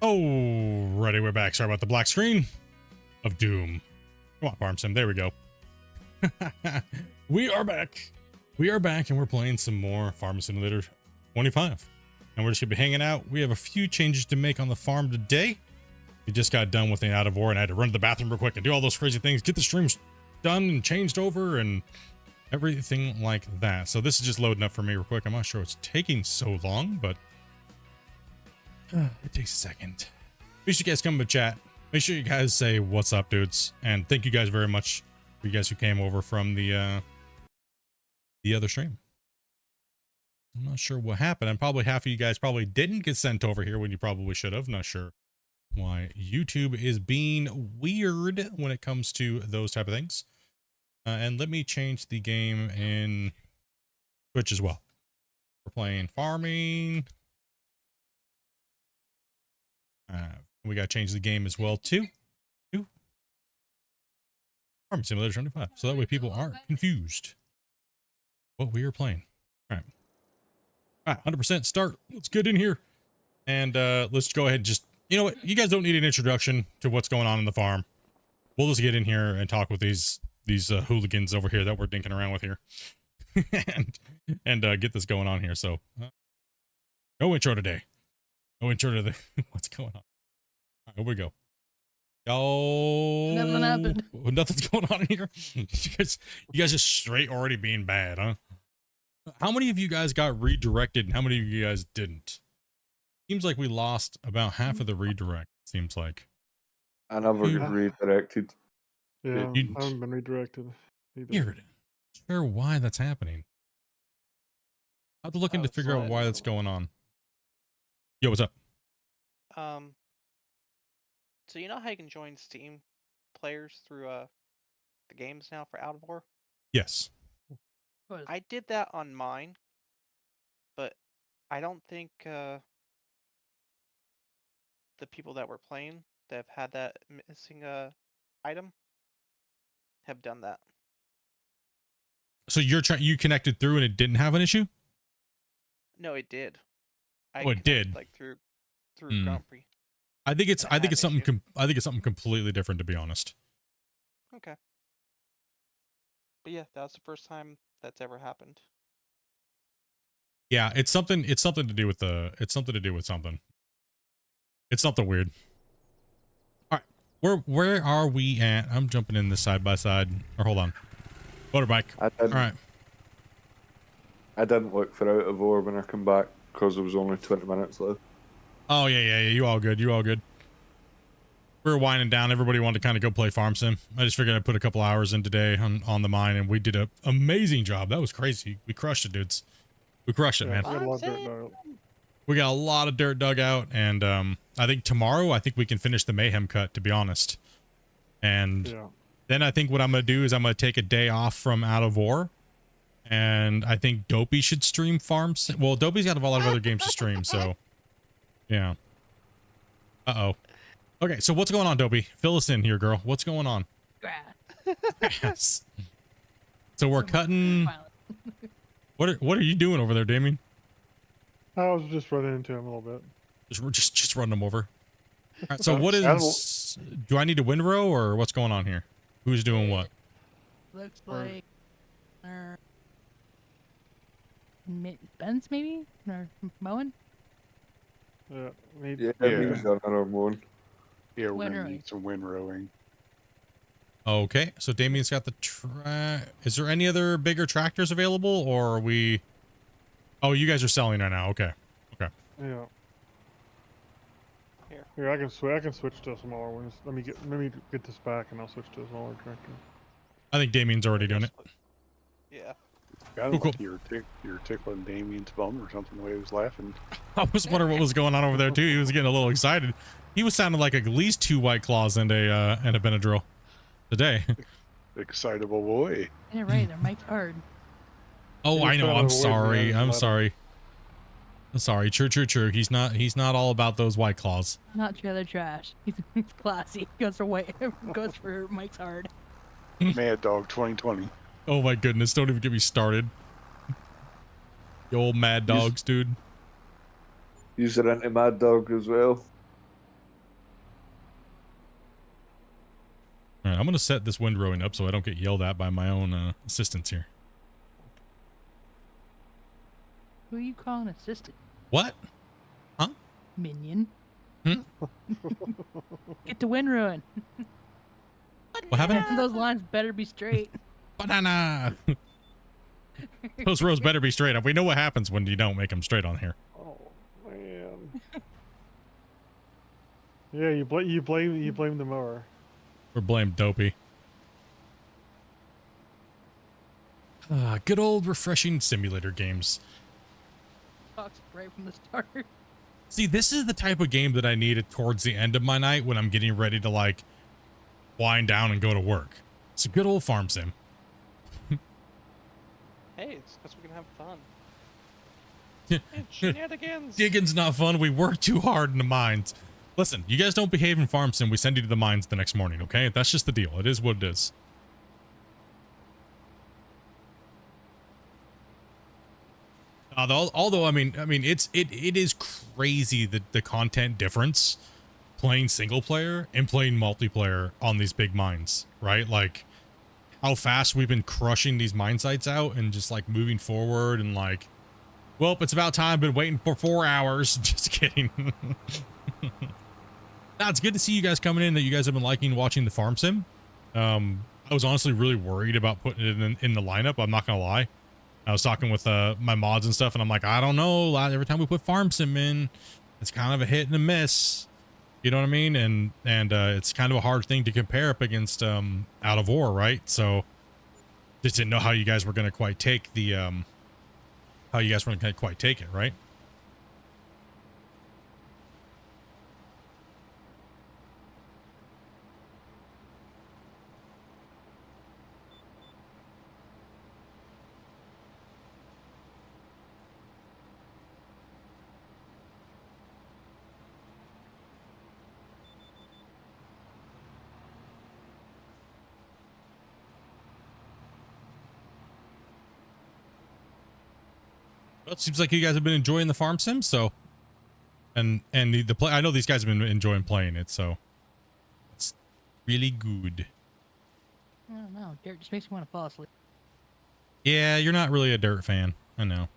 Alrighty, we're back. Sorry about the black screen of doom. Come on, Farm Sim. There we go. We are back. We are back, and we're playing some more Farm Simulator 25. And we're just going to be hanging out. We have a few changes to make on the farm today. We just got done with the out of war, and I had to run to the bathroom real quick and do all those crazy things, get the streams done and changed over, and everything like that. So this is just loading up for me real quick. I'm not sure it's taking so long, but it takes a second. Make sure you guys come to chat. Make sure you guys say what's up, dudes, and thank you guys very much for you guys who came over from the other stream. I'm not sure what happened. And probably half of you guys probably didn't get sent over here when you probably should have. Not sure why YouTube is being weird when it comes to those type of things. And let me change the game in Twitch as well. We're playing farming. We got to change the game as well too. Farming Simulator 25. So that way people aren't confused what we are playing. All right, 100% start. Let's get in here. And let's go ahead and just, you know what? You guys don't need an introduction to what's going on in the farm. We'll just get in here and talk with these hooligans over here that we're dinking around with here. and get this going on here. So no intro today. No intro to the what's going on. All right, here we go. Oh, nothing happened. Nothing's going on in here. You guys are straight already being bad, huh? How many of you guys got redirected and how many of you guys didn't? Seems like we lost about half of the redirect, seems like. I never get redirected. Yeah, I haven't been redirected either. Weird. Not sure why that's happening. I'll have to look into figure out why that's going on. Yo, what's up? So you know how you can join Steam players through the games now for Out of War? Yes. I did that on mine, but I don't think the people that were playing that have had that missing item have done that. So you connected through and it didn't have an issue? No, it did. Oh, it did. Like through Grand Prix. I think it's something completely different, to be honest. Okay. But yeah, that was the first time that's ever happened. Yeah, it's something to do with something. It's something weird. All right, where are we at? I'm jumping in this side by side. Or hold on, motorbike. All right. I didn't look for out of war when I come back because there was only 20 minutes left. Oh yeah. You all good? We were winding down. Everybody wanted to kind of go play Farm Sim. I just figured I'd put a couple hours in today on the mine, and we did an amazing job. That was crazy. We crushed it, dudes. We crushed it, man. We got a lot of dirt dug out, and I think tomorrow, we can finish the Mayhem cut, to be honest. And then I think what I'm going to do is I'm going to take a day off from Out of War, and I think Dopey should stream Farm Sim. Well, Dopey's got a lot of other games to stream, so yeah. Uh-oh. Okay, so what's going on, Dopey? Fill us in here, girl. What's going on? Yes. So we're cutting. What are you doing over there, Damien? I was just running into him a little bit. Just running him over. All right, so what is? Do I need to windrow or what's going on here? Who's doing what? Looks like Ben's maybe or mowing. Yeah, he's on our mowing. Yeah, we're gonna need some windrowing. Okay, so Damien's got the Is there any other bigger tractors available, or are we? Oh, you guys are selling right now. Okay. Yeah. Here, I can switch to a smaller one. Let me get this back, and I'll switch to a smaller tractor. I think Damien's already doing it. Yeah. Cool. You're tickling Damien's bum or something the way he was laughing. I was wondering what was going on over there too. He was getting a little excited. He was sounding like at least 2 White Claws and a Benadryl today. Excitable boy. Yeah, right. Their mic's hard. Oh, I know. I'm sorry. True. He's not all about those White Claws. Not trailer trash. He's classy. Goes for Mike's hard. Mad Dog 2020. Oh my goodness! Don't even get me started. You old Mad Dogs, dude. Use it into Mad Dog as well. All right, I'm gonna set this windrowing up so I don't get yelled at by my own assistants here. Who are you calling assistant? What? Huh? Minion. Hmm? Get to Windrowing. What happened? Those lines better be straight. Banana. Those rows better be straight up. We know what happens when you don't make them straight on here. Oh man. Yeah, you blame the mower. We're blamed Dopey. Good old refreshing simulator games. Talks right from the start. See, this is the type of game that I needed towards the end of my night when I'm getting ready to like wind down and go to work. It's a good old farm sim. Hey, it's because we can have fun. It's shenanigans. Digging's not fun. We work too hard in the mines. Listen, you guys don't behave in farm sim, we send you to the mines the next morning, okay? That's just the deal. It is what it is. Although I mean, it is crazy the content difference playing single player and playing multiplayer on these big mines, right? Like how fast we've been crushing these mine sites out and just like moving forward and like, well, it's about time. Been waiting for 4 hours. Just kidding. Nah, it's good to see you guys coming in. That you guys have been liking watching the farm sim. I was honestly really worried about putting it in the lineup. I'm not gonna lie. I was talking with my mods and stuff, and I'm like, I don't know. Every time we put farm sim in, it's kind of a hit and a miss. You know what I mean? And it's kind of a hard thing to compare up against Out of War, right? So just didn't know how you guys were gonna quite take the how you guys were gonna quite take it, right? Well, it seems like you guys have been enjoying the farm sim, so and the play. I know these guys have been enjoying playing it, so it's really good. I don't know. Dirt just makes me want to fall asleep. Yeah, you're not really a dirt fan. I know.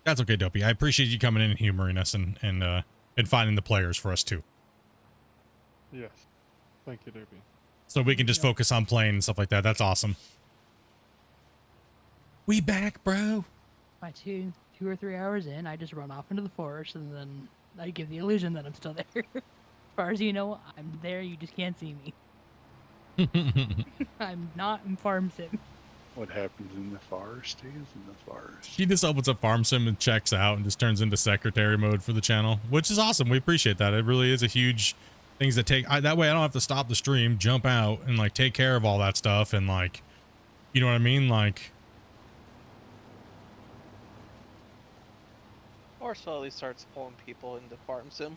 That's okay, Dopey. I appreciate you coming in and humoring us and finding the players for us too. Yes. Thank you, Dopey. So we can just focus on playing and stuff like that. That's awesome. We back, bro. By 2 or 3 hours in, I just run off into the forest, and then I give the illusion that I'm still there. As far as you know, I'm there. You just can't see me. I'm not in farm sim. What happens in the forest stays in the forest. She just opens up farm sim and checks out and just turns into secretary mode for the channel, which is awesome. We appreciate that. It really is a huge things that take that way I don't have to stop the stream, jump out and like take care of all that stuff and like, you know what I mean? Like, Or slowly starts pulling people into farm sim.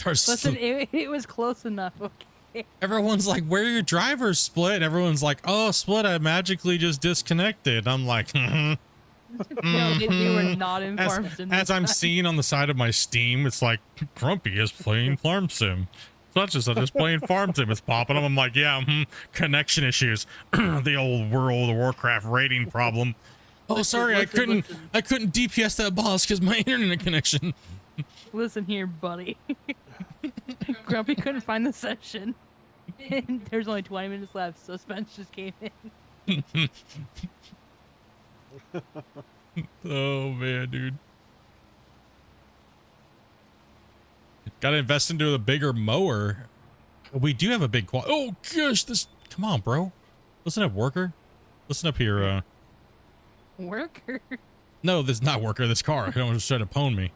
Listen, it was close enough. Okay. Everyone's like, where are your drivers, Split? Everyone's like, oh, Split, I magically just disconnected. I'm like, No, they were not in farm sim. as I'm seeing on the side of my Steam, it's like, Grumpy is playing farm sim. Such and such is playing farm sim. It's popping up. I'm like, yeah, connection issues. The old World of Warcraft rating problem. Oh, sorry, I couldn't DPS that boss because my internet connection. Listen here, buddy. Grumpy couldn't find the session. And there's only 20 minutes left, so Spence just came in. Oh man, dude. Gotta invest into a bigger mower. We do have a big oh gosh, come on, bro. Listen up, worker. Listen up here, Worker? No, this is not worker, this car. Don't just try to pwn me.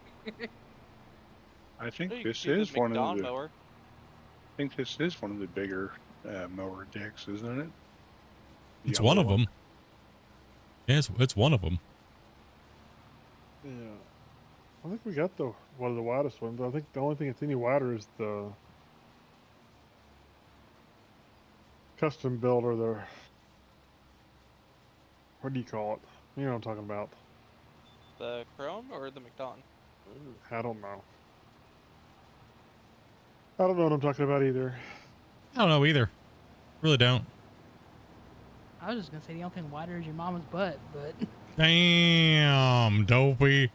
I think You this could use is a one of McDon the. mower. I think this is one of the bigger mower decks, isn't it? It's Yellow one of them. Yeah, it's one of them. Yeah. I think we got one of the widest ones. I think the only thing that's any wider is the custom build or what do you call it? You know what I'm talking about. The Chrome or the McDonald? I don't know. I don't know what I'm talking about either. I don't know either. Really don't. I was just gonna say the only thing wider is your mama's butt, but Damn, Dopey.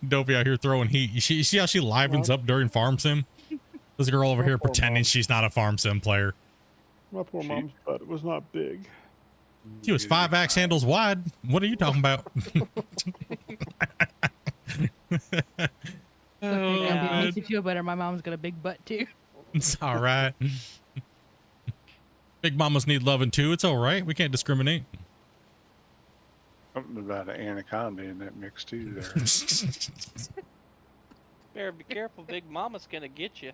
Dopey out here throwing heat. You see how she livens up during Farm Sim? This girl over My here poor pretending mom. she's not a Farm Sim player. My poor She- mom's butt was not big. She was 5 axe handles wide. What are you talking about? Oh, it man. makes you feel better. My mom's got a big butt too. It's all right. Big mamas need loving too. It's all right. We can't discriminate. Something about an anaconda in that mix too there. This Better be careful, Big Mama's gonna get you.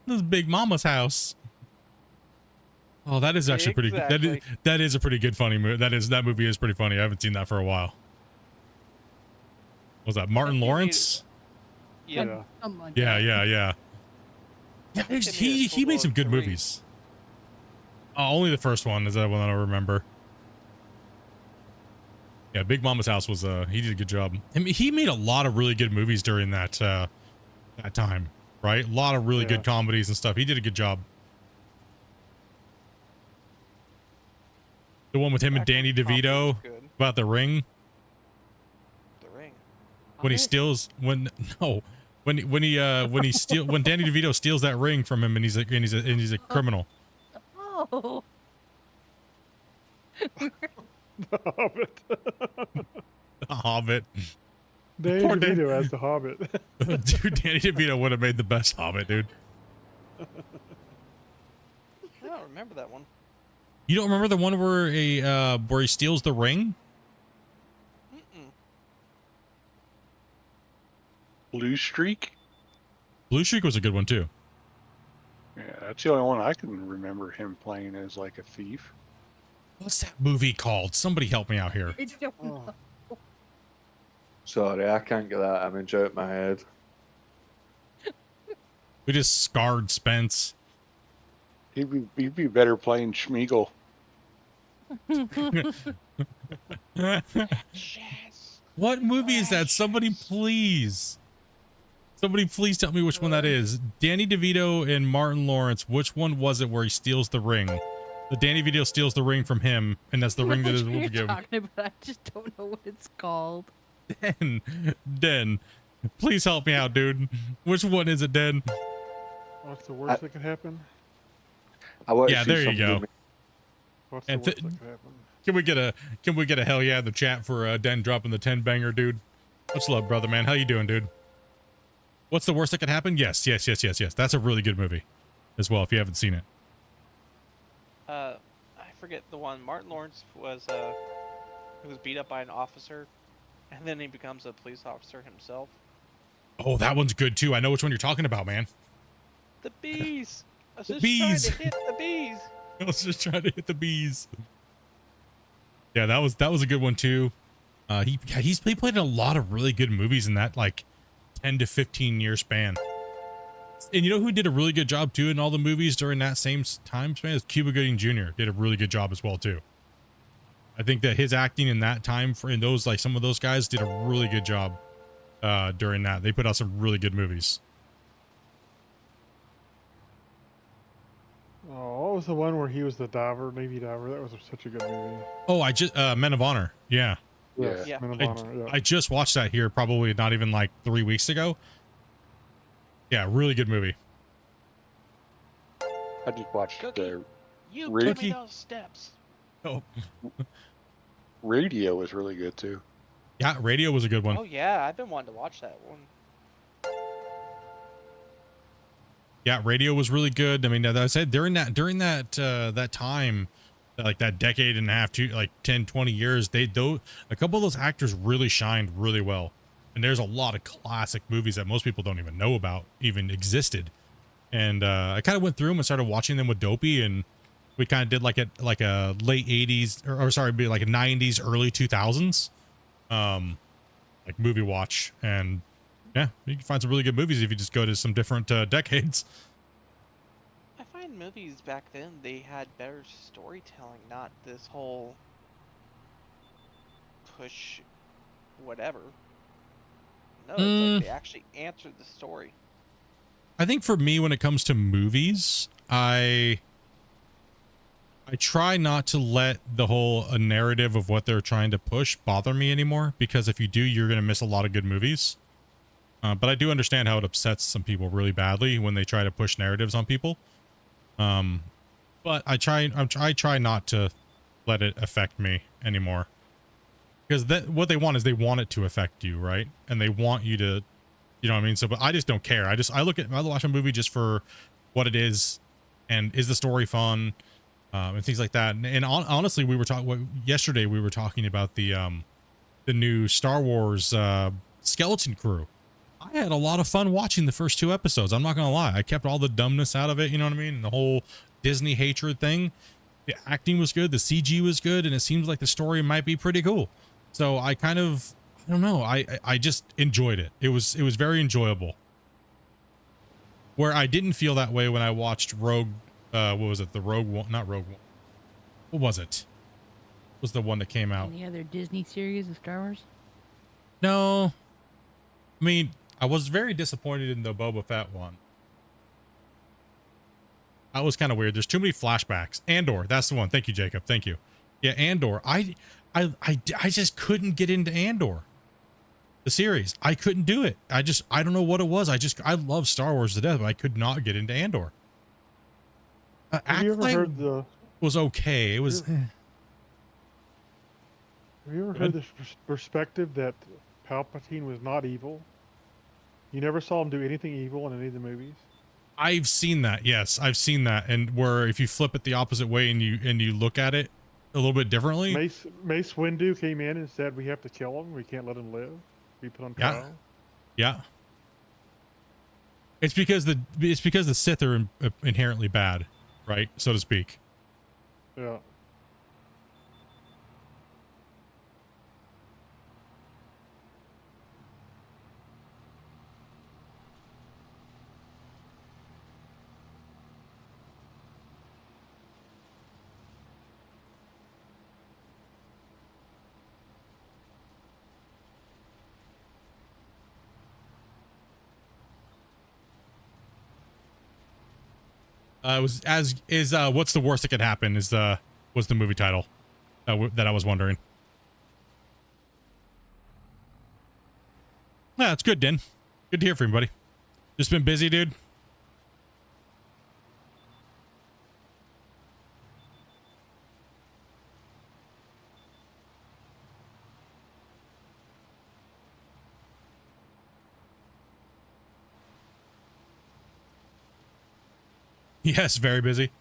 is Big Mama's house. Oh, that is actually pretty good. Exactly. That is a pretty good funny movie. That movie is pretty funny. I haven't seen that for a while. Was that Martin Lawrence? Yeah. Yeah. Something like Yeah, that. yeah, yeah. Yeah, think they made a he total made some of good 3. movies. Only the first one is that one I remember. Yeah, Big Mama's House was he did a good job. I mean, he made a lot of really good movies during that that time, right? A lot of really Yeah. good comedies and stuff. He did a good job. The one with him and Danny Actual comedy was DeVito good. about the ring The Ring. when he Hobbit? steals when Danny DeVito steals that ring from him and he's a criminal. Oh, The Hobbit. The Hobbit. Danny Poor Dan- DeVito as the Hobbit. Dude, Danny DeVito would have made the best Hobbit, dude. I don't remember that one. You don't remember the one where he steals the ring? Mm-mm. Blue Streak? Blue Streak was a good one too. Yeah, that's the only one I can remember him playing as like a thief. What's that movie called? Somebody help me out here. I don't Oh. know. Sorry, I can't get that image out of my head. We just scarred Spence. He'd be better playing Schmeagol. Yes. What movie is that? Somebody please tell me which one that is. Danny DeVito and Martin Lawrence. Which one was it where he steals the ring? The Danny DeVito steals the ring from him, and that's the ring that Which is one will be you're given. talking about. I just don't know what it's called. Den, please help me out, dude. Which one is it, Den? What's the worst that could happen? I want Yeah, to see there you somebody go. What's the And worst that could happen? Can we get a hell yeah in the chat for Den dropping the 10 banger, dude? Much love, brother, man. How you doing, dude? What's the worst that could happen? Yes. That's a really good movie as well if you haven't seen it. I forget the one. Martin Lawrence was he was beat up by an officer, and then he becomes a police officer himself. Oh, that one's good too. I know which one you're talking about, man. The bees. I was The just bees. trying to hit the bees. I was just trying to hit the bees. Yeah, that was a good one too. He played in a lot of really good movies in that like 10 to 15 year span. And you know who did a really good job too in all the movies during that same time span is Cuba Gooding Jr. Did a really good job as well too. I think that his acting in that time in those like some of those guys did a really good job during that. They put out some really good movies. Oh, what was the one where he was the diver, Navy diver? That was such a good movie. Oh, I just Men of Honor. Yeah. Yes, Yeah. Men of I, Honor. Yeah. I just watched that here probably not even like 3 weeks ago. Yeah, really good movie. I just watched Cookie. the You Ricky? give me those steps. Oh, radio was really good too. yeah, Radio was a good one. Oh yeah, I've been wanting to watch that one. Yeah, Radio was really good. I mean, as I said, during that time, like that decade and a half to like 10, 20 years, a couple of those actors really shined really well. And there's a lot of classic movies that most people don't even know about even existed. And I kind of went through them and started watching them with Dopey, and we kind of did like a late 80s or sorry, be like a 90s, early 2000s like movie watch. And yeah, you can find some really good movies if you just go to some different decades. I find movies back then they had better storytelling, not this whole push whatever. No, it's like they Mm. actually answered the story. I think for me, when it comes to movies, I try not to let the whole narrative of what they're trying to push bother me anymore, because if you do, you're going to miss a lot of good movies. But I do understand how it upsets some people really badly when they try to push narratives on people. But I try not to let it affect me anymore, because what they want is they want it to affect you, right? And they want you to, you know what I mean? So, but I just don't care. I watch a movie just for what it is, and is the story fun, and things like that. And honestly, yesterday we were talking about the new Star Wars Skeleton Crew. I had a lot of fun watching the first 2 episodes. I'm not gonna lie. I kept all the dumbness out of it. You know what I mean? And the whole Disney hatred thing. The acting was good. The CG was good, and it seems like the story might be pretty cool. So I don't know. I just enjoyed it. It was very enjoyable. Where I didn't feel that way when I watched Rogue. What was it? The Rogue One? Not Rogue One. What was it? What was the one that came out? Any other Disney series of Star Wars? No. I mean, I was very disappointed in the Boba Fett one. That was kind of weird. There's too many flashbacks. Andor, that's the one. Thank you, Jacob. Thank you. Yeah, Andor. I just couldn't get into Andor, the series. I couldn't do it. I don't know what it was. I love Star Wars to death, but I could not get into Andor. Have you ever heard the? Was okay. It was. Have you ever heard this perspective that Palpatine was not evil? You never saw him do anything evil in any of the movies. I've seen that. Yes, I've seen that. And where if you flip it the opposite way and you look at it a little bit differently. Mace Windu came in and said, "We have to kill him. We can't let him live. Be put on trial." Yeah. It's because the Sith are inherently bad, right? So to speak. Yeah. What's the worst that could happen was the movie title that I was wondering. Yeah, it's good, Din. Good to hear from you, buddy. Just been busy, dude. Yes, very busy.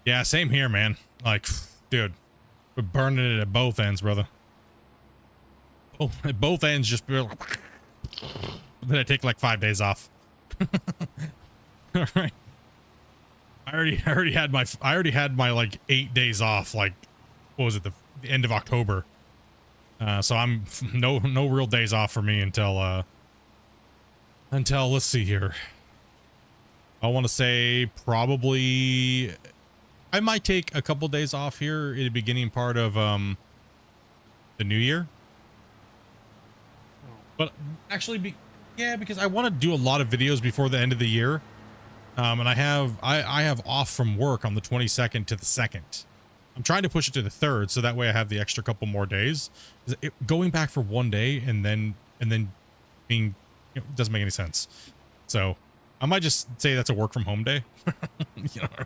Yeah, same here, man. Like, dude, we're burning it at both ends, brother. Oh, at both ends, just be like, then I take like 5 days off. All right. I already had my like 8 days off. Like, what was it? The end of October. So I'm no real days off for me until let's see here. I want to say probably I might take a couple days off here in the beginning part of the new year. But actually because I want to do a lot of videos before the end of the year. And I have off from work on the 22nd to the 2nd. I'm trying to push it to the 3rd so that way I have the extra couple more days. Going back for 1 day and then being it doesn't make any sense. So I might just say that's a work from home day. You know what I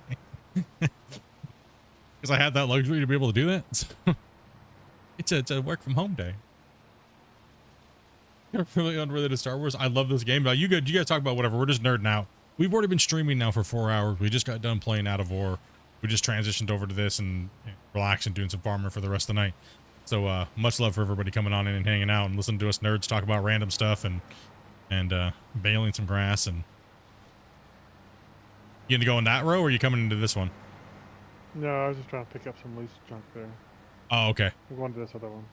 mean? Because I had that luxury to be able to do that. So it's a work from home day. You're really unrelated to Star Wars. I love this game. You guys talk about whatever. We're just nerding out. We've already been streaming now for 4 hours. We just got done playing Out of War. We just transitioned over to this and relax and doing some farming for the rest of the night. So much love for everybody coming on in and hanging out and listening to us nerds talk about random stuff and baling some grass. And you gonna go in that row or are you coming into this one? No, I was just trying to pick up some loose junk there. Oh, okay. I'm going to this other one.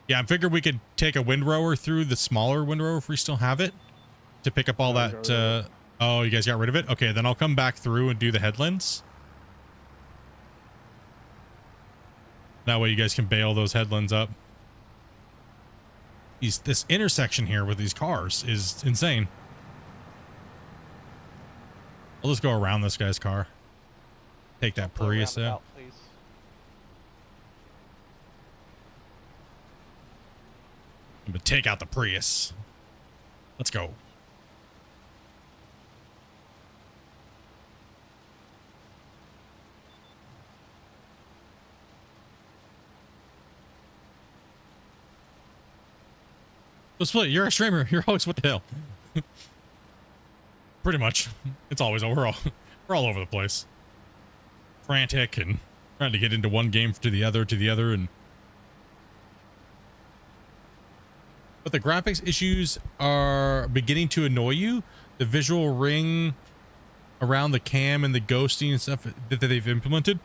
Yeah, I figured we could take a windrower through the smaller windrower if we still have it to pick up all that. Oh, you guys got rid of it? Okay, then I'll come back through and do the headlands. That way you guys can bail those headlands up. This intersection here with these cars is insane. I'll just go around this guy's car. Take that Go Prius out. roundabout, please. But take out the Prius. Let's go. So Split, you're a streamer. You're always what the hell? Pretty much. It's always we're all over the place. Frantic and trying to get into one game to the other and but the graphics issues are beginning to annoy you. The visual ring around the cam and the ghosting and stuff that they've implemented.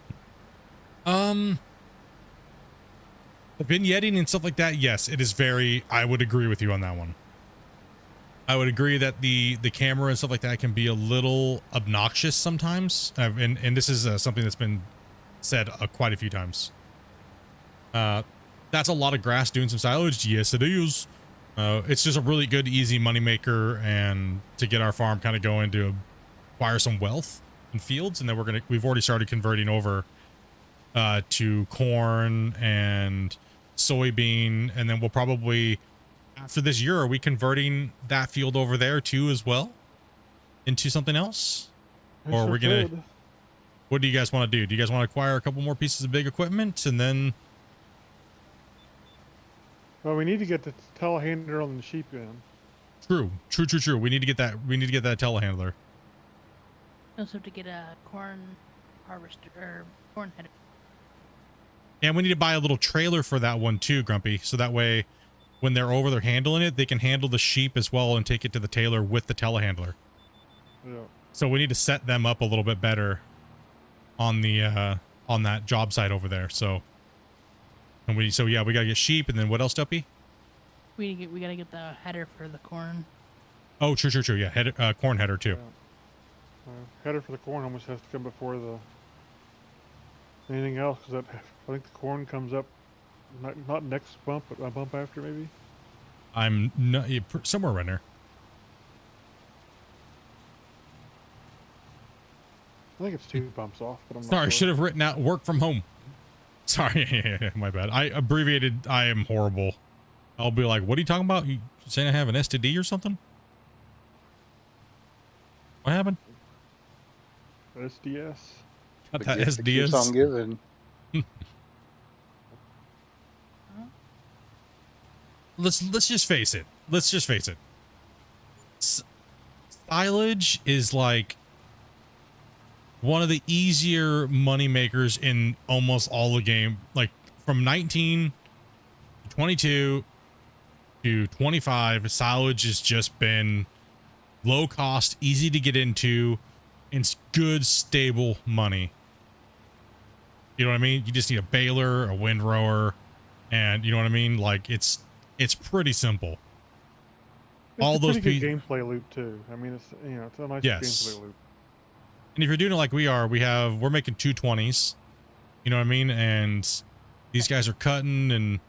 The vignetting and stuff like that, yes, it is very, I would agree with you on that one. I would agree that the camera and stuff like that can be a little obnoxious sometimes. And this is something that's been said quite a few times. That's a lot of grass doing some silage. Yes, it is. It's just a really good, easy moneymaker and to get our farm kind of going to acquire some wealth in fields. And then we've already started converting over to corn and soybean. And then we'll probably, after this year, are we converting that field over there too as well into something else? Or are we gonna, what do you guys want to do? Do you guys want to acquire a couple more pieces of big equipment and then? Well, we need to get the telehandler on the sheep in. True. We need to get that. We need to get that telehandler. Also have to get a corn harvester or corn header. And we need to buy a little trailer for that one too, Grumpy. So that way, when they're over there handling it, they can handle the sheep as well and take it to the tailor with the telehandler. Yeah. So we need to set them up a little bit better on the on that job site over there. So. And we gotta get sheep, and then what else, Duppy? We gotta get the header for the corn. Oh, true. Yeah, corn header too. Yeah. Header for the corn almost has to come before anything else, because I think the corn comes up not next bump, but a bump after maybe. I'm not somewhere around there. I think it's 2 bumps off, but I'm not Sorry, sure. should have written out work from home. Sorry, my bad. I abbreviated. I am horrible. I'll be like, what are you talking about? You saying I have an STD or something? What happened? SDS. Got The that gift that keeps on SDS. giving. Let's just face it. Silage is like one of the easier money makers in almost all the game. Like from 19 to 22 to 25, silage has just been low cost, easy to get into, and it's good, stable money. You know what I mean? You just need a baler, a windrower, and you know what I mean? Like it's pretty simple. It's All a those pretty good gameplay loop too. I mean, it's it's a nice Yes. gameplay loop. And if you're doing it like we are, we're making 220s, you know what I mean? And these guys are cutting and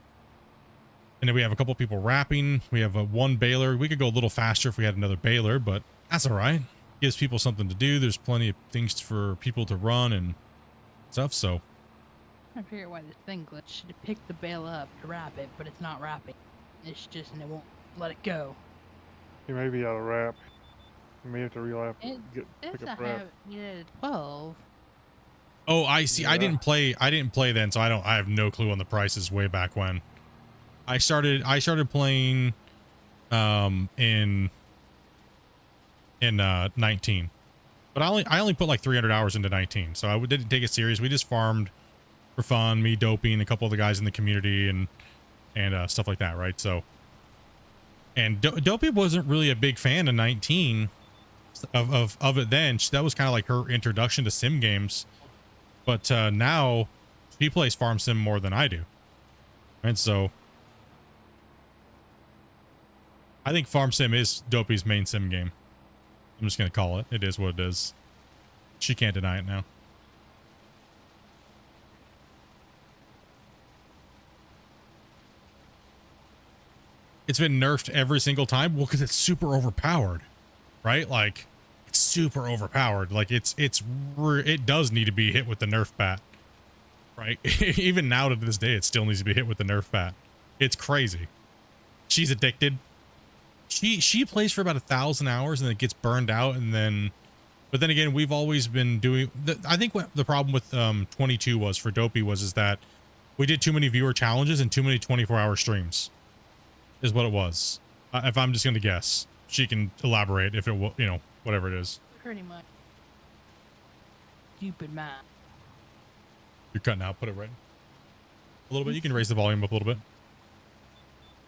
then we have a couple people wrapping. We have one baler. We could go a little faster if we had another baler, but that's all right. Gives people something to do. There's plenty of things for people to run and stuff. So I figure out why this thing glitched. To pick the bale up to wrap it, but it's not wrapping. It's just, and it won't let it go. You may be out of wrap. You may have to relap. It Pick says I up wrap. have 12. oh, I see. Yeah. I didn't play then, so I have no clue on the prices way back when. I started playing in 19. But I only put like 300 hours into 19. So I didn't take it serious. We just farmed for fun, me, Dopey, and a couple of the guys in the community and stuff like that, right? So and Dopey wasn't really a big fan of 19 of it then. That was kind of like her introduction to sim games. But now she plays farm sim more than I do. And so I think farm sim is Dopey's main sim game. I'm just going to call it. It is what it is. She can't deny it now. it's been nerfed every single time. Well, because it's super overpowered, right? Like, it's super overpowered. Like, it does need to be hit with the nerf bat, right? Even now to this day, it still needs to be hit with the nerf bat. It's crazy. She's addicted. She plays for about 1,000 hours and then gets burned out, and then, but then again, we've always been doing. I think what the problem with 22 was for Dopey is that we did too many viewer challenges and too many 24-hour streams, is what it was. If I'm just gonna guess, she can elaborate if it will, you know, whatever it is. Pretty much. Stupid math. You're cutting out. Put it right a little bit. You can raise the volume up a little bit.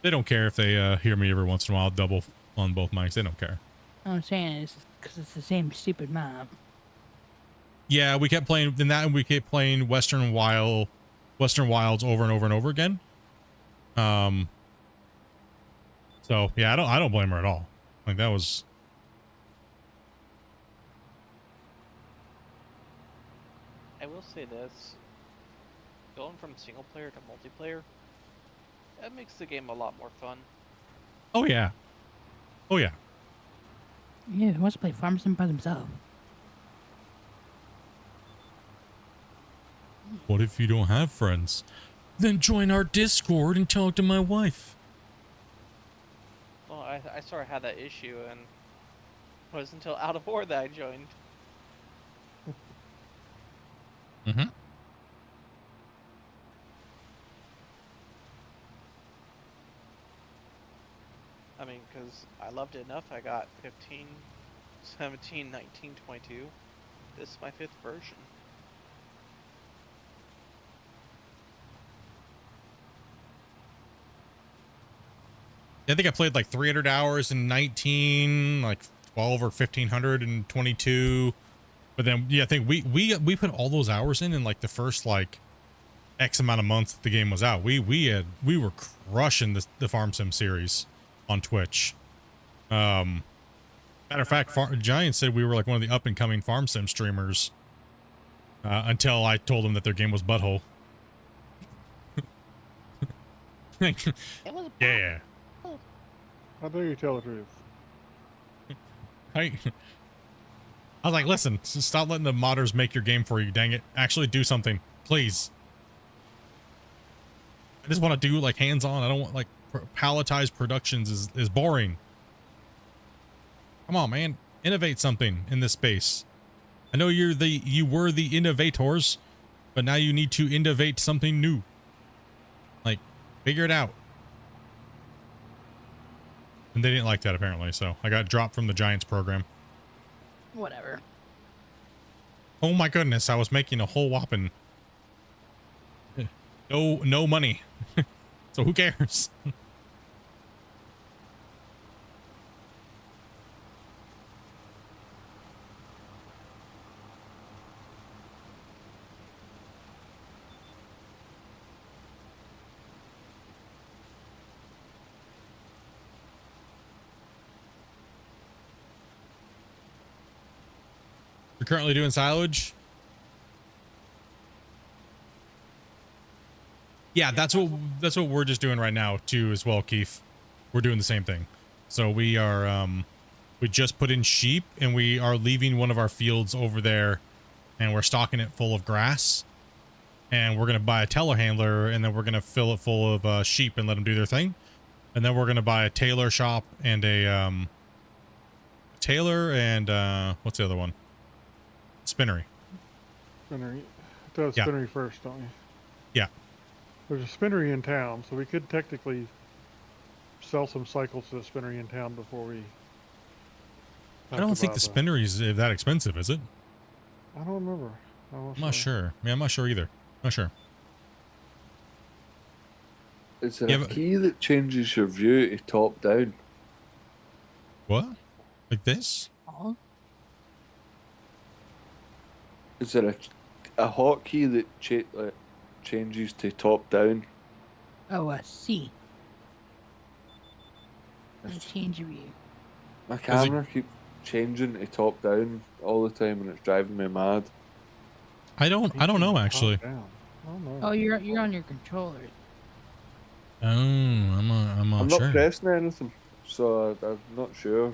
They don't care if they hear me every once in a while double on both mics. They don't care. I'm saying is because it's the same stupid map. Yeah, we kept playing in that, and we kept playing Western Wilds over and over and over again. So yeah, I don't blame her at all. Like, that was. I will say this: going from single player to multiplayer, that makes the game a lot more fun. Oh yeah. Oh yeah. Yeah, he wants to play Farm Sim by himself. What if you don't have friends? Then join our Discord and talk to my wife. Well, I sort of had that issue, and it wasn't until Out of War that I joined. Mm-hmm. I mean, because I loved it enough, I got 15, 17, 19, 22. This is my 5th version. I think I played like 300 hours in 19, like 12 or 1500 in 22. But then, yeah, I think we put all those hours in like the first like X amount of months that the game was out. We were crushing the Farm Sim series on Twitch. Matter of fact, Giant said we were like one of the up and coming Farm Sim streamers until I told them that their game was Butthole. It was Yeah. How dare you tell the truth? I was like, listen, just stop letting the modders make your game for you, dang it. Actually do something, please. I just want to do like hands-on. I don't want like palletized productions is boring. Come on, man. Innovate something in this space. I know you were the innovators, but now you need to innovate something new. Like, figure it out. And they didn't like that apparently, so I got dropped from the Giants program. Whatever. Oh my goodness, I was making a whole whopping no money. So who cares? You're currently doing silage? Yeah, that's what we're just doing right now too as well, Keith. We're doing the same thing. So we are we just put in sheep, and we are leaving one of our fields over there, and we're stocking it full of grass, and we're gonna buy a telehandler, and then we're gonna fill it full of sheep and let them do their thing, and then we're gonna buy a tailor shop and a tailor and what's the other one? Spinnery. Spinnery. Does Yeah. spinnery first, don't you? Yeah. There's a spinnery in town, so we could technically sell some cycles to the spinnery in town before we. I don't think the spinnery is that expensive, is it? I don't remember. I'm not sure. Yeah, I'm not sure either. Not sure. Is there Yeah, a key that changes your view to top down? What? Like this? Oh, Is there a hotkey that changes to top down? oh, C. Change your view. My camera keeps changing to top down all the time, and it's driving me mad. I don't know actually. I don't know. Oh, you're on your controller. Oh, I'm I'm not not sure. pressing anything, so I'm not sure.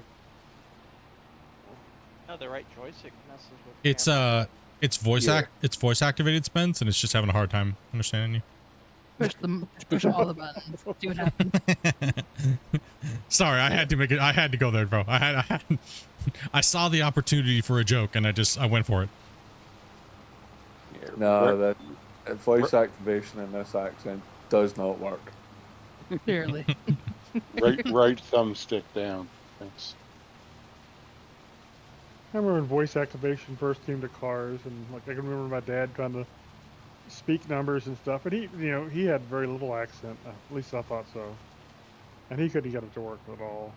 No, the right joystick messes with It's camera. Yeah. it's voice activated, Spence, and it's just having a hard time understanding you. Just push all the buttons. See what happens. Sorry, I had to make it. I had to go there, bro. I saw the opportunity for a joke, and I went for it. Yeah, No, that voice activation in this accent does not work. Clearly. right thumbstick down. That's I remember when voice activation first came to cars, and like I can remember my dad trying to speak numbers and stuff, and he had very little accent. At least I thought so, and he couldn't get it to work at all.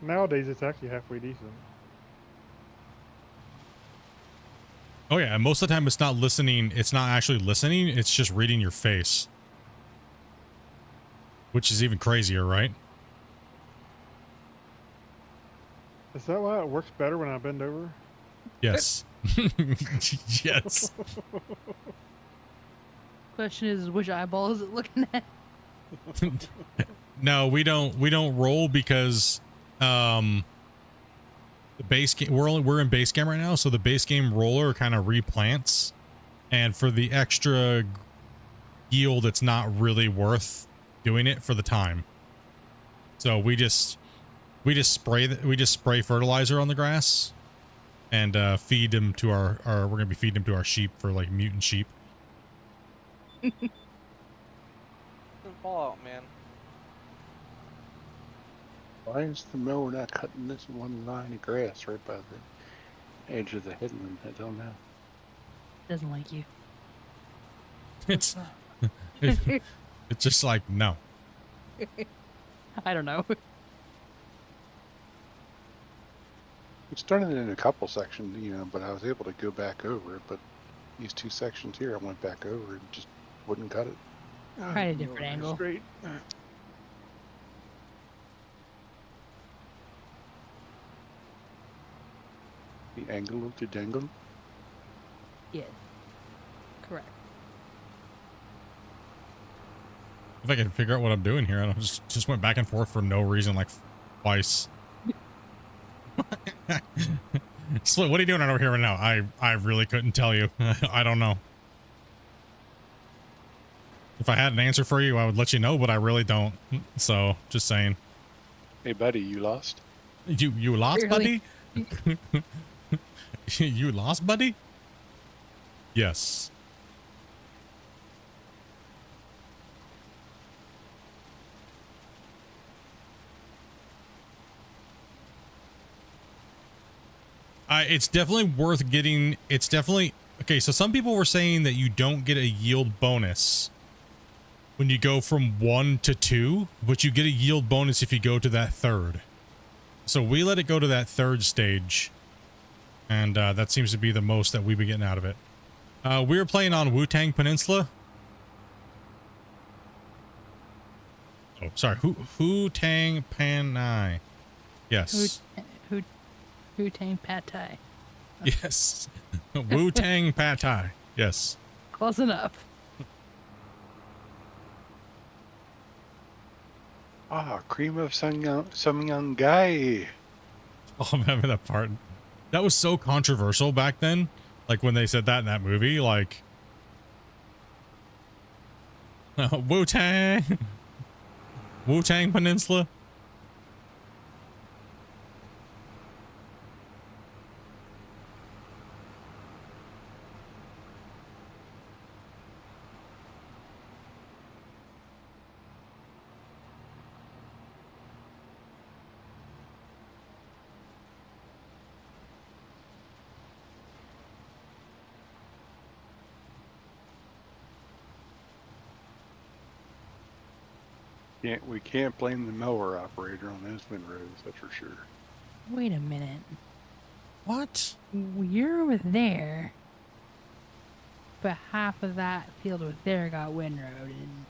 Nowadays, it's actually halfway decent. Oh yeah, and most of the time it's not listening. It's not actually listening. It's just reading your face, which is even crazier, right? Is that why it works better when I bend over? Yes. Yes. Question is, which eyeball is it looking at? No, we don't roll because the base game we're in base game right now, so the base game roller kind of replants, and for the extra yield it's not really worth doing it for the time. So we just spray fertilizer on the grass and feed them to our we're going to be feeding them to our sheep for like mutant sheep. Fallout, man. why is the mower not cutting this one line of grass right by the edge of the headland? I don't know. Doesn't like you. It's it's just like no. I don't know. It started in a couple sections, but I was able to go back over it. But these two sections here, I went back over and just wouldn't cut it. Try a different angle. Straight. The angle of the dangle. Yes. Correct. If I can figure out what I'm doing here, I don't just went back and forth for no reason, like twice. Split, what are you doing over here right now? I really couldn't tell you. I don't know. If I had an answer for you, I would let you know, but I really don't. So, just saying. Hey, buddy, you lost? You lost, Really? buddy? You lost, buddy? Yes. It's definitely worth getting. It's definitely okay. So some people were saying that you don't get a yield bonus when you go from 1 to 2, but you get a yield bonus if you go to that third. So we let it go to that third stage, and that seems to be the most that we've been getting out of it. We were playing on Wu-Tang Peninsula. Oh, sorry. Wu-Tang Panai. Yes. Wu-Tang Pad Thai. Yes. Wu-Tang Pad Thai. Yes. Close enough. Ah, cream of some young guy. Oh, I remember that part. That was so controversial back then. Like when they said that in that movie, like Wu-Tang. Wu-Tang Peninsula. We can't blame the mower operator on those windrows, that's for sure. Wait a minute. What? You're over there, but half of that field over there got windrowed, and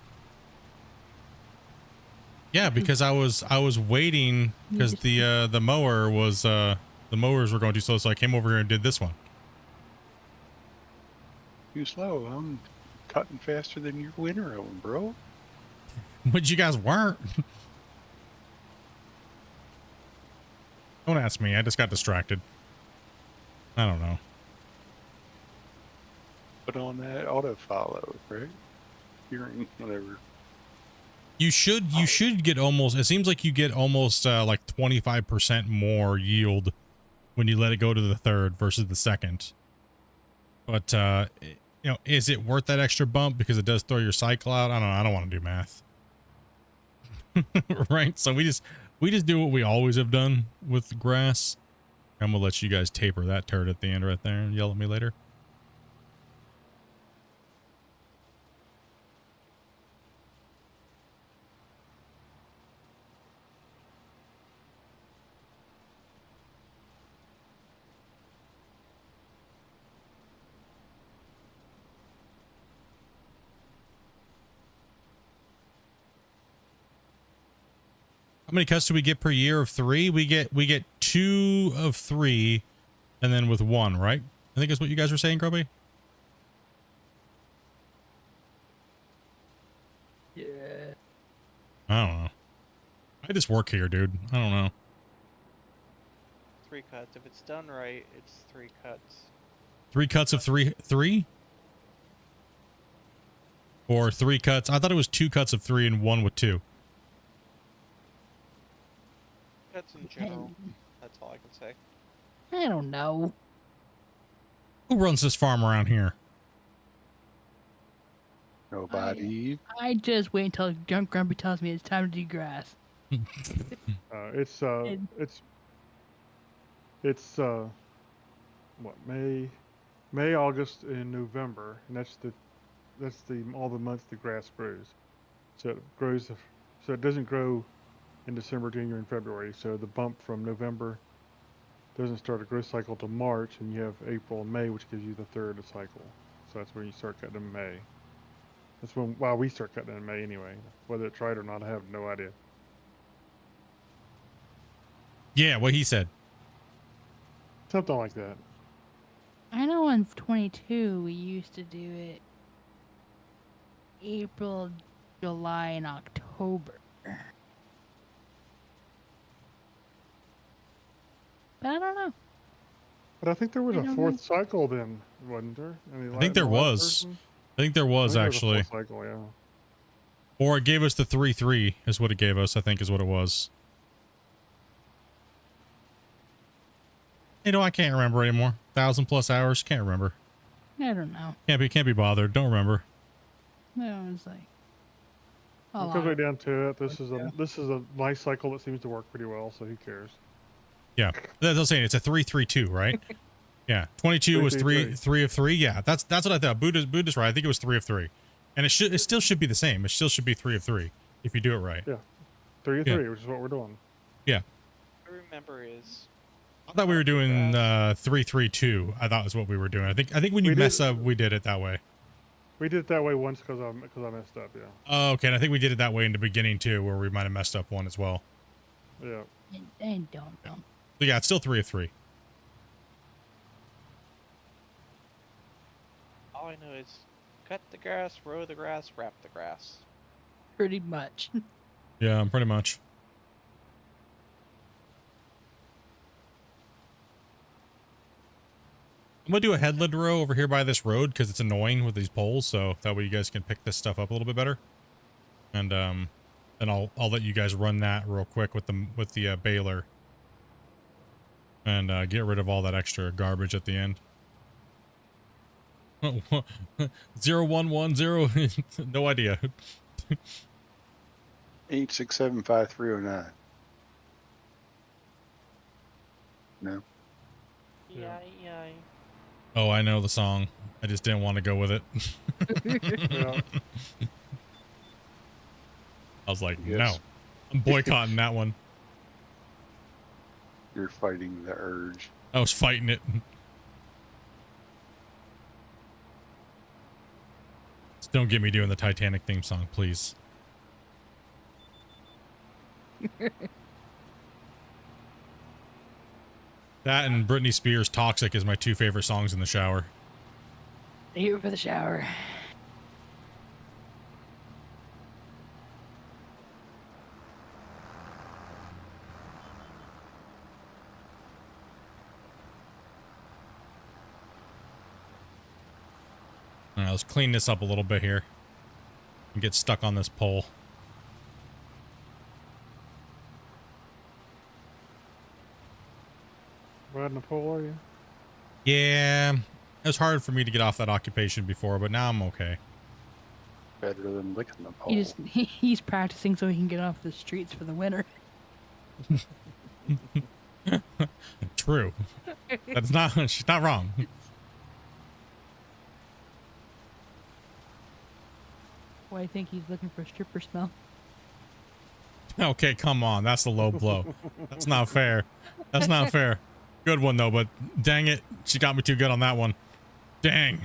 Yeah, because I was waiting because the mower was the mowers were going too slow, so I came over here and did this one. Too slow. I'm putting faster than your Windrowing, bro. But you guys weren't. Don't ask me. I just got distracted. I don't know. Put on that auto follow, right? Hearing whatever. You should get almost, it seems like you get almost like 25% more yield when you let it go to the third versus the second. But you know, is it worth that extra bump because it does throw your cycle out? I don't know. I don't want to do math. Right? So we just do what we always have done with grass. I'm gonna let you guys taper that turd at the end right there and yell at me later. How many cuts do we get per year of 3? We get 2 of 3, and then with 1, right? I think that's what you guys were saying, Grubby. Yeah. I don't know. I just work here, dude. I don't know. 3 cuts. If it's done right, it's 3 cuts. 3 cuts of 3? Or 3 cuts? I thought it was 2 cuts of 3 and 1 with 2. Cuts in general. That's all I can say. I don't know. Who runs this farm around here? Nobody. I just wait until Junk Grumpy tells me it's time to do grass. It's what, May, August, and November, and that's the all the months the grass grows. So it grows, so it doesn't grow in December, January, and February. So the bump from November doesn't start a growth cycle till March, and you have April and May, which gives you the third of the cycle. So that's when you start cutting in May. That's when, well, we start cutting in May anyway. Whether it's right or not, I have no idea. Yeah, what he said. Something like that. I know in 22 we used to do it April, July, and October. But I don't know. But I think there was I a don't fourth know. cycle then, wasn't there? I think there was. I think there was actually. Cycle, yeah. Or it gave us the 3-3 is what it gave us, I think is what it was. You know, I can't remember anymore. 1,000+ hours, can't remember. I don't know. Can't be bothered. Don't remember. No, it's like a It comes lot. right down to it. This is a nice cycle that seems to work pretty well. So who cares? Yeah, that's what I'm saying. It's a 3-3-2, right? Yeah, 22 was 3 of 3. Yeah, that's what I thought. Buddha's right. I think it was 3 of 3, and it still should be the same. It still should be 3 of 3 if you do it right. Yeah, 3 of 3, which is what we're doing. Yeah. What I remember is I thought we were doing 3-3-2. I thought was what we were doing. I think when you mess up, we did it that way. We did it that way once because I messed up. Yeah. Oh, okay. And I think we did it that way in the beginning too, where we might have messed up one as well. Yeah. And don't. So yeah, it's still 3 of 3. all I know is cut the grass, row the grass, wrap the grass. Pretty much. Yeah, pretty much. I'm gonna do a headland row over here by this road because it's annoying with these poles, so that way you guys can pick this stuff up a little bit better. And then I'll let you guys run that real quick with the baler and get rid of all that extra garbage at the end. 0110 no idea. 8675309. No. Yeah. Oh, I know the song. I just didn't want to go with it. Yeah. I was like, Yes. no, I'm boycotting that one. You're fighting the urge. I was fighting it. Just don't get me doing the Titanic theme song, please. That and Britney Spears' Toxic is my two favorite songs in the shower. Here for the shower. right, let's clean this up a little bit here and get stuck on this pole. Riding a pole, are you? Yeah, it was hard for me to get off that occupation before, but now I'm okay. Better than licking the pole. He's practicing so he can get off the streets for the winter. True. That's not, she's not wrong. Well, I think he's looking for a stripper smell. Okay, come on. That's the low blow. That's not fair. That's not fair. Good one, though, but dang it. She got me too good on that one. Dang.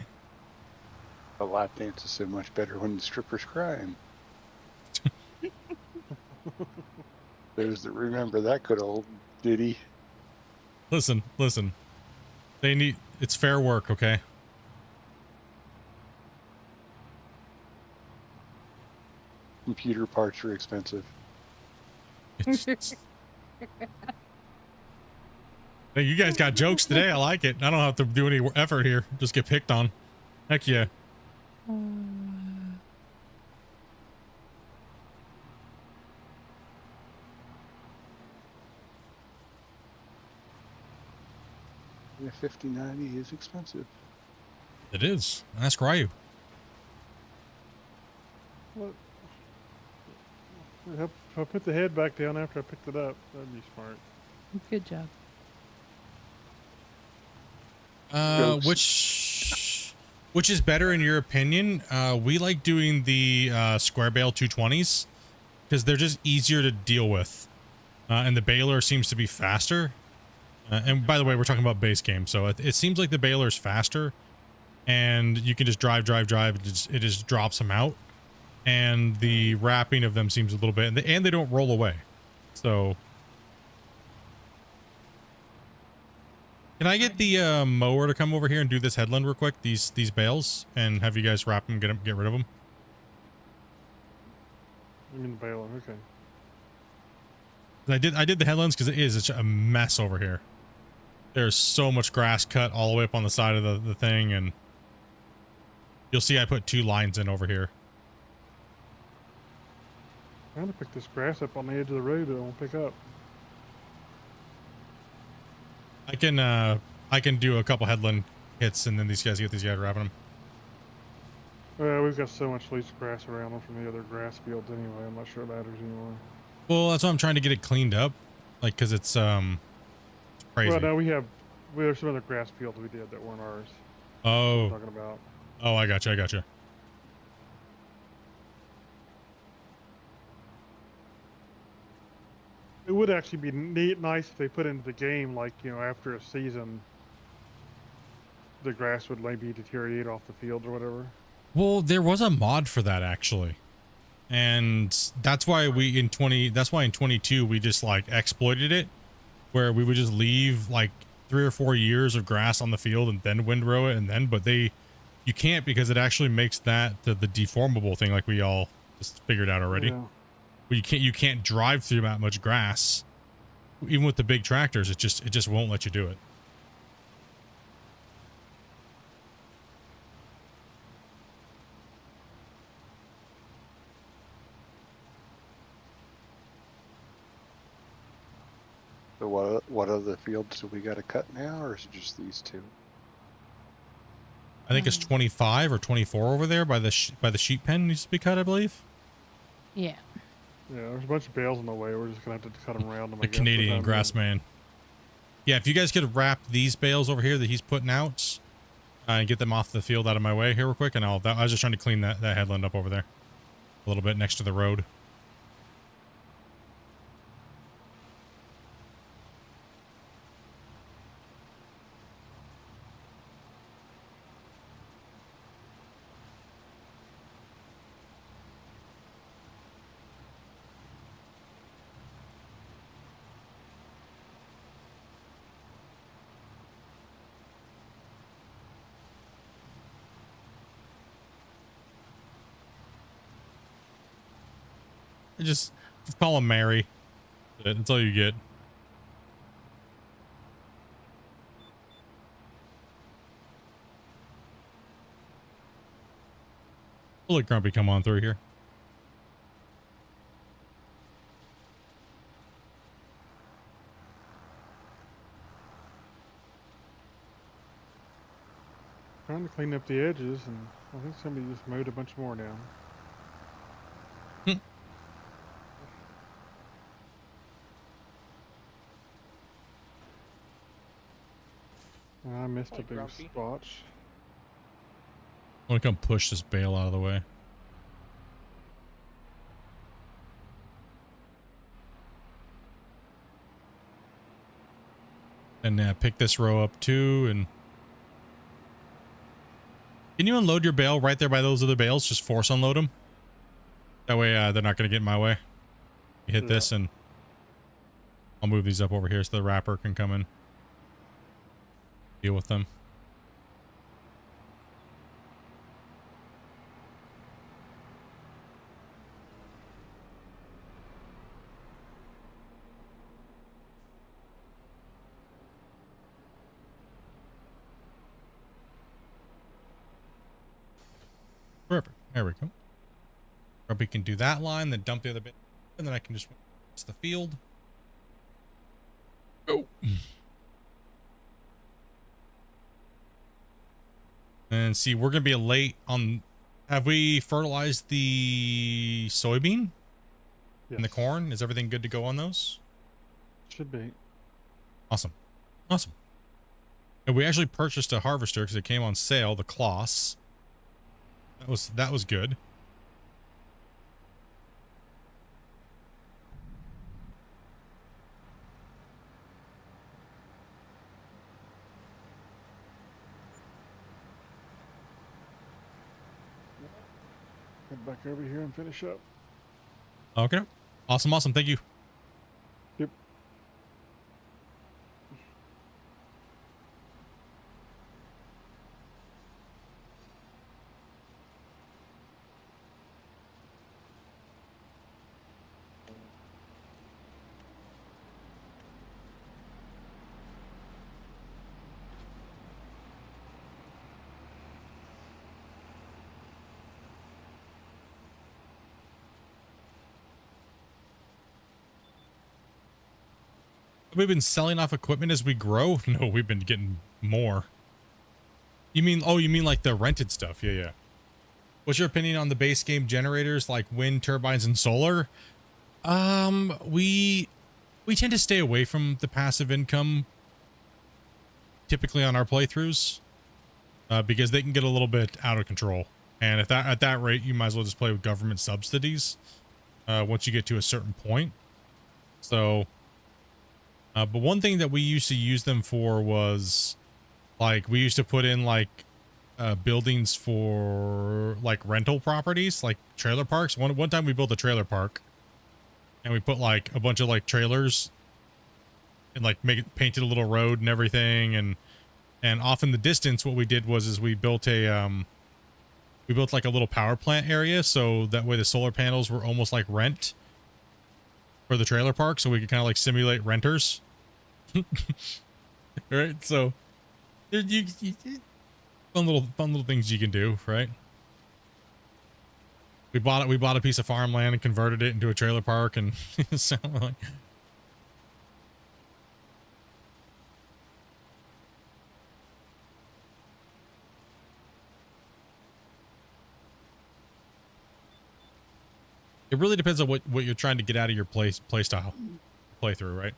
A lap dance is so much better when the stripper's crying. Those that remember that good old ditty. Listen. They need, it's fair work, okay? Computer parts are expensive. It's hey, you guys got jokes today. I like it. I don't have to do any effort here. Just get picked on. Heck yeah. Yeah, 5090 is expensive. It is. Ask Ryu. What? If I put the head back down after I picked it up, that'd be smart. Good job. Which is better in your opinion? We like doing the square bale 220s because they're just easier to deal with, and the baler seems to be faster. And by the way, we're talking about base game, so it seems like the baler's faster, and you can just drive. It just drops them out, and the wrapping of them seems a little bit, and they don't roll away. So. Can I get the mower to come over here and do this headland real quick? These bales, and have you guys wrap them, get rid of them. You mean the baler? Okay. I did the headlands because it's a mess over here. There's so much grass cut all the way up on the side of the thing, and you'll see I put 2 lines in over here. I'm trying to pick this grass up on the edge of the road that I won't pick up. I can do a couple headland hits, and then these guys wrapping them. We've got so much loose grass around them from the other grass fields anyway. I'm not sure it matters anymore. Well, that's why I'm trying to get it cleaned up, like because it's crazy. Well, no, there's some other grass fields we did that weren't ours. Oh. I'm talking about. Oh, I got you. It would actually be nice if they put into the game, like, you know, after a season, the grass would maybe deteriorate off the field or whatever. Well, there was a mod for that actually, and that's why in 22 we just like exploited it, where we would just leave like 3 or 4 years of grass on the field and then windrow it, but you can't because it actually makes that the deformable thing, like we all just figured out already. Yeah. Well, you can't drive through that much grass, even with the big tractors. It just won't let you do it. So what other fields do we got to cut now, or is it just these 2? I think it's 25 or 24 over there by the sheep pen needs to be cut, I believe. Yeah. Yeah, there's a bunch of bales in the way. We're just gonna have to cut them around them. The Canadian grass man. Yeah, if you guys could wrap these bales over here that he's putting out, and get them off the field out of my way here real quick, and I was just trying to clean that headland up over there, a little bit next to the road. Just call him Mary. That's all you get. We'll let Grumpy come on through here. Trying to clean up the edges, and I think somebody just mowed a bunch more down. I missed Hi, a big Grumpy. spot. I want to come push this bale out of the way. And pick this row up too. And can you unload your bale right there by those other bales? Just force unload them. That way they're not going to get in my way. You hit this and I'll move these up over here so the wrapper can come in. Deal with them. Perfect. There we go. Grumpy can do that line, then dump the other bit, and then I can just watch the field. Go. And see, we're gonna be late on. Have we fertilized the soybean and the Yes. corn? Is everything good to go on those? Should be. Awesome, awesome. And we actually purchased a harvester because it came on sale. The Kloss. That was good. Head back over here and finish up. Okay. Awesome, awesome. Thank you. Yep. We've been selling off equipment as we grow? No, we've been getting more. You mean, oh, you mean like the rented stuff? Yeah, yeah. What's your opinion on the base game generators like wind turbines and solar? We tend to stay away from the passive income typically on our playthroughs because they can get a little bit out of control. And at that rate, you might as well just play with government subsidies once you get to a certain point. So, but one thing that we used to use them for was like we used to put in like buildings for like rental properties, like trailer parks. One time we built a trailer park and we put like a bunch of like trailers and like painted a little road and everything. And off in the distance, what we did was we built we built like a little power plant area. So that way the solar panels were almost like rent for the trailer park. So we could kind of like simulate renters. Right. So you fun little things you can do, right? We bought a piece of farmland and converted it into a trailer park, and so like it really depends on what you're trying to get out of your play style playthrough, right?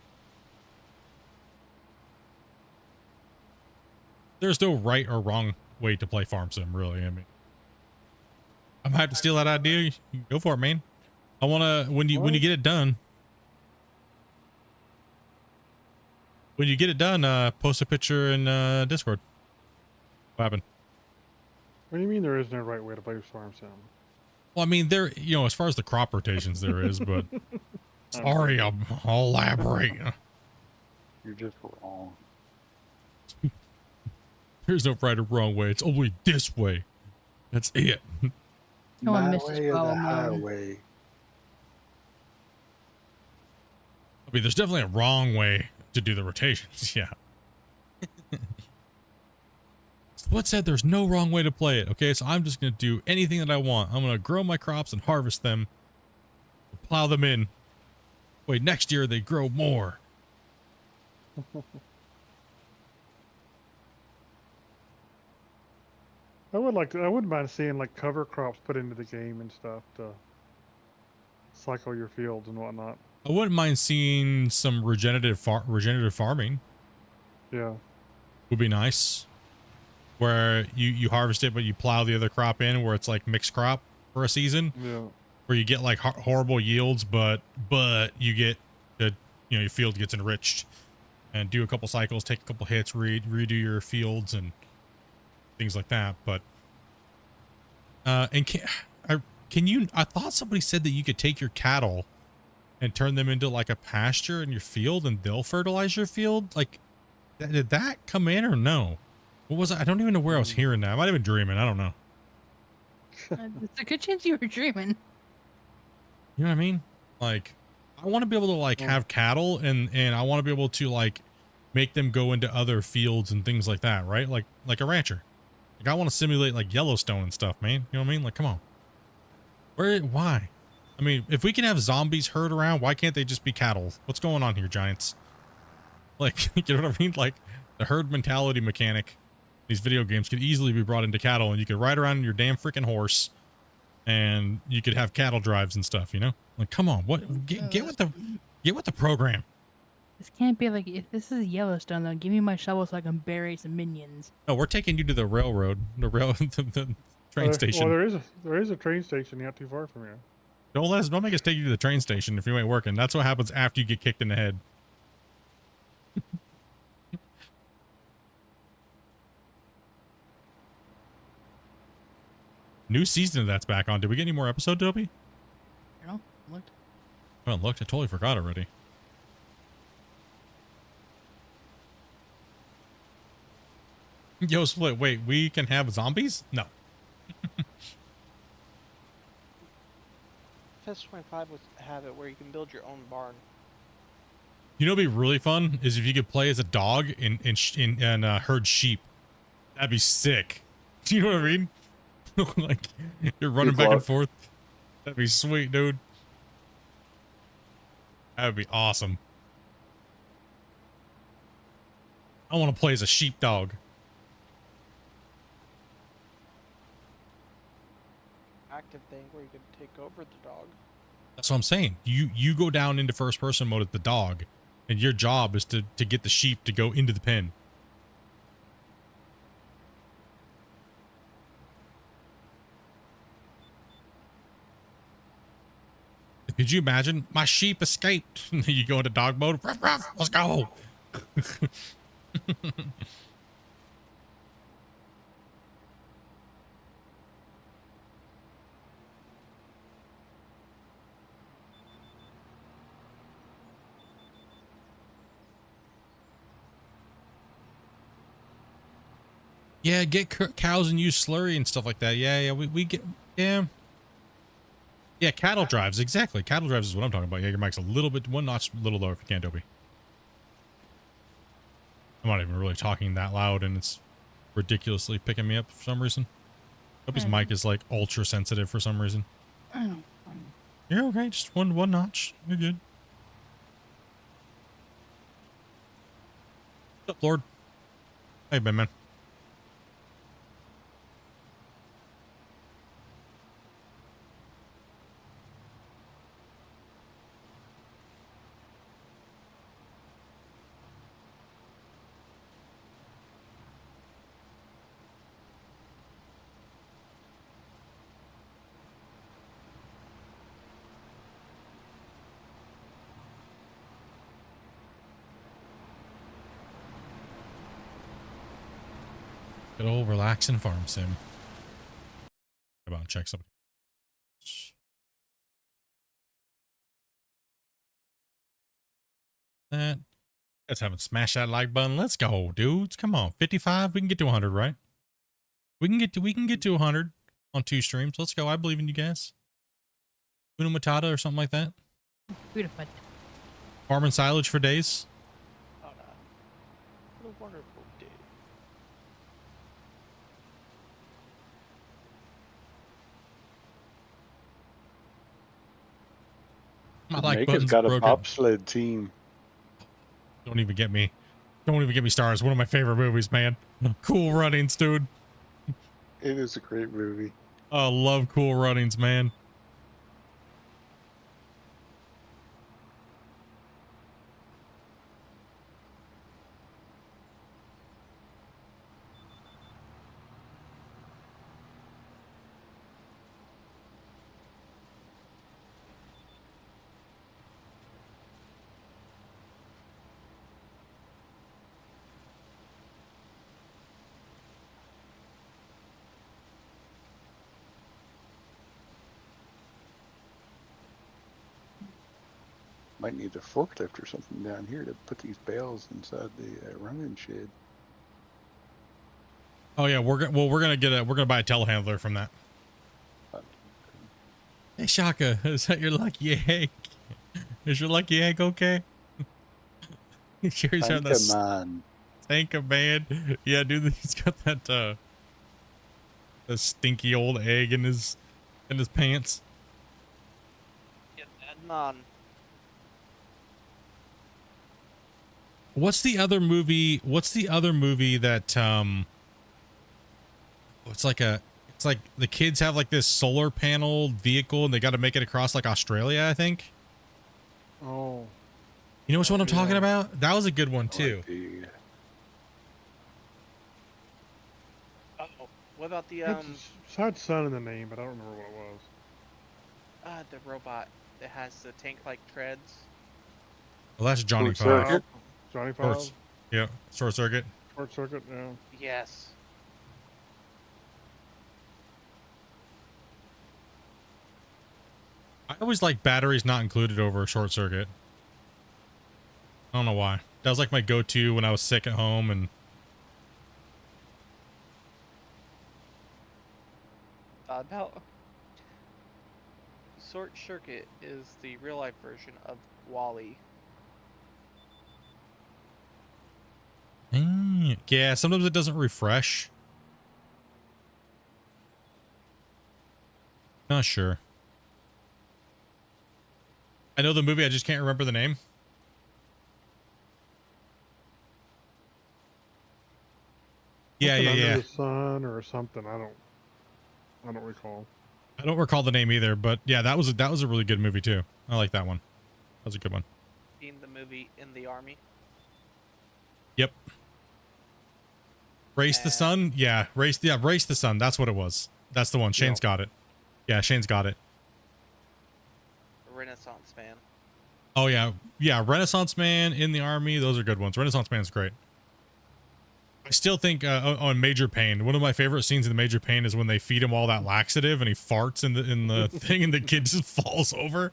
There's no right or wrong way to play farm sim, really. I mean, I might have to steal that idea. You can go for it, man. I want to when you get it done. When you get it done, post a picture in Discord. What happened? What do you mean there is no right way to play farm sim? Well, I mean, there, you know, as far as the crop rotations, there is, but sorry, I'll elaborate. You're just wrong. There's no right or wrong way. It's only this way. That's it. Oh, I My missed this way or the problem, highway. I mean, there's definitely a wrong way to do the rotations. Yeah. Split said there's no wrong way to play it. Okay, so I'm just going to do anything that I want. I'm going to grow my crops and harvest them, plow them in. Wait, next year they grow more. I wouldn't mind seeing like cover crops put into the game and stuff to cycle your fields and whatnot. I wouldn't mind seeing some regenerative farming. Yeah. Would be nice. Where you harvest it, but you plow the other crop in, where it's like mixed crop for a season. Yeah. Where you get like horrible yields, but you get the, you know, your field gets enriched, and do a couple cycles, take a couple hits, redo your fields and things like that. But and can you? I thought somebody said that you could take your cattle and turn them into like a pasture in your field, and they'll fertilize your field. Like, did that come in or no? What was it? I don't even know where I was hearing that. I might have been dreaming. I don't know. It's a good chance you were dreaming. You know what I mean? Like, I want to be able to like have cattle, and I want to be able to like make them go into other fields and things like that, right? Like a rancher. Like, I want to simulate like Yellowstone and stuff, man. You know what I mean? Like, come on. Why? I mean, if we can have zombies herd around, why can't they just be cattle? What's going on here, Giants? Like, you know what I mean? Like, the herd mentality mechanic, these video games could easily be brought into cattle, and you could ride around on your damn freaking horse, and you could have cattle drives and stuff, you know? Like, come on, what? Get with the program. This can't be like, if this is Yellowstone, though, give me my shovel so I can bury some minions. No, we're taking you to the railroad, the train station. Well, there is a train station not too far from here. Don't make us take you to the train station if you ain't working. That's what happens after you get kicked in the head. New season of that's back on. Did we get any more episode, Dobie? I don't know. Looked. I haven't looked. I totally forgot already. Yo, Split, wait, we can have zombies? No. Fest 25 would have it where you can build your own barn. You know what'd be really fun is if you could play as a dog and herd sheep. That'd be sick. Do you know what I mean? Like, you're running back and forth. That'd be sweet, dude. That would be awesome. I want to play as a sheepdog. Active thing where you can take over the dog. That's what I'm saying. You go down into first person mode as the dog, and your job is to get the sheep to go into the pen. Could you imagine? My sheep escaped. You go into dog mode. Ruff, ruff, let's go. Yeah, get cows and use slurry and stuff like that. Yeah, we get, yeah. Yeah, cattle drives, exactly. Cattle drives is what I'm talking about. Yeah, your mic's a little bit, one notch a little lower if you can, Dobie. I'm not even really talking that loud, and it's ridiculously picking me up for some reason. Dobie's mic is like ultra sensitive for some reason. You're okay, just one notch. You're good. What's up, Lord? How you been, man? Good old relaxing farm sim. Come on, check something. That. Guys haven't smashed that like button. Let's go, dudes. Come on. 55. We can get to 100, right? We can get to 100 on 2 streams. Let's go. I believe in you guys. Una Matata or something like that. Beautiful. Farming silage for days. Oh, no. What a wonderful day. My like Jamaica's button's got a broken. bobsled team. Don't even get me. Don't even get me started. One of my favorite movies, man. Cool Runnings, dude. It is a great movie. I love Cool Runnings, man. Might need a forklift or something down here to put these bales inside the running shed. Oh yeah, we're gonna buy a telehandler from that. Hey Shaka, is that your lucky egg? Is your lucky egg okay? Sherry's having Tanka that man. tanka man. Yeah, dude, he's got that the stinky old egg in his pants. Get that man. What's the other movie? What's the other movie that it's like the kids have like this solar panel vehicle and they got to make it across like Australia, I think. Oh. You know which one I'm talking Yeah. about? That was a good one I too. like the, Oh, what about the It had sun in the name, but I don't remember what it was. the robot that has the tank-like treads? Well, that's Johnny Short Five. Circuit? Johnny Short- Five? Yeah, Short Circuit. Short Circuit, yeah. Yes. I always like batteries not included over Short Circuit. I don't know why. That was like my go-to when I was sick at home and About Short Circuit is the real-life version of Wally. yeah, sometimes it doesn't refresh. Not sure. I know the movie, I just can't remember the name. Yeah, Something yeah, Under yeah. the sun or something. I don't recall. I don't recall the name either, but yeah, that was a really good movie too. I like that one. That was a good one. Seen the movie In the Army? Yep. Race the Sun? Yeah, Race the Sun. That's what it was. That's the one. Shane's got it. Yeah, Shane's got it. Renaissance Man. Oh yeah. Yeah, Renaissance Man, In the Army, those are good ones. Renaissance Man's great. I still think on Major Payne, one of my favorite scenes in the Major Payne is when they feed him all that laxative and he farts in the thing and the kid just falls over.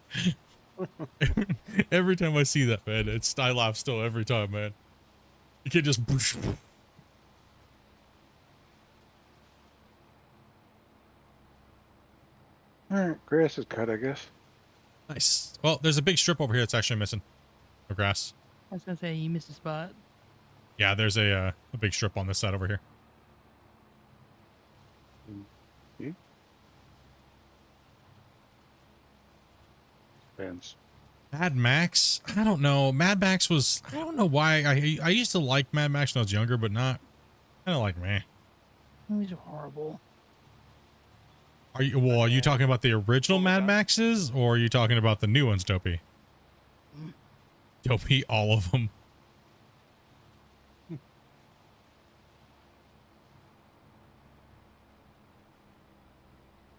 Every time I see that, man, I laugh still every time, man. The kid just Alright, grass is cut, I guess. nice. Well, there's a big strip over here that's actually missing. No grass. I was gonna say you missed a spot. Yeah, there's a big strip on this side over here. Depends. Mad Max? I don't know. Mad Max was, I don't know why. I used to like Mad Max when I was younger, but not, kind of like meh. These are horrible. Are you talking about the original Mad Maxes or are you talking about the new ones, Dopey? Dopey, all of them.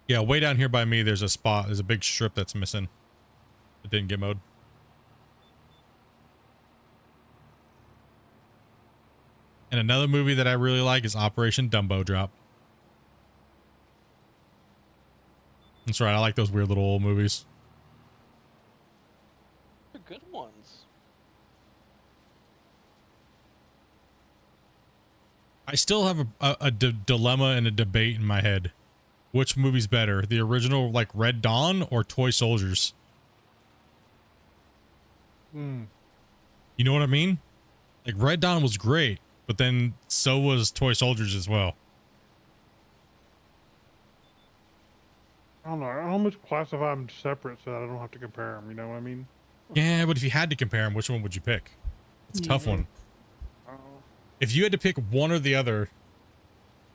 Yeah, way down here by me, there's a big strip that's missing. It didn't get mowed. And another movie that I really like is Operation Dumbo Drop. That's right, I like those weird little old movies. They're good ones. I still have a dilemma and a debate in my head. Which movie's better, the original like Red Dawn or Toy Soldiers? Hmm. You know what I mean? Like Red Dawn was great, but then so was Toy Soldiers as well. I don't know. I almost classify them separate so that I don't have to compare them. You know what I mean? Yeah, but if you had to compare them, which one would you pick? It's a tough Neither. one. Oh, If you had to pick one or the other,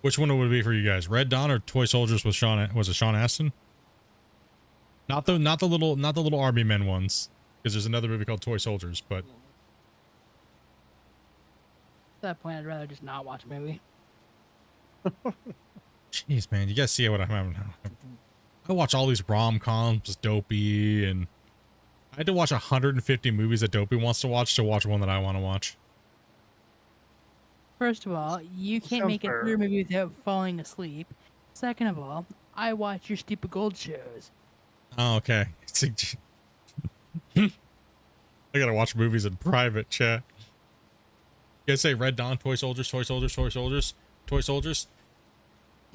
which one would it be for you guys? Red Dawn or Toy Soldiers with Sean Astin? Not the little army men ones, because there's another movie called Toy Soldiers, but At that point, I'd rather just not watch a movie. jeez, man, you guys see what I'm having. I watch all these rom-coms, Dopey, and I had to watch 150 movies that Dopey wants to watch one that I want to watch. First of all, you can't Sounds make it through fair. a movie without falling asleep. Second of all, I watch your stupid gold shows. Oh, okay. I gotta watch movies in private, chat. You guys say Red Dawn, Toy Soldiers, Toy Soldiers, Toy Soldiers, Toy Soldiers.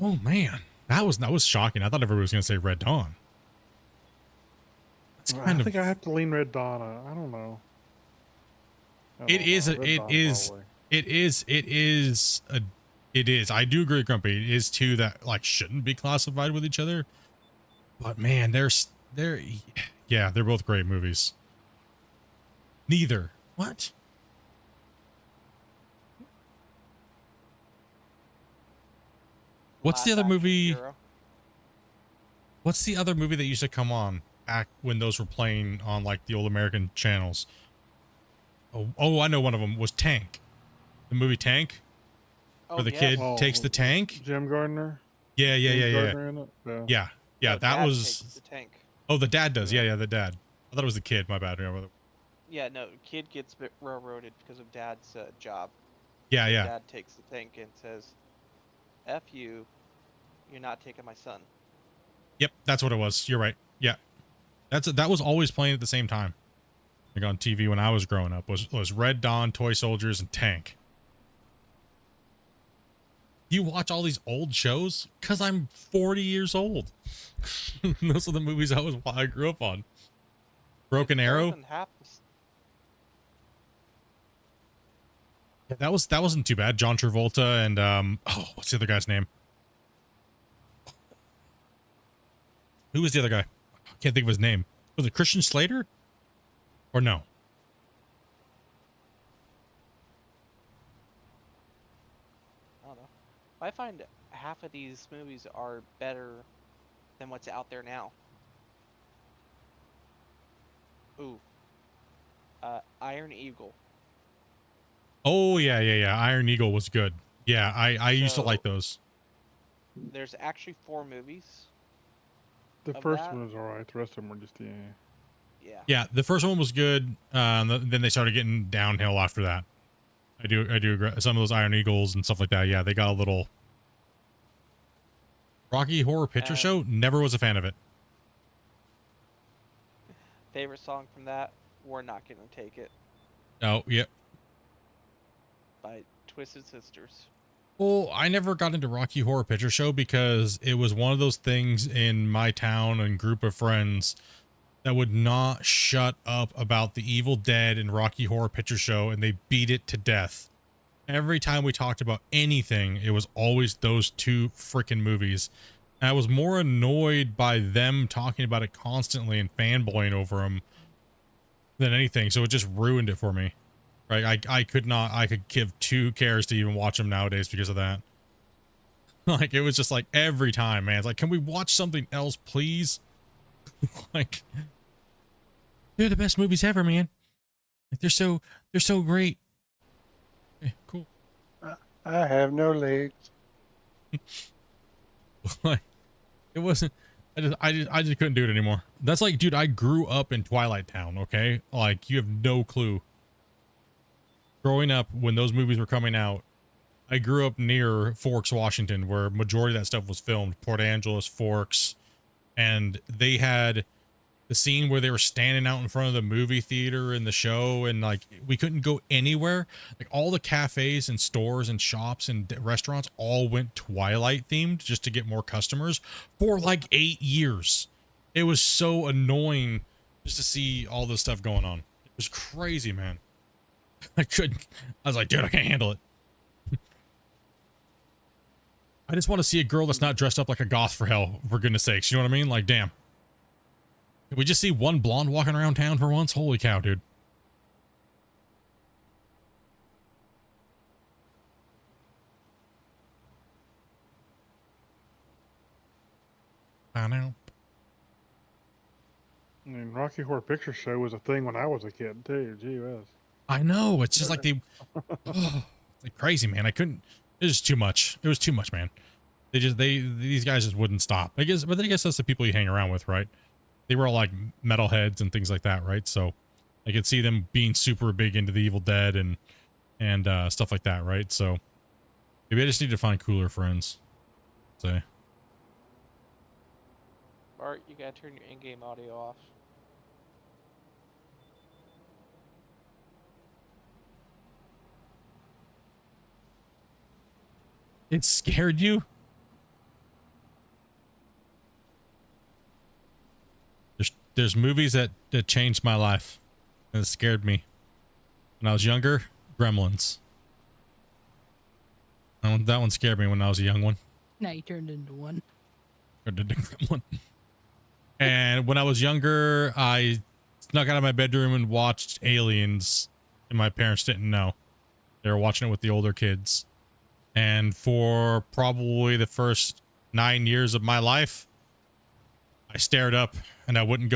Oh man, that was shocking. I thought everybody was gonna say Red Dawn. That's I kind of. think I have to lean Red Dawn. I don't know. It is. Red It Dawn, is. probably. It is. It is. It is. I do agree, Grumpy. It is two that like shouldn't be classified with each other. But man, they're yeah, they're both great movies. Neither. What? What's the Last other Action movie? Hero. What's the other movie that used to come on back when those were playing on like the old American channels? Oh, I know one of them was Tank. The movie Tank, Oh, where the yes. kid Oh, takes the tank. Jim Gardner. Yeah, James Gardner in it? yeah. No, That Dad was. takes the tank. Oh, the dad does. Yeah, the dad. I thought it was the kid. My bad. Yeah, no, kid gets railroaded because of Dad's job. Yeah, yeah. Dad takes the tank and says, "F you, you're not taking my son." Yep, that's what it was. You're right. Yeah, that was always playing at the same time, like on TV when I was growing up. Was Red Dawn, Toy Soldiers, and Tank. You watch all these old shows because I'm 40 years old. Those are the movies I grew up on. Broken It's more Arrow. than half the Yeah, that wasn't too bad. John Travolta and oh, what's the other guy's name? Who was the other guy? I can't think of his name. Was it Christian Slater? Or no? I don't know. I find half of these movies are better than what's out there now. Ooh. Iron Eagle. Oh yeah. Iron Eagle was good. Yeah, I used to So- like those. There's actually 4 movies. The Of first that- one was alright. The rest of them were just Yeah. Yeah, the first one was good. Then they started getting downhill after that. I do agree. Some of those Iron Eagles and stuff like that. Yeah, they got a little. Rocky Horror Picture Show. Never was a fan of it. Favorite song from that? We're Not Gonna Take It Oh, yep. by Twisted Sisters. Well, I never got into Rocky Horror Picture Show because it was one of those things in my town and group of friends that would not shut up about the Evil Dead and Rocky Horror Picture Show, and they beat it to death. Every time we talked about anything, it was always those two freaking movies. And I was more annoyed by them talking about it constantly and fanboying over them than anything, so it just ruined it for me. Right, I could give 2 cares to even watch them nowadays because of that. Like, it was just like every time, man. It's like, can we watch something else, please? Like, they're the best movies ever, man. Like, they're so great. Okay, cool. I have no legs. Like, it wasn't. I just couldn't do it anymore. That's like, dude, I grew up in Twilight Town. Okay, like, you have no clue. Growing up when those movies were coming out, I grew up near Forks, Washington, where majority of that stuff was filmed. Port Angeles, Forks, and they had the scene where they were standing out in front of the movie theater in the show, and like we couldn't go anywhere. Like all the cafes and stores and shops and restaurants all went Twilight themed just to get more customers for like 8 years. It was so annoying just to see all this stuff going on. It was crazy, man. I was like, dude, I can't handle it. I just want to see a girl that's not dressed up like a goth for hell, for goodness sakes. You know what I mean? Like, damn. Did we just see one blonde walking around town for once? Holy cow, dude. I know. I mean, Rocky Horror Picture Show was a thing when I was a kid too. Gee whiz. I know. It's just like they, oh, it's like crazy, man. I couldn't. It was just too much. It was too much, man. These guys just wouldn't stop. I guess, but I guess that's the people you hang around with, right? They were all like metalheads and things like that, right? So I could see them being super big into the Evil Dead and stuff like that, right? So maybe I just need to find cooler friends. Say. Bart, you gotta turn your in-game audio off. It scared you? There's movies that changed my life and it scared me. When I was younger, Gremlins. That one scared me when I was a young one. Now you turned into one. Turned into Gremlin. And when I was younger, I snuck out of my bedroom and watched Aliens, and my parents didn't know. They were watching it with the older kids. And for probably the first 9 years of my life, I stared up and I wouldn't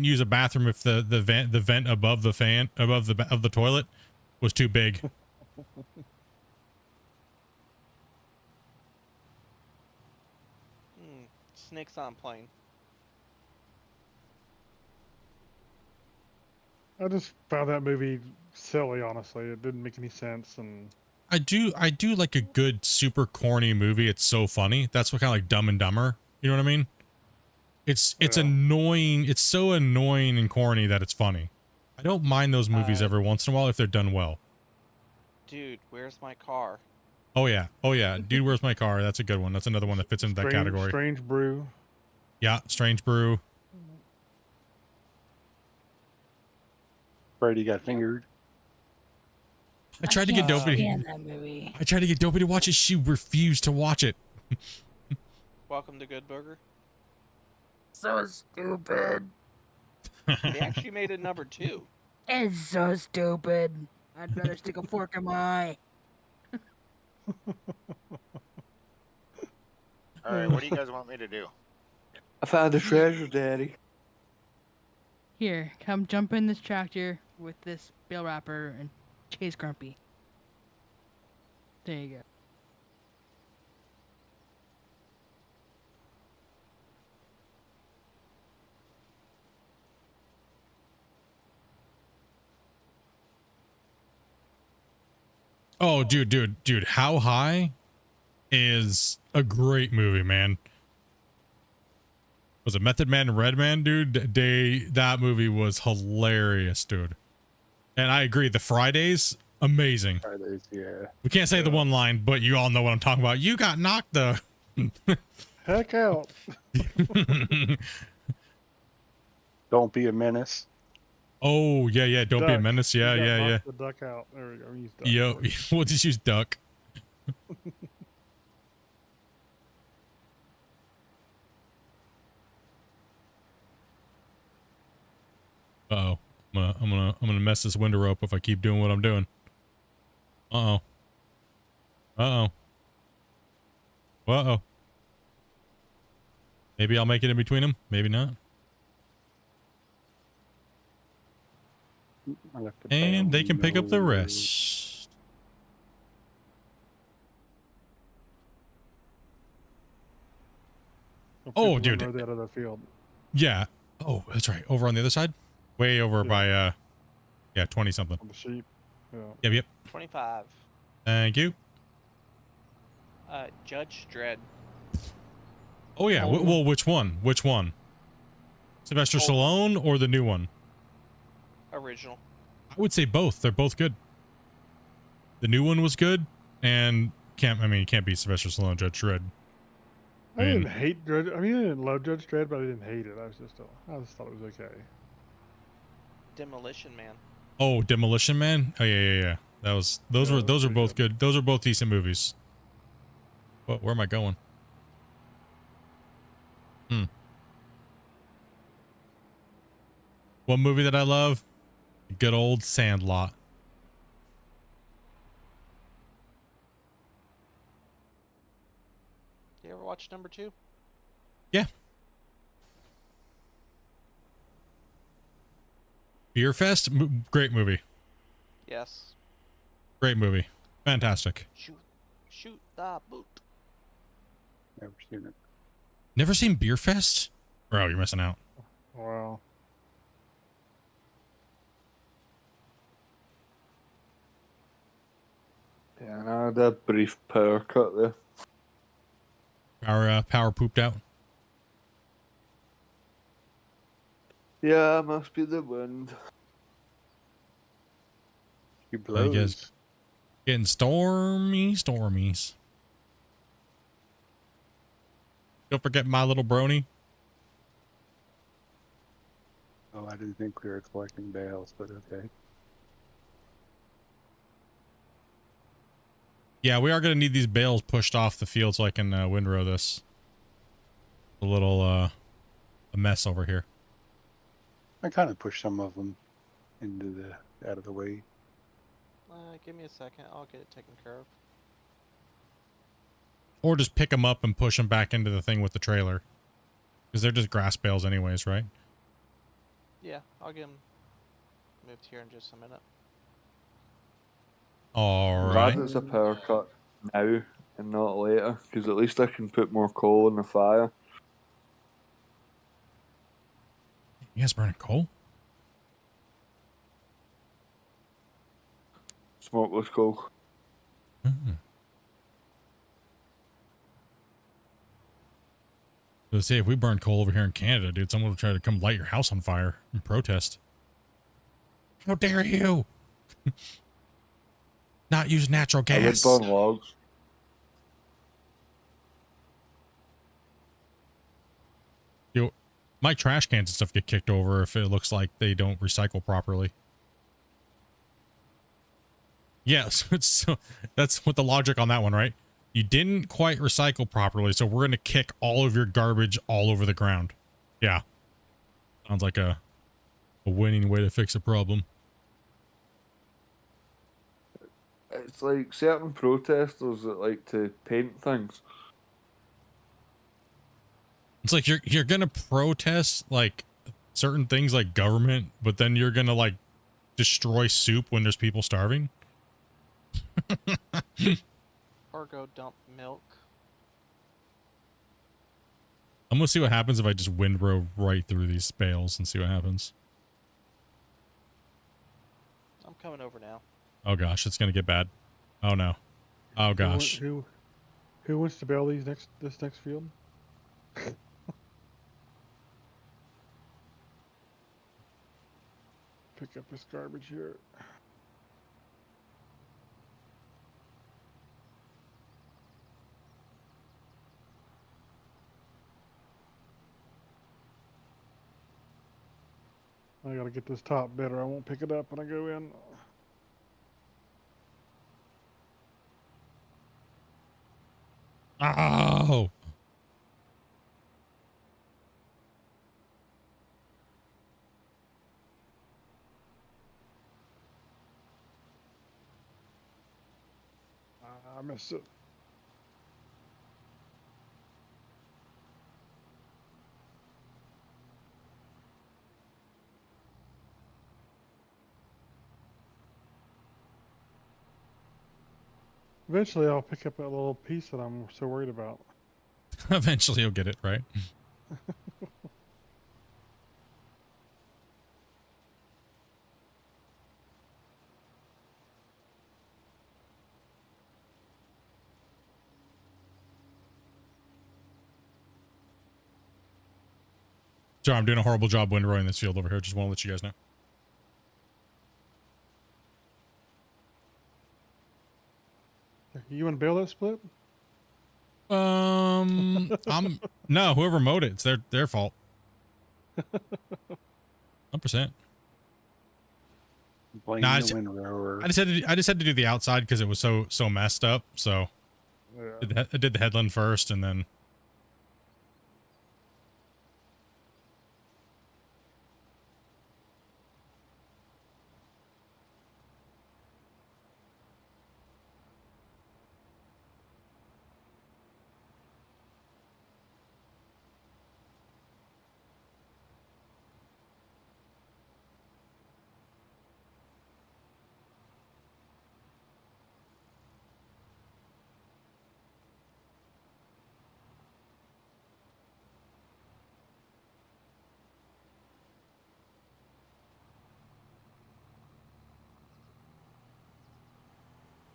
use a bathroom if the vent above the fan above the toilet was too big. Snakes on plane. I just found that movie silly, honestly. It didn't make any sense, and I do like a good super corny movie. It's so funny. That's what kind of like Dumb and Dumber. You know what I mean? It's annoying. It's so annoying and corny that it's funny. I don't mind those movies every once in a while if they're done well. Dude, where's my car? Oh yeah. Dude, where's my car? That's a good one. That's another one that fits into that category. Strange Brew. Yeah, Strange Brew. Brady got fingered. I tried to get Dopey. That movie. I tried to get Dopey to watch it. She refused to watch it. Welcome to Good Burger. So stupid. They actually made it number 2. It's so stupid. I'd better stick a fork in my eye. All right, what do you guys want me to do? I found a treasure, Daddy. Here, come jump in this tractor with this bale wrapper and chase Grumpy. There you go. Oh, dude, How High is a great movie, man. Was it Method Man and Redman, dude? That movie was hilarious, dude. And I agree, the Fridays, amazing. Fridays, yeah. We can't say the one line, but you all know what I'm talking about. You got knocked the Heck out. Don't be a menace. Oh, yeah. Don't be a Duck. menace. You Yeah, got yeah. knocked the duck out. There we go. We used duck Yo, first. we'll just use duck. Uh-oh. I'm gonna mess this window up if I keep doing what I'm doing. Uh-oh. Maybe I'll make it in between them. Maybe not. And they can pick up the rest. Oh, dude. Out of the field. Yeah. Oh, that's right. Over on the other side? Way over by, yeah, 20 something. On the sheep. Yeah. Yep. 25. Thank you. Judge Dredd. Oh, yeah. Well, which one? Which one? Sylvester Stallone or the new one? Original. I would say both. They're both good. The new one was good, and you can't beat Sylvester Stallone, Judge Dredd. I didn't hate Dredd. I didn't love Judge Dredd, but I didn't hate it. I just thought it was okay. Demolition Man. Oh, Demolition Man? Oh, yeah. Those are both good. Those are both decent movies. What? Where am I going? One movie that I love, good old Sandlot. You ever watch number 2? Yeah. Beer Fest, great movie. Yes. Great movie. Fantastic. Shoot the boot. Never seen it. Never seen Beer Fest? Bro, you're missing out. Wow. Yeah, and I had a brief power cut there. Power pooped out. Yeah, must be the wind. He I blows. guess. Getting stormies. Don't forget My Little Brony. Oh, I didn't think we were collecting bales, but okay. Yeah, we are going to need these bales pushed off the field so I can windrow this. A little a mess over here. I kind of pushed some of them into the out of the way. Give me a second. I'll get it taken care of. Or just pick them up and push them back into the thing with the trailer. Because they're just grass bales anyways, right? Yeah, I'll get them moved here in just a minute. All Glad right. it's a power cut now and not later, because at least I can put more coal in the fire. You guys burning coal? Smokeless coal. So say if we burn coal over here in Canada, dude, someone will try to come light your house on fire and protest. How dare you? Not use natural I would gas. burn logs. Yo, my trash cans and stuff get kicked over if it looks like they don't recycle properly. Yes, so that's what the logic on that one, right? You didn't quite recycle properly, so we're going to kick all of your garbage all over the ground. Yeah. Sounds like a winning way to fix a problem. It's like certain protesters that like to paint things. It's like you're going to protest like certain things like government, but then you're going to like destroy soup when there's people starving. Or go dump milk. I'm gonna see what happens if I just windrow right through these bales and see what happens. I'm coming over now. Oh gosh, it's gonna get bad. Oh no. Oh gosh. Who wants to bail this next field? Pick up this garbage here. I gotta get this top better. I won't pick it up when I go in. Oh. I missed it. Eventually, I'll pick up that little piece that I'm so worried about. Eventually you'll get it, right? Sorry, I'm doing a horrible job windrowing this field over here. Just want to let you guys know. You want to bail that split? No, whoever mowed it, it's their fault. 100%. Blame Nah, the windrower. I just had to do the outside because it was so messed up. So Yeah. I did the headland first, and then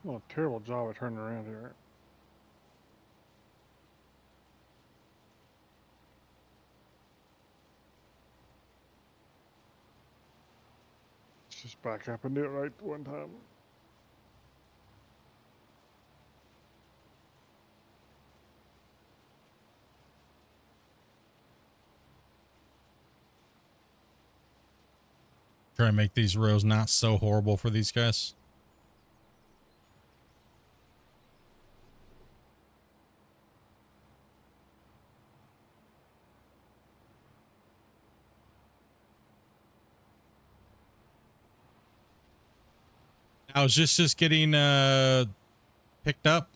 Well, a terrible job of turning around here. Let's just back up and do it right one time. try and make these rows not so horrible for these guys. Now, is this just getting picked up?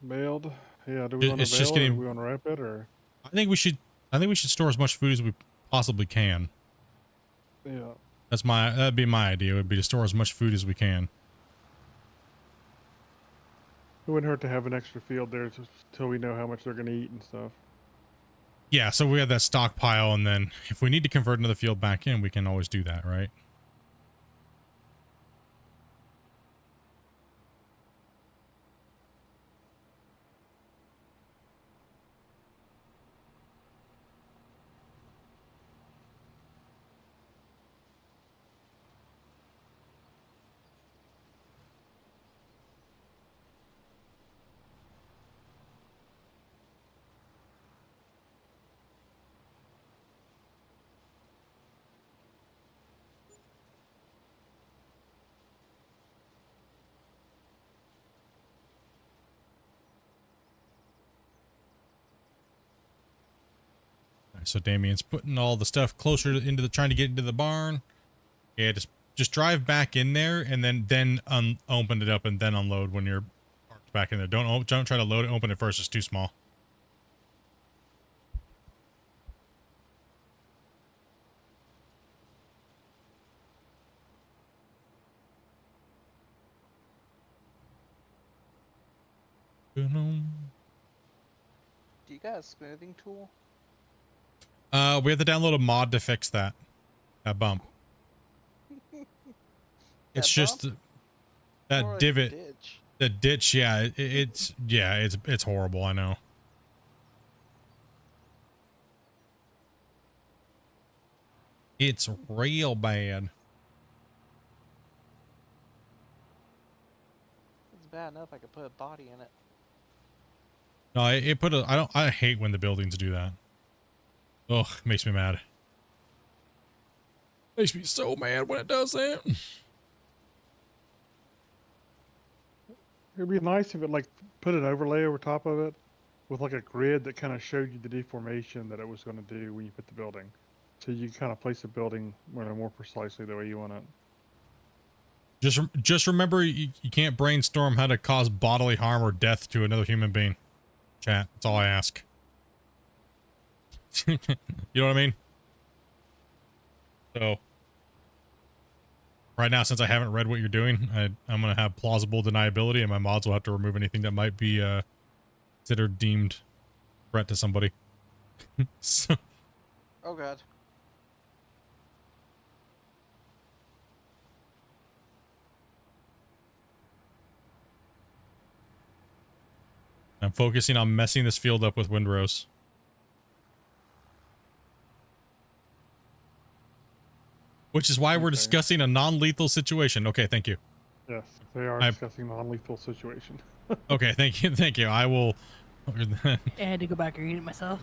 Baled. Yeah, do we want It's to just bale it, or getting- do we want to wrap it, or? I think we should store as much food as we possibly can. Yeah. That'd be my idea. Would be to store as much food as we can. It wouldn't hurt to have an extra field there till we know how much they're going to eat and stuff. Yeah, so we have that stockpile, and then if we need to convert another field back in, we can always do that, right? So Damien's putting all the stuff closer into trying to get into the barn. Yeah, just drive back in there and then open it up and then unload when you're parked back in there. Don't try to load it. Open it first. It's too small. Do you got a smoothing tool? We have to download a mod to fix that bump. It's just that Or a divot, ditch? the ditch. Yeah, it's horrible. I know. It's real bad. It's bad enough I could put a body in it. No, I hate when the buildings do that. Ugh, makes me mad. Makes me so mad when it does that. It'd be nice if it like put an overlay over top of it with like a grid that kind of showed you the deformation that it was going to do when you put the building. So you kind of place the building more precisely the way you want it. Just remember, you can't brainstorm how to cause bodily harm or death to another human being. Chat, that's all I ask. You know what I mean? So, right now, since I haven't read what you're doing, I'm going to have plausible deniability, and my mods will have to remove anything that might be considered deemed threat to somebody. So, Oh god. I'm focusing on messing this field up with windrows. Which is why we're Okay. discussing a non-lethal situation. Okay, thank you. Yes, they are discussing non-lethal situation. Okay, thank you. Thank you. I will... I had to go back and read it myself.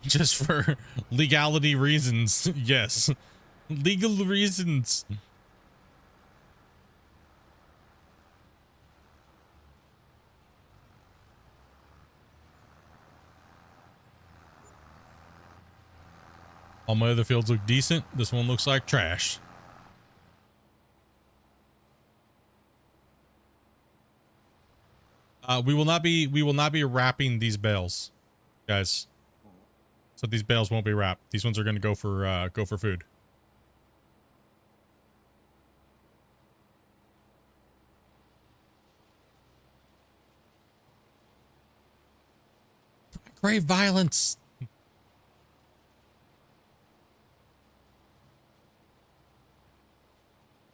Just for legality reasons. Yes. Legal reasons. All my other fields look decent. This one looks like trash. We will not be wrapping these bales, guys. So these bales won't be wrapped. These ones are going to go for food. Grave violence.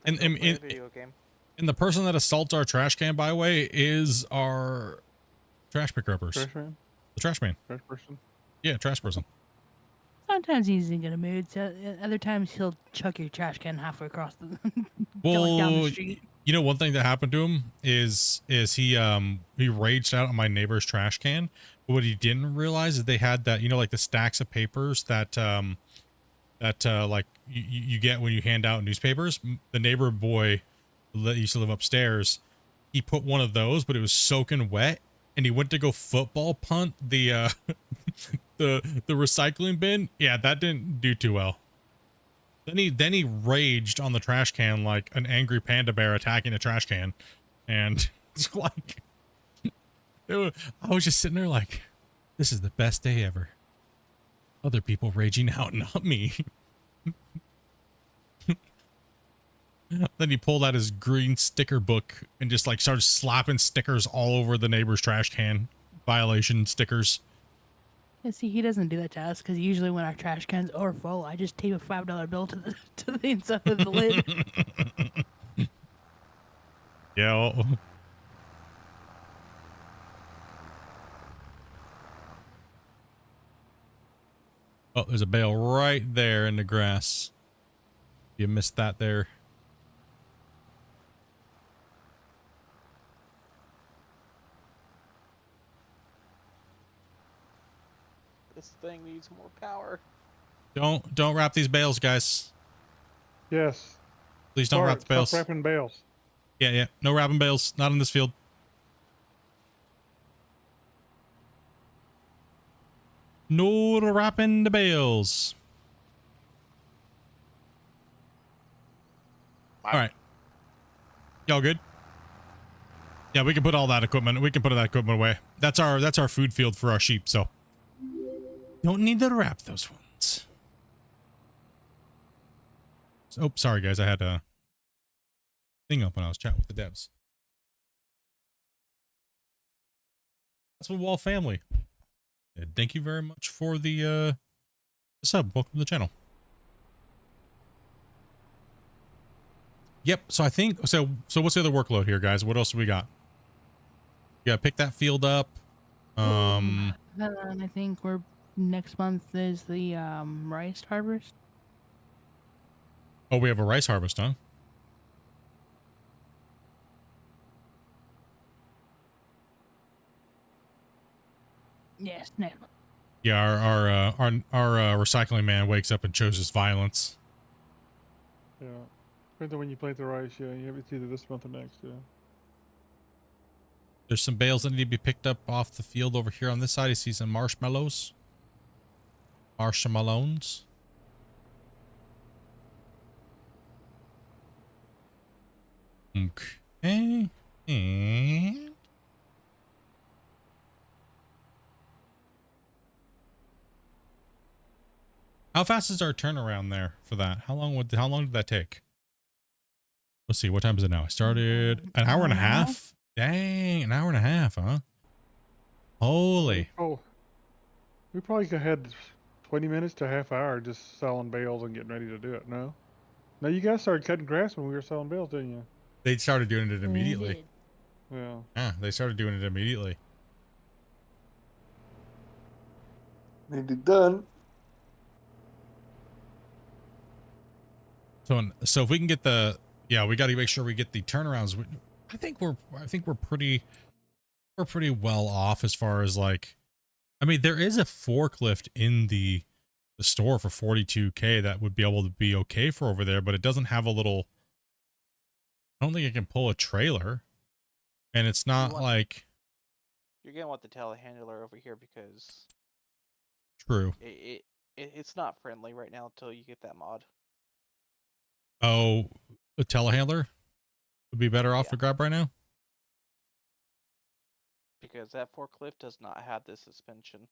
And video game. and the person that assaults our trash can, by the way, is our trash picker uppers. Trash man? The trash man. Trash person? Yeah, trash person. Sometimes he's in a mood. So other times he'll chuck your trash can halfway across the going down the street. You know, one thing that happened to him is he raged out on my neighbor's trash can. But what he didn't realize is they had that, you know, like the stacks of papers that like you get when you hand out newspapers. The neighbor boy that used to live upstairs, he put one of those, but it was soaking wet, and he went to go football punt the the recycling bin. Yeah, that didn't do too well. Then he raged on the trash can like an angry panda bear attacking a trash can, and it's like I was just sitting there like, this is the best day ever. Other people raging out, not me. Then he pulled out his green sticker book and just like started slapping stickers all over the neighbor's trash can. Violation stickers. Yeah, see, he doesn't do that to us because usually when our trash cans are full, I just tape a $5 bill to the inside of the lid. Yeah. Well, oh, there's a bale right there in the grass. You missed that there. This thing needs more power. Don't wrap these bales, guys. Yes. Please don't wrap the bales. Stop wrapping bales. Yeah. No wrapping bales. Not in this field. No wrapping the bales. All right. Y'all good? Yeah, we can put all that equipment. We can put that equipment away. That's our food field for our sheep. So don't need to wrap those ones. Oh, sorry guys. I had a thing up when I was chatting with the devs. That's what Wall family. Thank you very much for the sub. Welcome to the channel. Yep. So I think so. What's the other workload here, guys? What else do we got? Yeah, pick that field up. And I think we're next month is the rice harvest. Oh, we have a rice harvest, huh? Yes, next month. Yeah, our recycling man wakes up and chooses violence. Yeah. Depends on when you plant the rice, yeah. It's either this month or next, yeah. There's some bales that need to be picked up off the field over here on this side. I see some marshmallows. Marshmallows. Okay. And how fast is our turnaround there for that? How long did that take? Let's see, what time is it now? I started an hour and a half. Dang, an hour and a half, huh? Holy. Oh, we probably could have had 20 minutes to a half hour just selling bales and getting ready to do it, no? No, you guys started cutting grass when we were selling bales, didn't you? They started doing it immediately. Yeah. Yeah, they started doing it immediately. Need it done. So if we can get the, yeah, we got to make sure we get the turnarounds. I think we're pretty well off as far as like, I mean, there is a forklift in the store for 42K that would be able to be okay for over there, but it doesn't have a little, I don't think it can pull a trailer, and it's not like. You're gonna want the telehandler over here because. True. it's not friendly right now until you get that mod. Oh, a telehandler would be better off Yeah. to grab right now. Because that forklift does not have the suspension.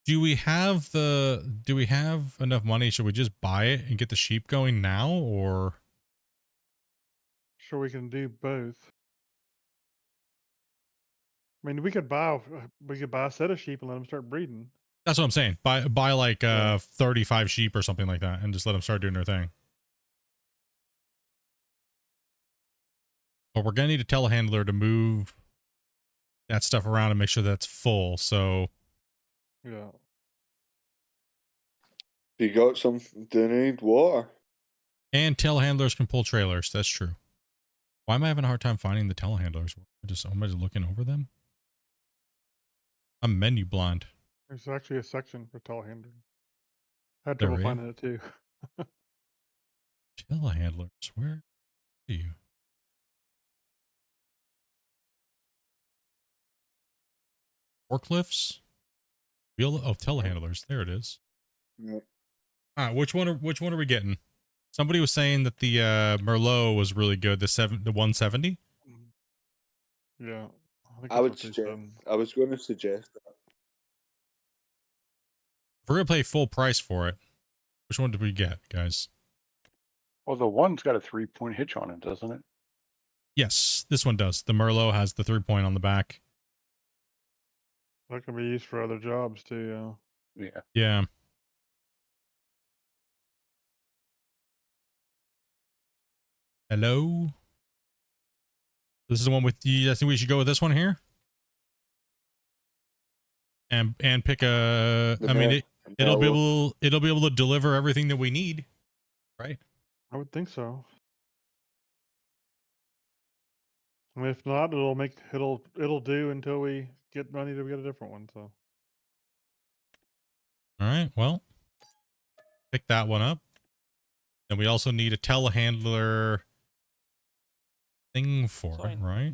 Do we have enough money? Should we just buy it and get the sheep going now, or Sure, we can do both. I mean, we could buy a set of sheep and let them start breeding. that's what I'm saying? Buy like Yeah. 35 sheep or something like that, and just let them start doing their thing. But we're gonna need a telehandler to move that stuff around and make sure that's full. So Yeah. You got some? Do you need water? and telehandlers can pull trailers. That's true. Why am I having a hard time finding the telehandlers? Am I just looking over them? I'm menu blind. There's actually a section for telehandler. I had There trouble is. finding it too. Telehandlers. Where are you? Forklifts? Wheel? Oh, telehandlers. There it is. Yeah. All right, which one are we getting? Somebody was saying that the Merlot was really good. The 170. Yeah. I think I that's would what they suggest. said. I was going to suggest that. If we're gonna pay full price for it, which one did we get, guys? Well, the one's got a 3-point hitch on it, doesn't it? Yes, this one does. The Merlot has the 3-point on the back. That can be used for other jobs too. Yeah. Yeah. Hello. This is the one with you. I think we should go with this one here. And pick a. I mean, it'll be able to deliver everything that we need, right? I would think so. And if not, it'll do until we get money to get a different one. So All right. Well, pick that one up. And we also need a telehandler thing for So it, right?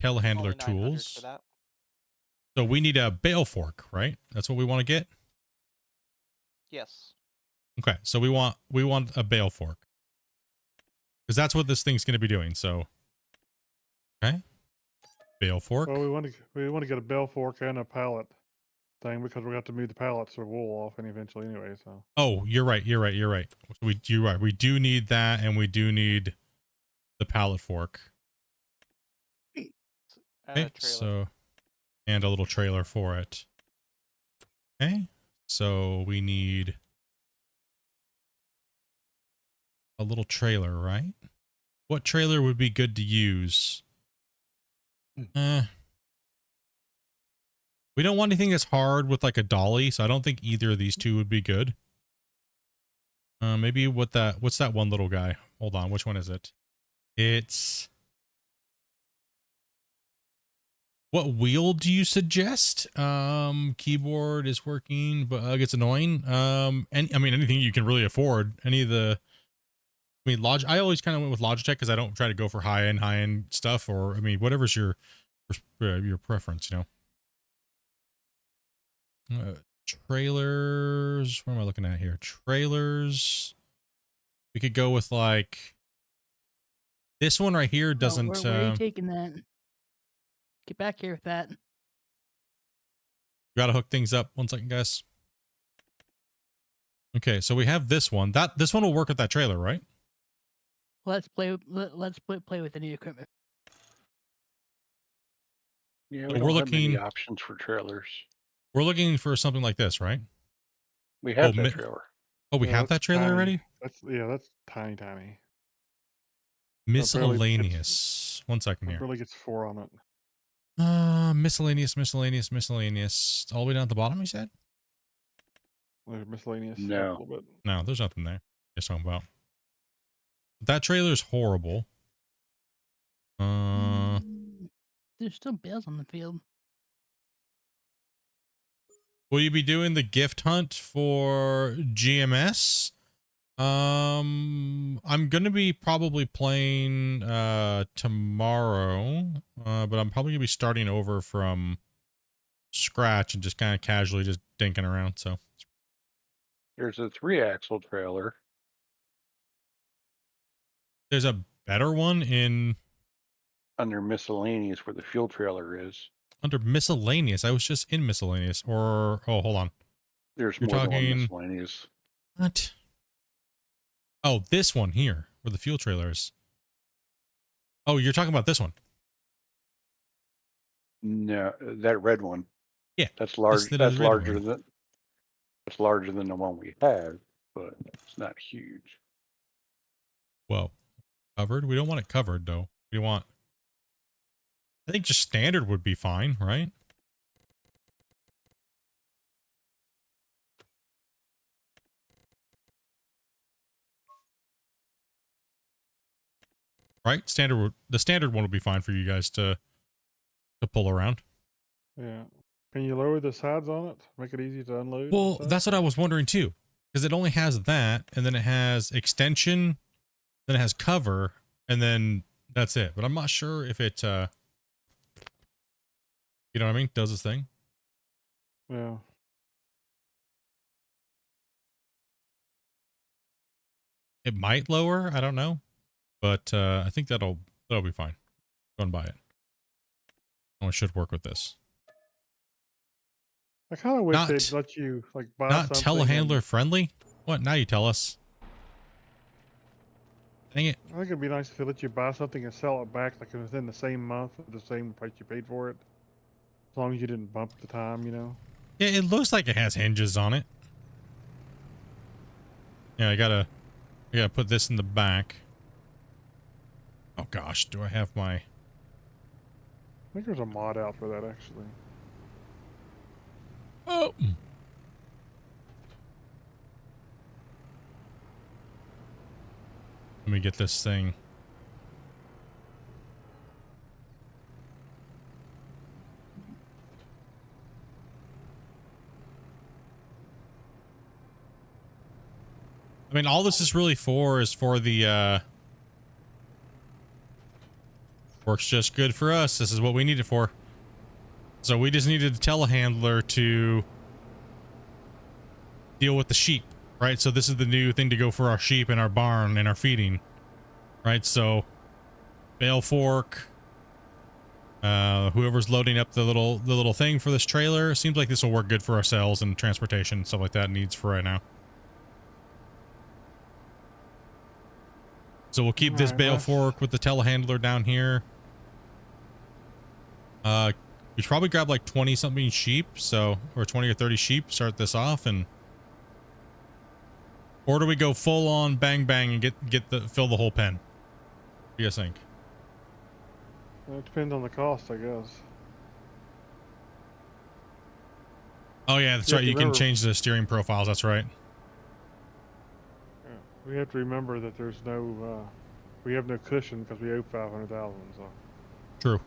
Telehandler only 900 tools. for that. So we need a bale fork, right? That's what we want to get. Yes. Okay, so we want a bale fork because that's what this thing's going to be doing. So, okay, bale fork. well, we want to get a bell fork and a pallet thing because we got to move the pallets or wool off and eventually anyway. So Oh, you're right. You're right. You're right. We do need that, and we do need the pallet fork. And Okay, a trailer. so and a little trailer for it. Okay, so we need a little trailer, right? What trailer would be good to use? We don't want anything that's hard with like a dolly, so I don't think either of these two would be good. Maybe what's that one little guy? Hold on, which one is it? It's what wheel do you suggest? Keyboard is working, but it's annoying. And I mean anything you can really afford. Any of the I always kind of went with Logitech because I don't try to go for high end stuff, or I mean whatever's your preference, you know. Trailers. What am I looking at here? Trailers. We could go with like this one right here. Doesn't. Where are you taking that? Get back here with that. Gotta hook things up. 1 second, guys. Okay, so we have this one. This one will work with that trailer, right? Let's play with the new equipment. Yeah, So we we're don't have many looking- options for trailers. We're looking for something like this, right? We have Oh, that trailer. Oh, we Yeah, have that that's trailer tiny. already? That's tiny. Miscellaneous. 1 second It here. really gets 4 on it. Miscellaneous. All the way down at the bottom, you said? There's miscellaneous up No. a little bit. No, there's nothing there. Just talking about. That trailer's horrible. There's still bales on the field. Will you be doing the gift hunt for GMS? I'm gonna be probably playing tomorrow, but I'm probably gonna be starting over from scratch and just kind of casually just dinking around. So There's a 3-axle trailer. There's a better one in Under miscellaneous where the fuel trailer is. under miscellaneous. I was just in miscellaneous. Or oh, hold on. There's You're more than one talking miscellaneous. what? Oh, this one here where the fuel trailer is. Oh, you're talking about this one. No, that red one. Yeah, That's large. the That's red larger one. than. It's larger than the one we have, but it's not huge. Whoa. Covered? We don't want it covered though. We want, I think just standard would be fine, right? Right? The standard one would be fine for you guys to pull around. Yeah. Can you lower the sides on it? Make it easy to unload? and Well, stuff? that's what I was wondering too. Because it only has that, and then it has extension, then it has cover, and then that's it. But I'm not sure if it you know what I mean? Does its thing. Yeah. It might lower, I don't know. But I think that'll be fine. Go and buy it. Oh, it should work with this. I kind of wish Not- they'd let you like buy Not something. telehandler friendly? What? Now you tell us. Dang it. I think it'd be nice if they let you buy something and sell it back like within the same month at the same price you paid for it. As long as you didn't bump the time, you know. Yeah, it looks like it has hinges on it. Yeah, I gotta put this in the back. Oh gosh, do I have my... I think there's a mod out for that actually. Oh! Let me get this thing. I mean, all this is really for is for the, works just good for us. This is what we need it for. So we just needed a telehandler to deal with the sheep, right? So this is the new thing to go for our sheep in our barn and our feeding, right? So bale fork, whoever's loading up the little thing for this trailer, seems like this will work good for ourselves and transportation, stuff like that needs for right now. So we'll keep this Alright, bale nice. fork with the telehandler down here. We should probably grab like 20 something sheep, so, or 20 or 30 sheep, start this off, and or do we go full on bang bang and fill the whole pen? What do you guys think? Well, it depends on the cost, I guess. Oh yeah, that's You right. have to You can remember- change the steering profiles. That's right. Yeah. We have to remember that there's no, we have no cushion because we owe 500,000. So. True.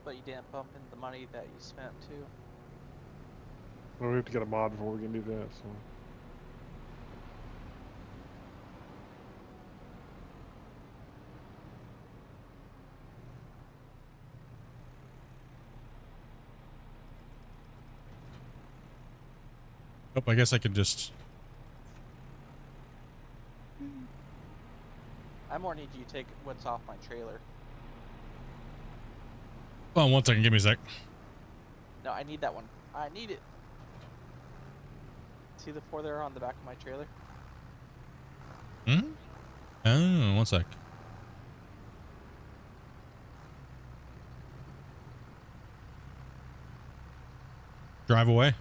But you didn't bump in the money that you spent too. Well, we have to get a mod before we can do that. So. Oh, I guess I could just. I more need you to take what's off my trailer. Hold on 1 second. Give me a sec. No, I need that one. I need it. See the 4 there on the back of my trailer? Hmm? Oh, 1 sec. Drive away.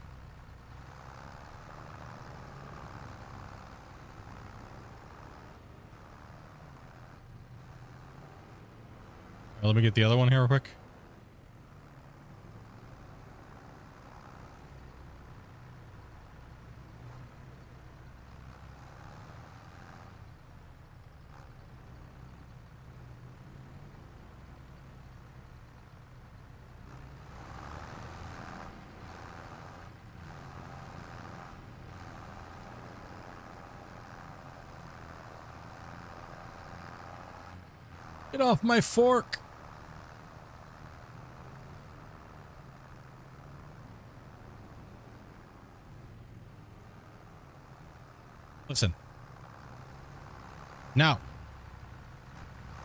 Let me get the other one here real quick. Get off my fork. Listen. Now.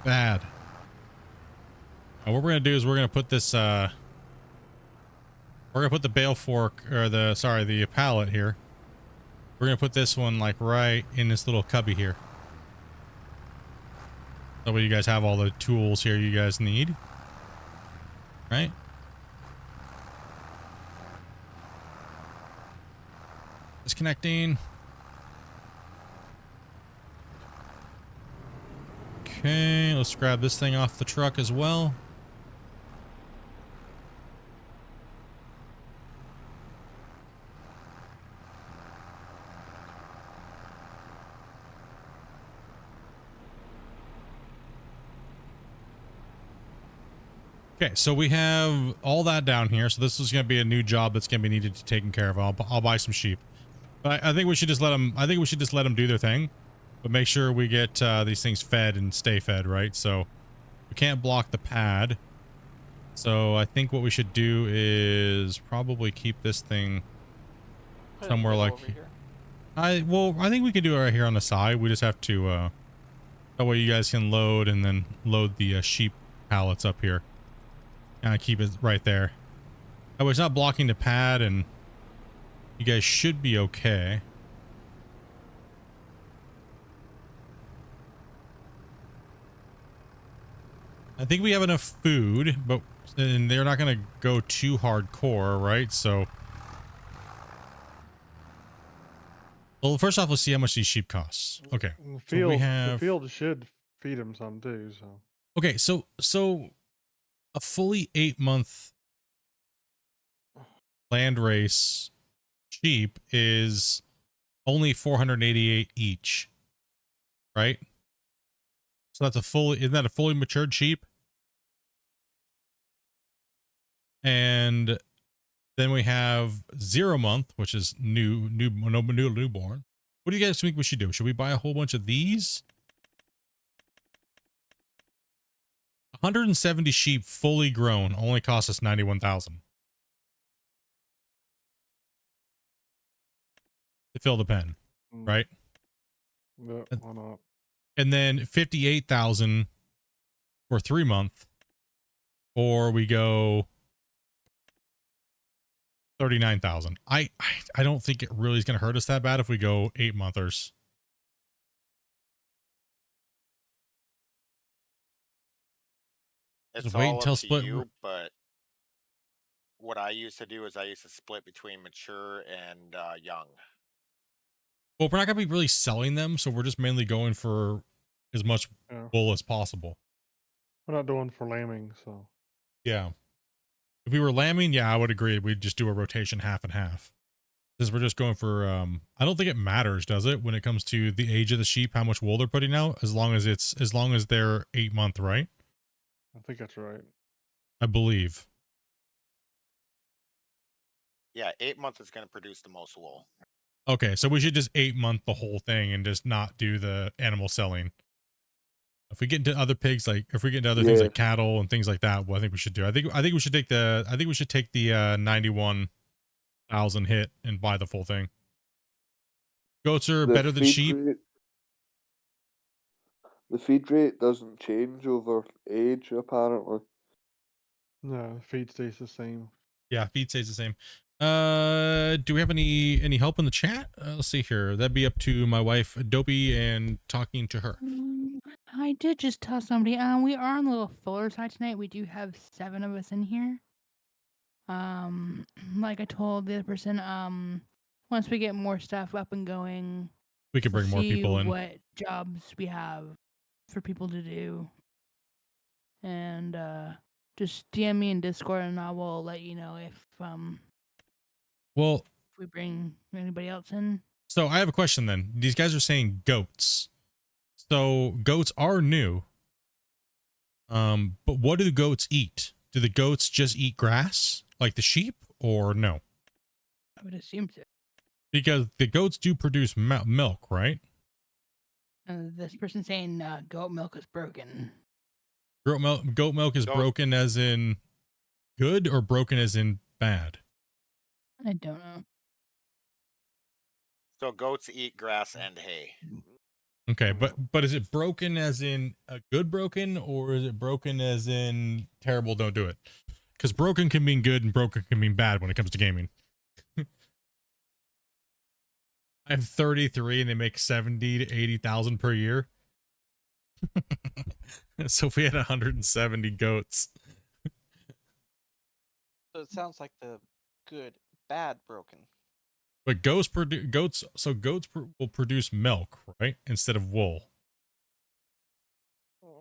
Bad. Now what we're going to do is we're going to put this, we're going to put the bale fork, or the pallet here. We're going to put this one like right in this little cubby here. That way you guys have all the tools here you guys need. Right? Disconnecting. Okay, let's grab this thing off the truck as well. Okay, so we have all that down here. So this is going to be a new job that's going to be needed to taken care of. I'll buy some sheep, but I think we should just let them. I think we should just let them do their thing, but make sure we get these things fed and stay fed, right? So we can't block the pad. So I think what we should do is probably keep this thing Put a somewhere middle like. over here. I think we can do it right here on the side. We just have to. That way you guys can load and then load the sheep pallets up here. Kind of keep it right there. That way it's not blocking the pad, and you guys should be okay. I think we have enough food, but and they're not going to go too hardcore, right? So, well, first off, let's see how much these sheep costs. Okay, And the so we field, have. the field should feed them some too. So Okay, so a fully 8-month land race sheep is only 488 each, right? So that's isn't that a fully matured sheep? And then we have 0 month, which is newborn. What do you guys think we should do? Should we buy a whole bunch of these? 170 sheep fully grown only cost us 91,000 to fill the pen, right? yeah, why not? And then 58,000 for 3 month, or we go 39,000. I don't think it really is going to hurt us that bad if we go 8-monthers. It's Just wait all until up to split. you, but what I used to do is I used to split between mature and young. Well, we're not going to be really selling them, so we're just mainly going for as much Yeah. wool as possible. We're not doing for lambing, so Yeah. If we were lambing, yeah, I would agree. We'd just do a rotation half and half. Because we're just going for, I don't think it matters, does it? When it comes to the age of the sheep, how much wool they're putting out, as long as they're 8-month, right? I think that's right. I believe. Yeah, 8 months is going to produce the most wool. Okay, so we should just 8-month the whole thing and just not do the animal selling. If we get into other pigs, like if we get into other things like cattle and things like that, well, I think we should do. I think we should take the 91,000 hit and buy the full thing. Goats are better than sheep. The feed rate doesn't change over age, apparently. No, the feed stays the same. Yeah, feed stays the same. Do we have any help in the chat? Let's see here. That'd be up to my wife, Dopey, and talking to her. I did just tell somebody, we are on the little fuller side tonight. We do have 7 of us in here. Like I told the other person, once we get more stuff up and going, We could bring more people in. What jobs we have for people to do, and just DM me in Discord, and I will let you know if Well, we bring anybody else in. so I have a question then. These guys are saying goats. So goats are new. But what do the goats eat? Do the goats just eat grass like the sheep, or no? I would assume so. Because the goats do produce milk, right? This person saying goat milk is broken. Goat milk is broken as in good, or broken as in bad? I don't know. So goats eat grass and hay. Okay, but is it broken as in a good broken, or is it broken as in terrible? Don't do it, because broken can mean good and broken can mean bad when it comes to gaming. I have 33 and they make 70 to 80,000 per year. So if we had 170 goats, So it sounds like the good, bad broken. but goats will produce milk, right, instead of wool,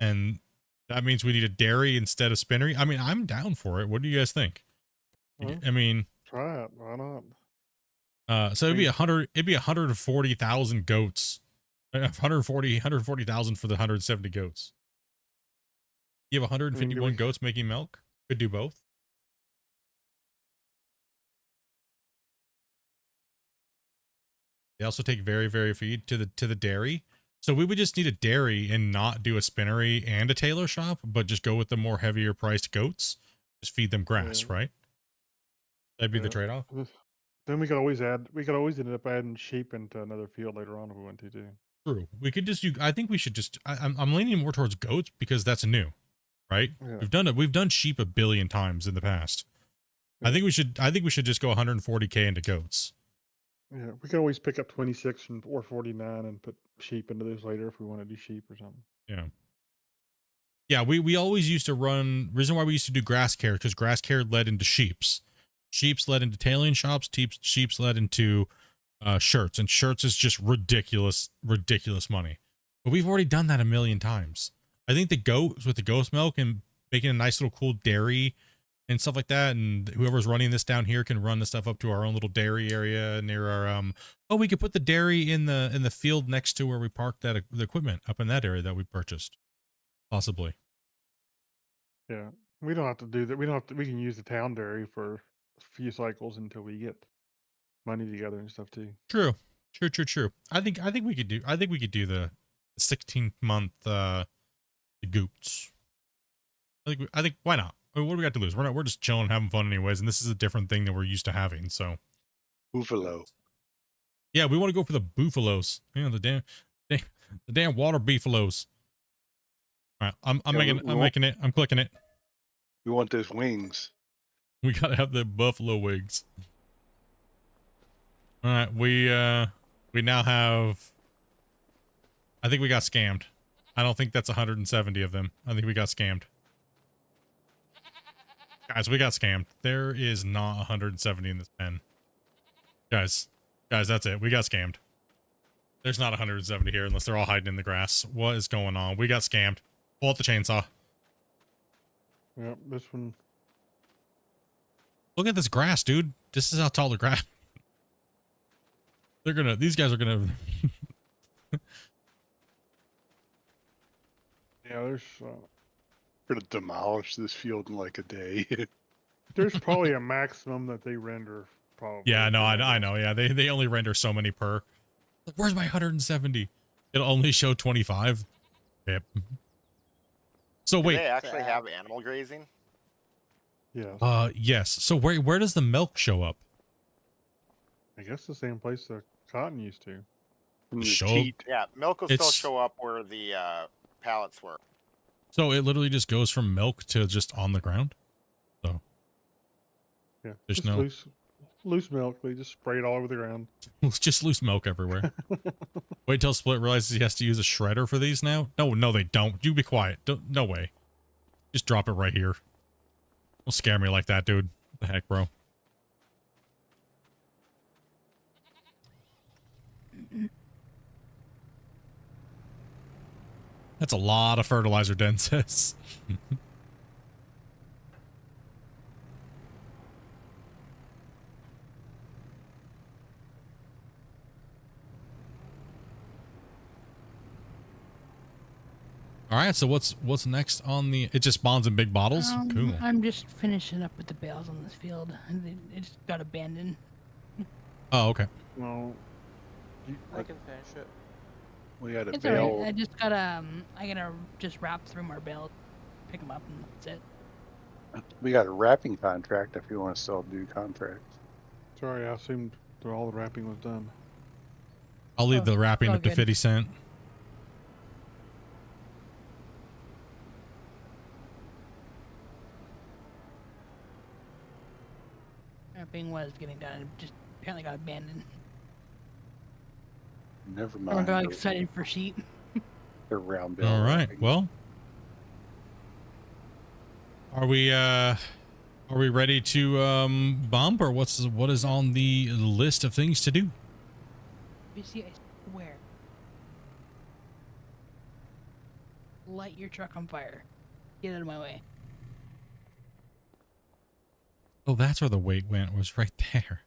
and that means we need a dairy instead of spinnery. I mean, I'm down for it. What do you guys think? Well, I mean, try it. Why not? so it'd be 140,000 goats. 140,000 for the 170 goats. You have I mean, 151 goats making milk. Could do both. They also take very feed to the dairy. So we would just need a dairy and not do a spinnery and a tailor shop, but just go with the more heavier priced goats. Just feed them grass, Yeah. right? That'd be the Yeah. trade-off. Then we could always end up adding sheep into another field later on if we want to too. True. We could just do. I think we should just. I'm leaning more towards goats because that's new, right? Yeah. We've done it. We've done sheep a billion times in the past. Yeah. I think we should just go 140K into goats. Yeah, we could always pick up 26 or 49 and put sheep into those later if we want to do sheep or something. Yeah. Yeah, we always used to run. Reason why we used to do grass care, because grass care led into sheeps. Sheeps led into tailoring shops. Sheeps led into shirts, and shirts is just ridiculous money. But we've already done that a million times. I think the goats with the ghost milk and making a nice little cool dairy and stuff like that, and whoever's running this down here can run the stuff up to our own little dairy area near our we could put the dairy in the field next to where we parked the equipment up in that area that we purchased, possibly. Yeah, we don't have to do that. We don't have to. We can use the town dairy for a few cycles until we get money together and stuff too. True. I think we could do the 16-month the goots. I think why not? I mean, what do we got to lose? We're just chilling, having fun anyways, and this is a different thing that we're used to having. So Buffalo. yeah, we want to go for the buffaloes. You know, the damn water beefaloes. All right, I'm making it. I'm clicking it. We want those wings. We gotta have the buffalo wigs. All right, we now have. I think we got scammed. I don't think that's 170 of them. I think we got scammed. Guys, we got scammed. There is not 170 in this pen. Guys, that's it. We got scammed. There's not 170 here unless they're all hiding in the grass. What is going on? We got scammed. Pull out the chainsaw. Yep, this one. Look at this grass, dude. This is how tall the grass. These guys are gonna. Yeah, there's. We're gonna demolish this field in like a day. There's probably a maximum that they render. Probably. Yeah, no, I know. Yeah, they only render so many per. Where's my 170? It'll only show 25. Yep. So Do wait. they actually have animal grazing? Yeah. Yes. So where does the milk show up? I guess the same place the cotton used to. From the Show- teat. Yeah, milk will still It's- show up where the pallets were. So it literally just goes from milk to just on the ground. So Yeah. There's just no- loose milk. They just spray it all over the ground. it's just loose milk everywhere. Wait till Split realizes he has to use a shredder for these now. No, they don't. You be quiet. No way. Just drop it right here. Don't scare me like that, dude. What the heck, bro? That's a lot of fertilizer denses. All right, so what's next on the? It just spawns in big bottles. Cool. I'm just finishing up with the bales on this field. It just got abandoned. Oh, okay. No. I can finish it. We had a It's alright. bale. I just gotta I gotta just wrap through my bales, pick them up, and that's it. We got a wrapping contract if you want to still do contracts. Sorry, I assumed all the wrapping was done. I'll leave Oh, the wrapping all up to good. 50 Cent. Wrapping was getting done. It just apparently got abandoned. Never Everyone mind. got excited for sheep. They're round bale All right. wrapping. Well, are we ready to bump, or what is on the list of things to do? You see, I swear. Light your truck on fire. Get out of my way. Oh, that's where the weight went, was right there.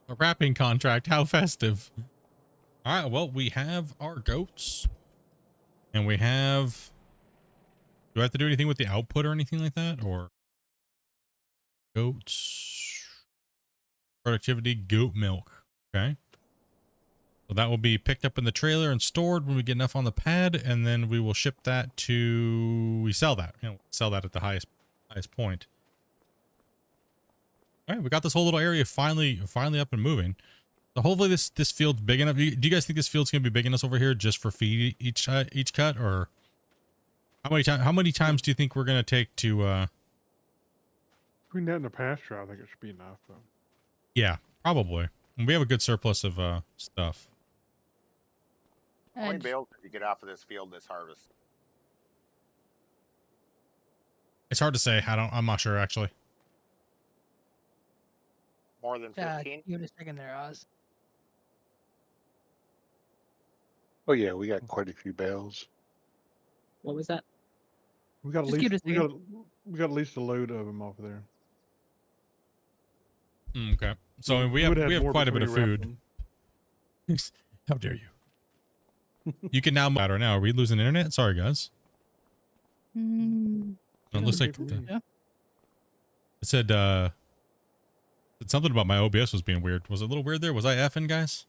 A wrapping contract, how festive. All right, well, we have our goats, and we have, do I have to do anything with the output or anything like that, or goats, productivity, goat milk? Okay. So that will be picked up in the trailer and stored when we get enough on the pad, and then we will ship that to, we sell that, sell that at the highest point. All right, we got this whole little area finally up and moving. So hopefully this field's big enough. Do you guys think this field's gonna be big enough over here just for feed each cut, or how many times do you think we're gonna take to? Between that and the pasture, I think it should be enough. Though. Yeah, probably. And we have a good surplus of stuff. How many And bales did you get off of this field this harvest? It's hard to say. I'm not sure actually. More than 15? give it a second there, Oz. Oh yeah, we got quite a few bales. What was that? We got at Just give least it a we got at least a load of them over there. Okay. So we would have more quite a bit before of you wrap food. them. How dare you? You can now right now. Are we losing internet? Sorry guys. Mm, It looks like Okay for me. yeah. it said something about my OBS was being weird. Was it a little weird there? Was I effing, guys?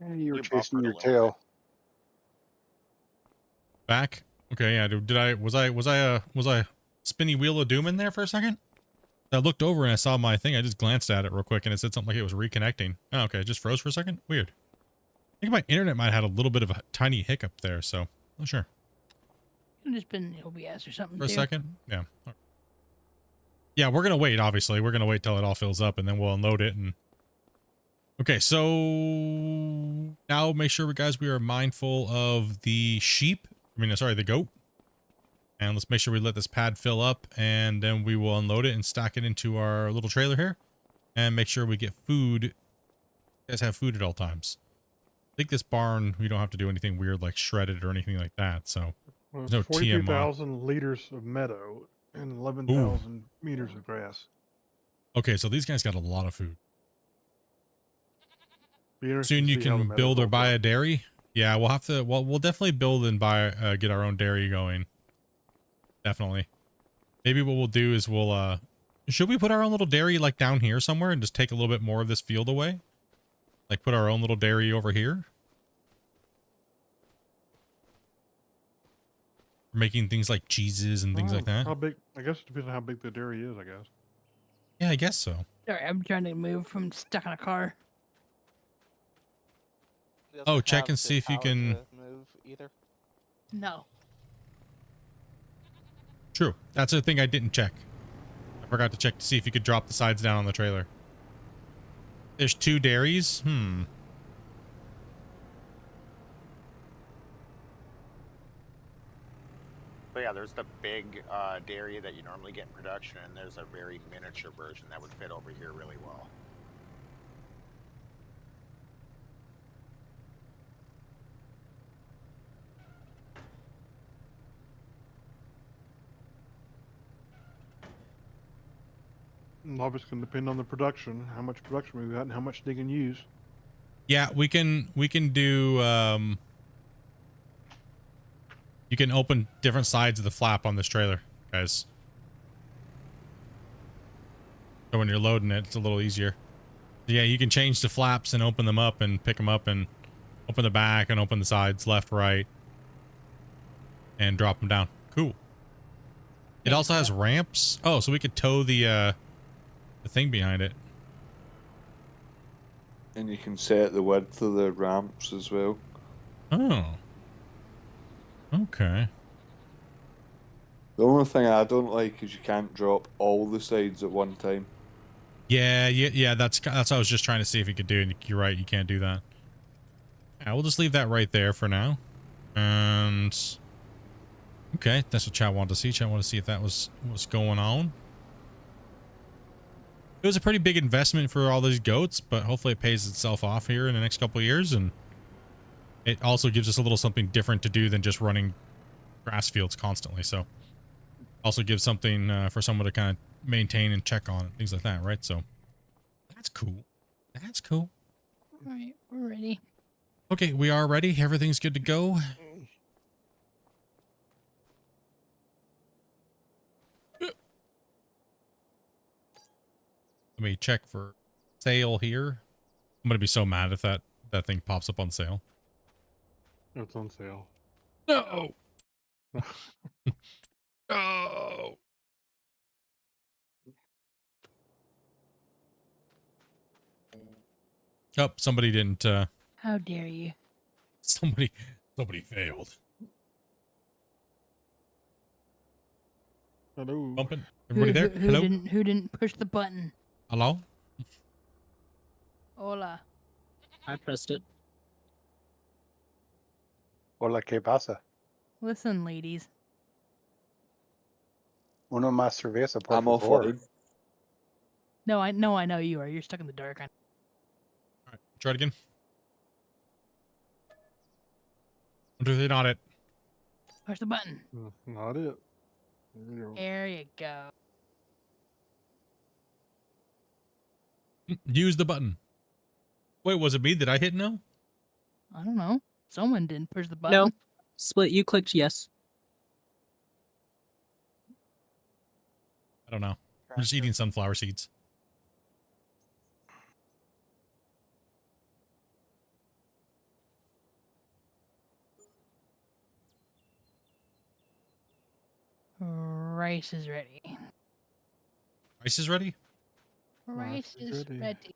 Yeah, you were You chasing buffered a your little tail. Back? Okay, yeah. Was I spinny wheel of doom in there for a second? I looked over and I saw my thing. I just glanced at it real quick and it said something like it was reconnecting. Oh, okay, it just froze for a second. Weird. I think my internet might have had a little bit of a tiny hiccup there, so not sure. Could have just been OBS or something For a too. second, yeah. Yeah, we're gonna wait. Obviously, we're gonna wait till it all fills up and then we'll unload it. And okay, so now make sure, guys, we are mindful of the sheep. I mean, sorry, the goat. And let's make sure we let this pad fill up, and then we will unload it and stack it into our little trailer here, and make sure we get food. You guys have food at all times. I think this barn, we don't have to do anything weird like shred it or anything like that. So Well, There's no it's 42,000 liters of meadow and 11,000 meters of grass. okay, so these guys got a lot of food. Be interesting Soon to you see how the can meadow build or holds buy up. a dairy. Yeah, we'll have to. Well, we'll definitely build and buy, get our own dairy going. Definitely. Maybe what we'll do is we'll, should we put our own little dairy like down here somewhere and just take a little bit more of this field away? Like put our own little dairy over here? Making things like cheeses and things like that. How big? I guess it depends on how big the dairy is. I guess. Yeah, I guess so. Sorry, I'm trying to move from stuck in a car. It Oh, doesn't check have and the see if you power can- to move either. No. True. That's a thing I didn't check. I forgot to check to see if you could drop the sides down on the trailer. There's 2 dairies? So yeah, there's the big dairy that you normally get in production, and there's a very miniature version that would fit over here really well. And obviously, going to depend on the production, how much production we've got, and how much they can use. Yeah, we can do, you can open different sides of the flap on this trailer, guys. So when you're loading it, it's a little easier. Yeah, you can change the flaps and open them up and pick them up and open the back and open the sides, left, right, and drop them down. Cool. It also has ramps. Oh, so we could tow the thing behind it. And you can set the width of the ramps as well. Oh. Okay. The only thing I don't like is you can't drop all the sides at one time. Yeah. That's what I was just trying to see if you could do. And you're right, you can't do that. Yeah, we'll just leave that right there for now. And okay, that's what chat wanted to see. Chat wanted to see if that was what's going on. It was a pretty big investment for all these goats, but hopefully it pays itself off here in the next couple of years, and it also gives us a little something different to do than just running grass fields constantly. So also gives something for someone to kind of maintain and check on and things like that, right? So that's cool. That's cool. All right, we're ready. Okay, we are ready. Everything's good to go. Let me check for sale here. I'm gonna be so mad if that thing pops up on sale. It's on sale. No. No. Oh, somebody didn't. How dare you? Somebody failed. Hello. Bumping. Everybody there? Hello. Who didn't push the button? Hello. Hola. I pressed it. Hola, ¿qué pasa? Listen, ladies. Uno más cerveza, por I'm favor. offline. No, I know you are. You're stuck in the dark. All right, try it again. 1, 2, 3, not it. Push the button. Not it. There you go. There you go. Use the button. Wait, was it me? Did I hit no? I don't know. Someone didn't push the button. No. Split, you clicked yes. I don't know. I'm just eating sunflower seeds. Rice is ready. Rice is ready? Rice is ready.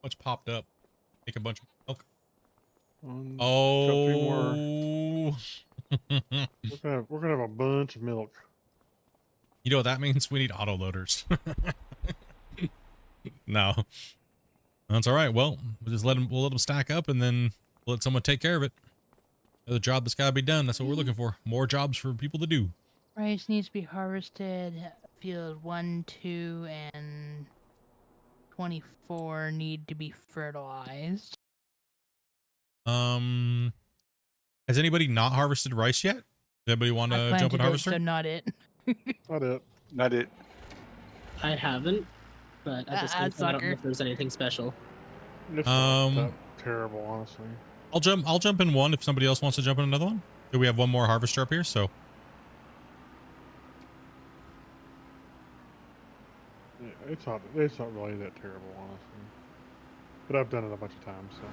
What's popped up? Make a bunch of milk. Got 3 more. Oh. We're gonna have a bunch of milk. You know what that means? We need auto loaders. No. That's all right. Well, we'll let them stack up and then we'll let someone take care of it. The job that's got to be done. That's what we're looking for. More jobs for people to do. Rice needs to be harvested. Field 1, 2, and 24 need to be fertilized. Has anybody not harvested rice yet? Does anybody want to jump in harvester? So not it. Not it. Not it. I haven't, but at the same time, I don't know sucker. if there's anything special. It's not that terrible, honestly. I'll jump in one if somebody else wants to jump in another one. Do we have one more harvester up here? So Yeah, it's not really that terrible, honestly. But I've done it a bunch of times, so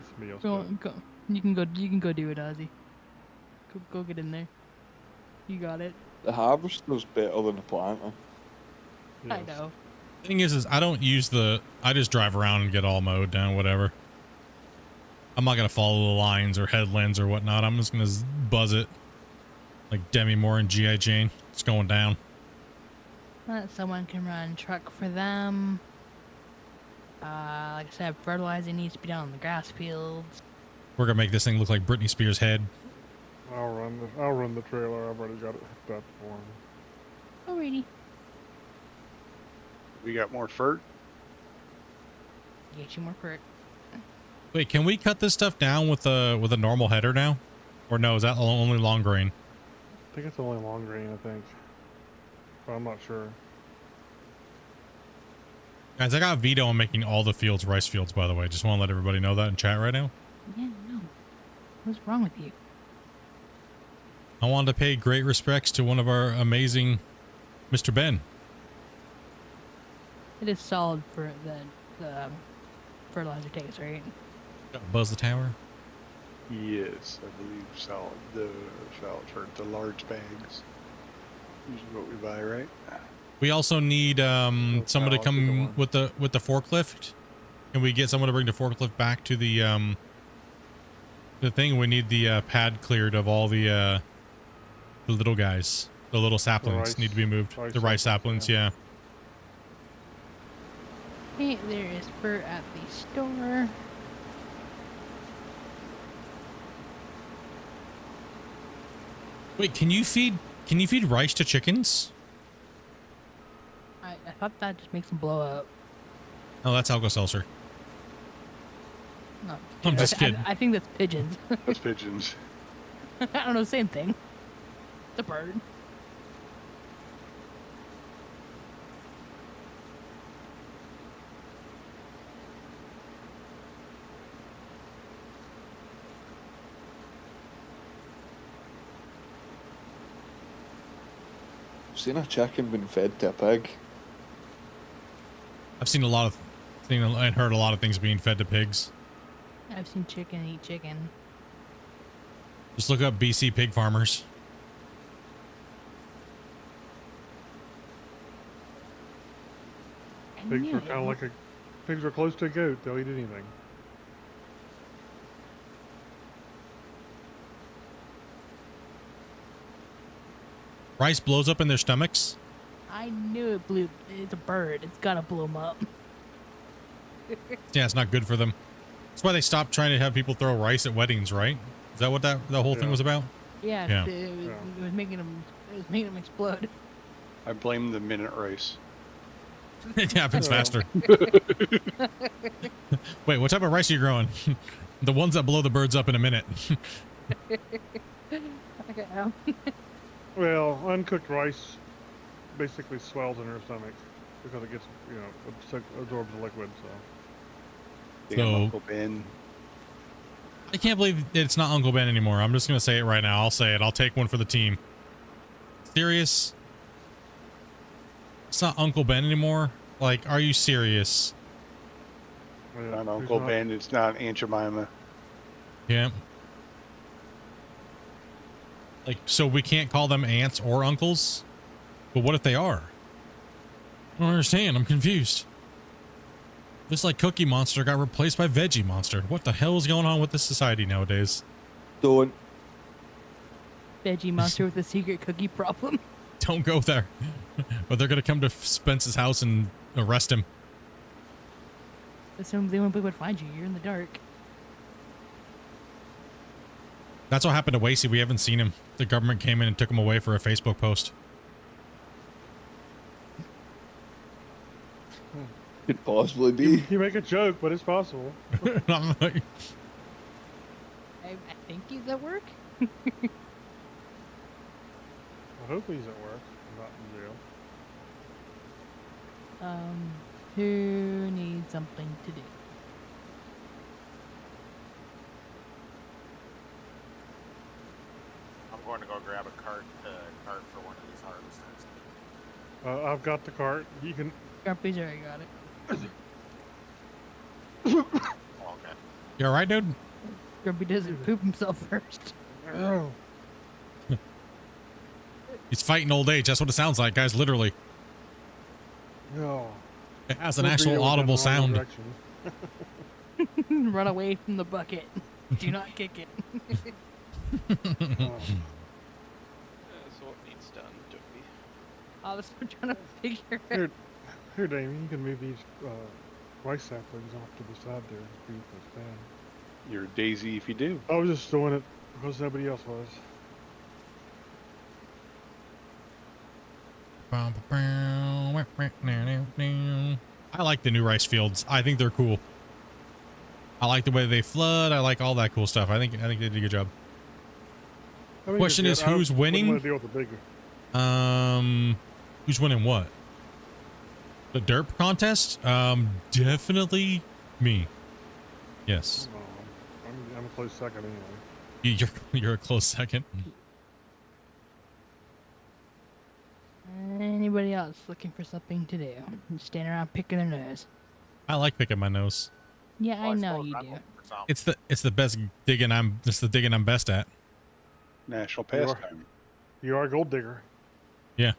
it's me else. Go. You can go do it, Ozzy. Go get in there. You got it. The harvester's better than the planter. I know. thing is I don't use I just drive around and get all mowed down, whatever. I'm not going to follow the lines or headlands or whatnot. I'm just going to buzz it like Demi Moore and G.I. Jane. It's going down. Someone can run truck for them. Like I said, fertilizing needs to be done on the grass fields. We're going to make this thing look like Britney Spears' head. I'll run the trailer. I've already got it hooked up for him. Alrighty. We got more fert. Get you more for it. Wait, can we cut this stuff down with a normal header now? Or no, is that only long grain? I think it's only long grain, I think. But I'm not sure. Guys, I got veto on making all the fields rice fields, by the way. Just want to let everybody know that in chat right now. Yeah, no. What's wrong with you? I wanted to pay great respects to one of our amazing Mr. Ben. It is solid for the fertilizer takes, right? Buzz the tower. Yes, I believe solid. The solid for the large bags. Usually what we buy, right? We also need someone to I'll take come one. with the forklift. Can we get someone to bring the forklift back to the thing? We need the pad cleared of all the little guys. The little saplings rice- need to be moved. rice The rice saplings, saplings, yeah. Hey, there is fur at the store. Wait, can you feed rice to chickens? I thought that just makes them blow up. Oh, that's Alka-Seltzer. No, I'm just kidding. I think that's pigeons. That's pigeons. I don't know, same thing. It's a bird. I've seen a chicken being fed to a pig. I've seen and heard a lot of things being fed to pigs. I've seen chicken eat chicken. Just look up BC pig farmers. I Pigs knew are kind of like pigs are close to a goat. They'll eat anything. Rice blows up in their stomachs. I knew it blew. It's a bird. It's gotta blow them up. Yeah, it's not good for them. That's why they stopped trying to have people throw rice at weddings, right? Is that what the whole thing Yeah. was about? Yeah, Yeah. It was making them. It was making them explode. I blame the minute rice. It happens Oh. faster. Wait, what type of rice are you growing? The ones that blow the birds up in a minute. Okay. Well, uncooked rice basically swells in her stomach because it gets, absorbs the liquid. So Damn, So- Uncle Ben. I can't believe it's not Uncle Ben anymore. I'm just going to say it right now. I'll say it. I'll take one for the team. Serious? It's not Uncle Ben anymore? Like, are you serious? yeah, Not who's Uncle not- Ben. It's not Aunt Jemima. Yeah. Like, so we can't call them aunts or uncles? But what if they are? I don't understand. I'm confused. Just like Cookie Monster got replaced by Veggie Monster. What the hell is going on with this society nowadays? Don't. Veggie monster with a secret cookie problem. Don't go there. But they're going to come to Spence's house and arrest him. Assume they would find you. You're in the dark. That's what happened to Wasey. We haven't seen him. The government came in and took him away for a Facebook post. Could possibly be. You make a joke, but it's possible. I'm like, I think he's at work. I hope he's at work, not in jail. Who needs something to do? I'm going to go grab a cart for one of these harvesters. I've got the cart. You can. Grumpy's already got it. Oh, okay. you all right, dude? Grumpy doesn't poop himself first. Oh, He's fighting old age. That's what it sounds like, guys. Literally. no. It has an We'll actual video it audible in the wrong sound. direction. Run away from the bucket. Do not kick it. Oh. So what needs done, Joey? I was trying to figure out. Here, Damien, you can move these rice saplings off to the side there. It's beautiful stand. You're a daisy if you do. I was just doing it because nobody else was. I like the new rice fields. I think they're cool. I like the way they flood. I like all that cool stuff. I think they did a good job. I mean, Question you're is, good. I who's wouldn't winning? wanna deal with the bigger. Who's winning what? The derp contest? Definitely me. Yes. No, I'm a close second anyway. You're a close second. Anybody everybody else looking for something to do. Just standing around picking their nose. I like picking my nose. Yeah, I know suppose you I'm do. looking for something. It's the best digging. It's the digging I'm best at. National You are. pastime. You are a gold digger. Yeah,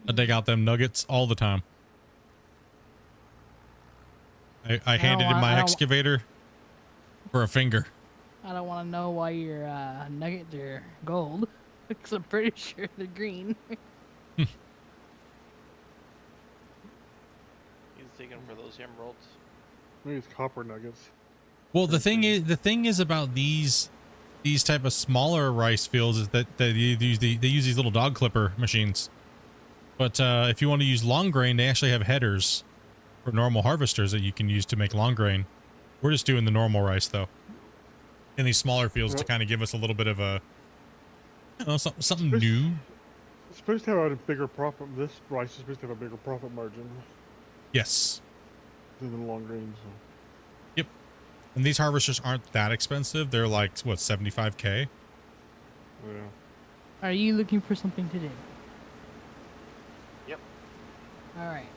I dig out them nuggets all the time. I handed in my excavator for a finger. I don't want to know why your nuggets are gold, because I'm pretty sure they're green. He's digging for those emeralds. Maybe it's copper nuggets. Well, the thing is about these type of smaller rice fields is that they use these little dog clipper machines. But if you want to use long grain, they actually have headers for normal harvesters that you can use to make long grain. We're just doing the normal rice though, in these smaller fields to kind of give us a little bit of a, you know, something new. It's supposed to have a bigger profit. This rice is supposed to have a bigger profit margin Yes. than the long grains. So. Yep. And these harvesters aren't that expensive. They're like what, 75K. Yeah. Are you looking for something to do? Yep. All right.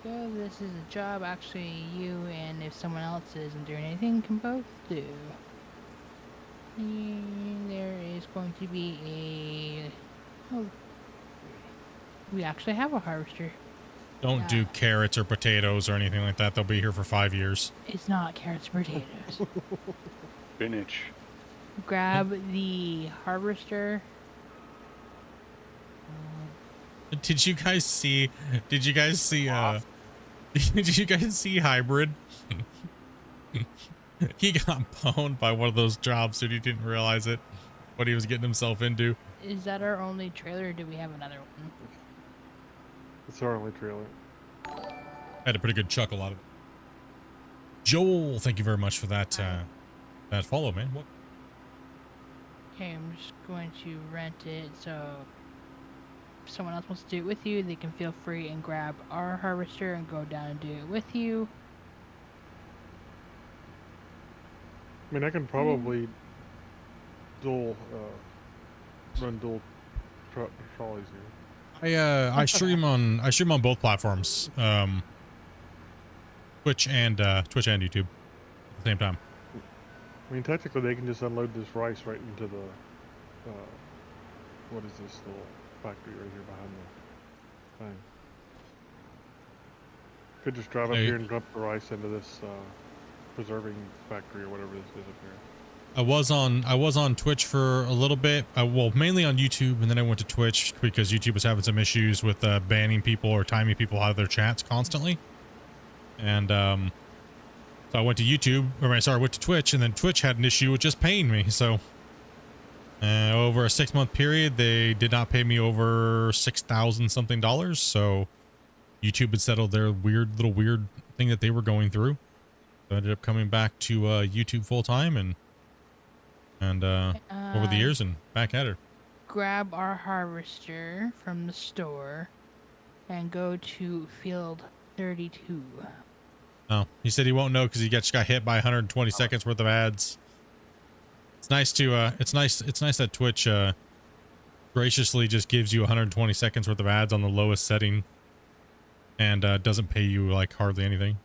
So this is a job actually you and if someone else isn't doing anything can both do. And there is going to be a... Oh. We actually have a harvester. Don't do carrots or potatoes or anything like that. They'll be here for 5 years. It's not carrots or potatoes. Spinach. Grab the harvester. Did you guys see? Did you guys see? Did you guys see Hybrid? He got pwned by one of those jobs, and he didn't realize it. What he was getting himself into. Is that our only trailer, or do we have another one? It's our only trailer. Had a pretty good chuckle out of it. Joel, thank you very much for that. That follow, man. What? Okay, I'm just going to rent it, so if someone else wants to do it with you, they can feel free and grab our harvester and go down and do it with you. I mean, I can probably run dual trolleys here. I stream on both platforms, Twitch and YouTube at the same time. I mean, technically, they can just unload this rice right into the, what is this little factory right here behind the thing. Could just drive up here and dump the rice into this preserving factory or whatever this is up here. I was on Twitch for a little bit. Well, mainly on YouTube, and then I went to Twitch because YouTube was having some issues with banning people or timing people out of their chats constantly. And so I went to YouTube, I went to Twitch, and then Twitch had an issue with just paying me. So over a 6-month period, they did not pay me over $6,000 something. So YouTube had settled their weird thing that they were going through. So I ended up coming back to YouTube full time and over the years and back at her. Grab our harvester from the store and go to field 32. Oh, he said he won't know because he just got hit by 120 seconds worth of ads. It's nice to it's nice that Twitch graciously just gives you 120 seconds worth of ads on the lowest setting and doesn't pay you like hardly anything.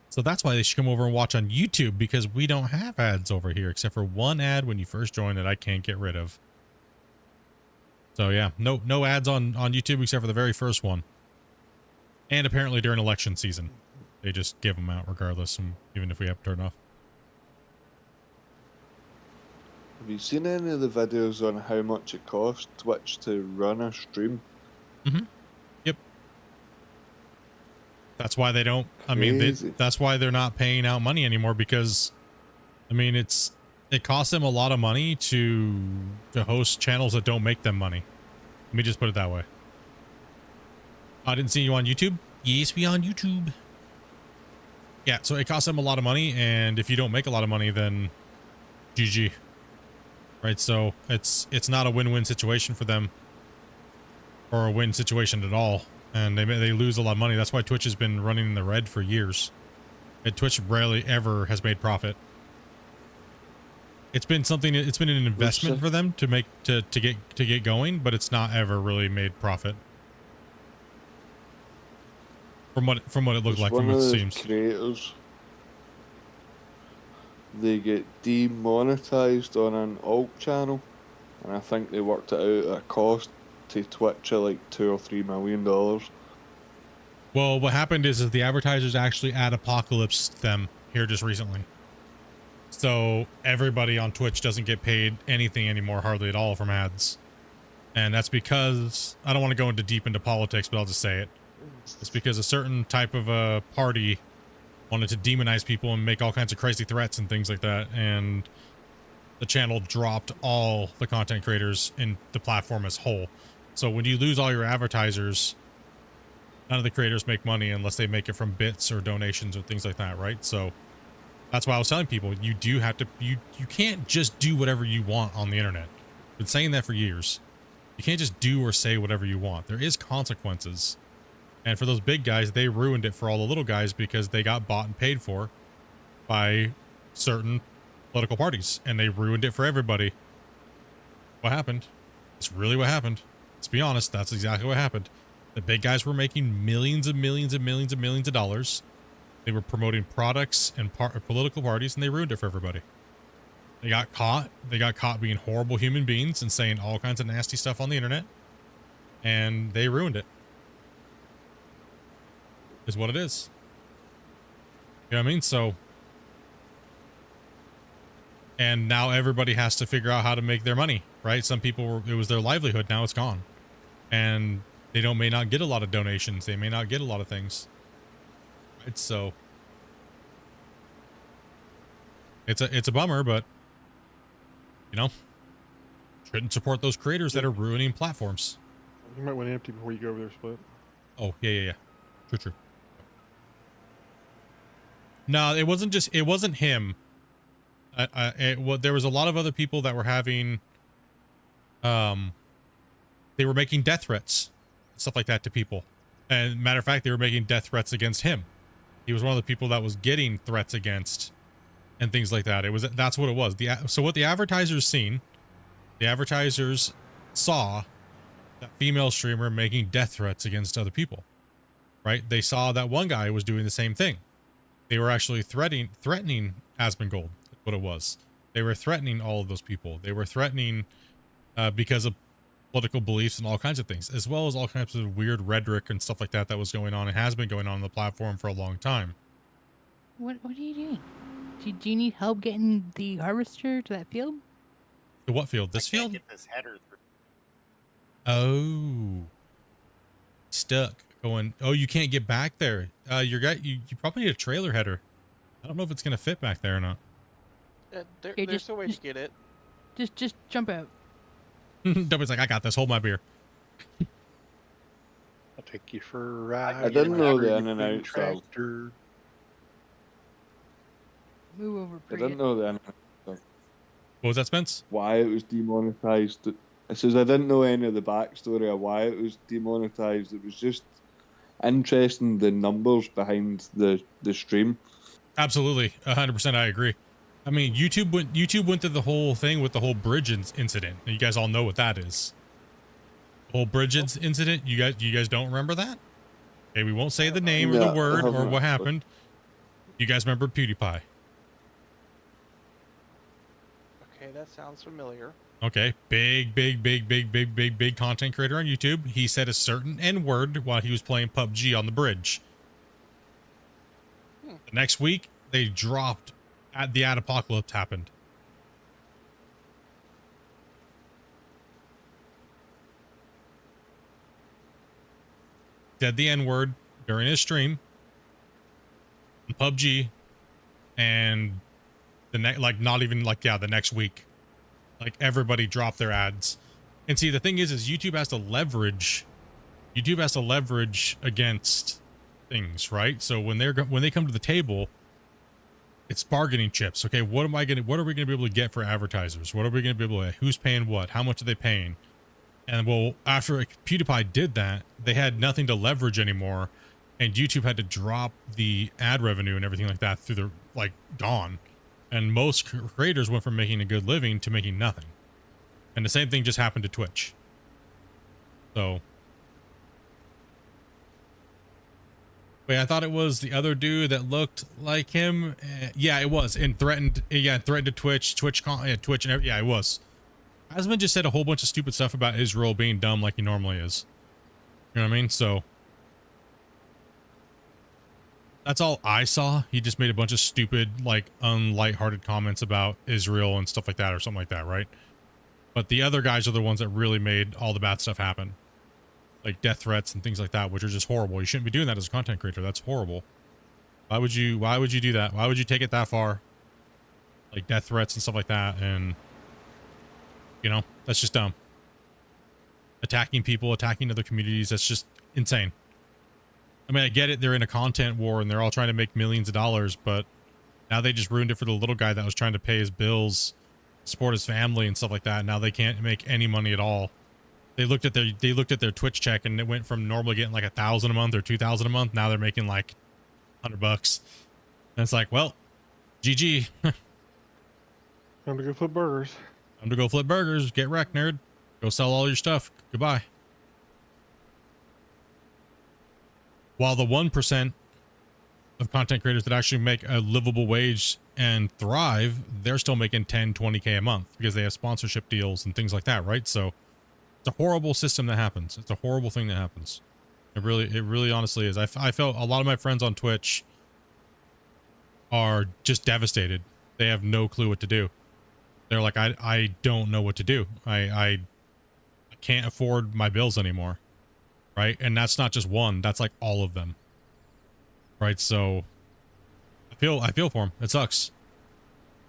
So that's why they should come over and watch on YouTube, because we don't have ads over here except for one ad when you first join that I can't get rid of. So yeah, no ads on YouTube except for the very first one. And apparently during election season, they just give them out regardless, even if we have to turn off. Have you seen any of the videos on how much it costs Twitch to run a stream? Mm-hmm. Yep. That's why they don't. I mean, that's why they're not paying out money anymore, because, I mean, it costs them a lot of money to host channels that don't make them money. Let me just put it that way. I didn't see you on YouTube. Yes, we on YouTube. Yeah, so it costs them a lot of money, and if you don't make a lot of money, then GG. Right, so it's not a win-win situation for them, or a win situation at all, and they lose a lot of money. That's why Twitch has been running in the red for years, And Twitch rarely ever has made profit. It's been something. It's been an investment for them to make to get going, but it's not ever really made profit. From what it looked like, from what it seems. Creators, they get demonetized on an alt channel, and I think they worked it out at a cost to Twitch of like $2 or $3 million. Well, what happened is the advertisers actually ad apocalypse them here just recently. So everybody on Twitch doesn't get paid anything anymore, hardly at all, from ads. And that's because, I don't want to go deep into politics, but I'll just say it. It's because a certain type of a party wanted to demonize people and make all kinds of crazy threats and things like that. And the channel dropped all the content creators in the platform as whole. So when you lose all your advertisers, none of the creators make money unless they make it from bits or donations or things like that, right? So that's why I was telling people, you do have to, you can't just do whatever you want on the internet. I've been saying that for years. You can't just do or say whatever you want. There is consequences. And for those big guys, they ruined it for all the little guys because they got bought and paid for by certain political parties, and they ruined it for everybody. What happened? It's really what happened. Let's be honest, that's exactly what happened. The big guys were making millions and millions and millions and millions of dollars. They were promoting products and political parties, and they ruined it for everybody. They got caught. They got caught being horrible human beings and saying all kinds of nasty stuff on the internet, and they ruined it. Is what it is. You know what I mean? So, and now everybody has to figure out how to make their money, right? Some people, it was their livelihood. Now it's gone, and they may not get a lot of donations. They may not get a lot of things. Right? So it's a bummer, but you know, shouldn't support those creators that are ruining platforms. You might want to empty before you go over there, Split. Oh yeah. True. No, it wasn't him. There was a lot of other people that were having, they were making death threats, stuff like that to people. And matter of fact, they were making death threats against him. He was one of the people that was getting threats against and things like that. That's what it was. So what the advertisers saw that female streamer making death threats against other people, right? They saw that one guy was doing the same thing. They were actually threatening Asmongold. That's what it was. They were threatening all of those people. They were threatening because of political beliefs and all kinds of things, as well as all kinds of weird rhetoric and stuff like that that was going on and has been going on the platform for a long time. What are you doing? Do you need help getting the harvester to that field? To what field? This field? Get this header through. Oh. Stuck. Going, oh, you can't get back there. You probably need a trailer header. I don't know if it's gonna fit back there or not. There's a way to get it. Just jump out. Dummy's like, I got this. Hold my beer. I'll take you for a ride. I didn't know the in in and out tractor. Move over, I didn't know the in and out. What was that, Spence? Why it was demonetized. It says I didn't know any of the backstory of why it was demonetized. It was just interesting, the numbers behind the stream. Absolutely, 100%. I agree. I mean, YouTube went through the whole thing with the whole bridge incident. You guys all know what that is. The whole bridge incident. You guys don't remember that? Okay, we won't say the name or the word or what happened. You guys remember PewDiePie? Okay, that sounds familiar. Okay, big content creator on YouTube. He said a certain N-word while he was playing PUBG on the bridge. The next week, they dropped. The ad apocalypse happened. Said the N-word during his stream on PUBG, and the next week. Like, everybody dropped their ads. And see, the thing is YouTube has to leverage against things, right? So when they come to the table, it's bargaining chips. Okay, what are we gonna be able to get for advertisers? What are we gonna be able to, who's paying what? How much are they paying? And well, after PewDiePie did that, they had nothing to leverage anymore and YouTube had to drop the ad revenue and everything like that through the like gone. And most creators went from making a good living to making nothing. And the same thing just happened to Twitch. So, wait, I thought it was the other dude that looked like him. Yeah, it was, and threatened. Yeah, threatened to Twitch, Twitch, and everything. Yeah, it was. Asman just said a whole bunch of stupid stuff about Israel being dumb like he normally is. You know what I mean? So that's all I saw. He just made a bunch of stupid, like, unlighthearted comments about Israel and stuff like that, or something like that, right? But the other guys are the ones that really made all the bad stuff happen. Like death threats and things like that, which are just horrible. You shouldn't be doing that as a content creator. That's horrible. Why would you do that? Why would you take it that far? Like death threats and stuff like that. And, you know, that's just dumb. Attacking people, attacking other communities. That's just insane. I mean, I get it. They're in a content war and they're all trying to make millions of dollars, but now they just ruined it for the little guy that was trying to pay his bills, support his family and stuff like that. Now they can't make any money at all. They looked at their Twitch check and it went from normally getting like 1,000 a month or 2,000 a month. Now they're making like $100. And it's like, well, GG. Time to go flip burgers. Time to go flip burgers. Get wrecked, nerd. Go sell all your stuff. Goodbye. While the 1% of content creators that actually make a livable wage and thrive, they're still making 10, 20K a month because they have sponsorship deals and things like that, right? So it's a horrible system that happens. It's a horrible thing that happens. It really honestly is. I felt a lot of my friends on Twitch are just devastated. They have no clue what to do. They're like, I don't know what to do. I can't afford my bills anymore. Right. And that's not just one, that's like all of them. Right. So I feel for them. It sucks.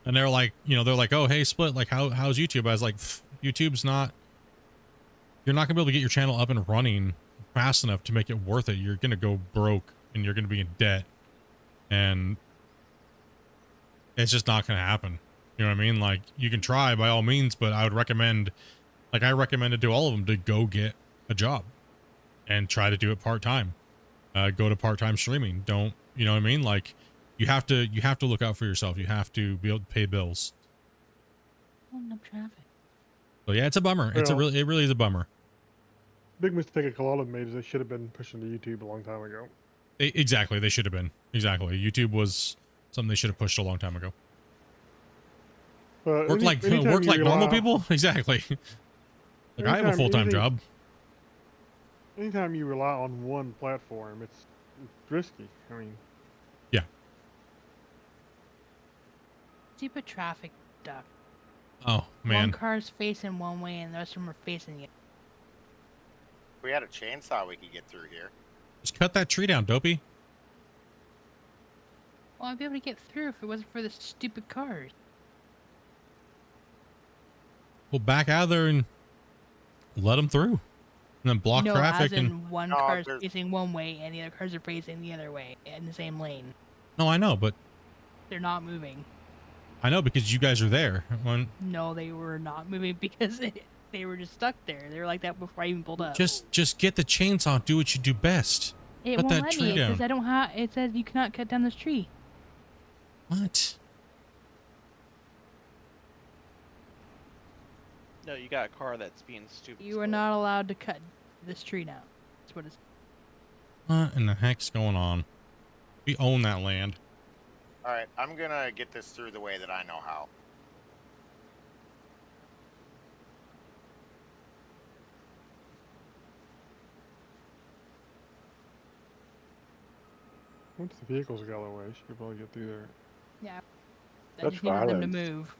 And they're like, you know, they're like, oh, hey, Split, like how's YouTube? I was like, YouTube's not, you're not gonna be able to get your channel up and running fast enough to make it worth it. You're gonna go broke and you're gonna be in debt. And it's just not gonna happen. You know what I mean? Like, you can try by all means, but I would recommend, like I recommended to all of them, to go get a job and try to do it part-time. Go to part-time streaming. Don't, you know what I mean? Like, you have to look out for yourself. You have to be able to pay bills. Holding up traffic. So yeah, it's a bummer. It really is a bummer. Big mistake a Kalala made is they should have been pushing to YouTube a long time ago. Exactly, they should have been. Exactly. YouTube was something they should have pushed a long time ago. Work like normal people? Exactly. Like, I have a full-time job. Anytime you rely on one platform, it's risky. I mean, yeah. Stupid traffic duck. Oh man. One car's facing one way and the rest of them are facing the other. If we had a chainsaw, we could get through here. Just cut that tree down, Dopey. Well, I'd be able to get through if it wasn't for the stupid cars. We'll back out of there and let them through. And then block traffic. As in and one car's facing one way and the other cars are facing the other way in the same lane. No, I know, but they're not moving. I know, because you guys are there. No, they were not moving because they were just stuck there. They were like that before I even pulled up. Just get the chainsaw. Do what you do best. It won't let me. It says I don't have. It says you cannot cut down this tree. What? No, you got a car that's being stupid. You are not allowed to cut this tree now. That's what it's. What in the heck's going on? We own that land. All right, I'm gonna get this through the way that I know how. once the vehicles got away, she could probably get through there. Yeah. I That's just needed them to violence. move.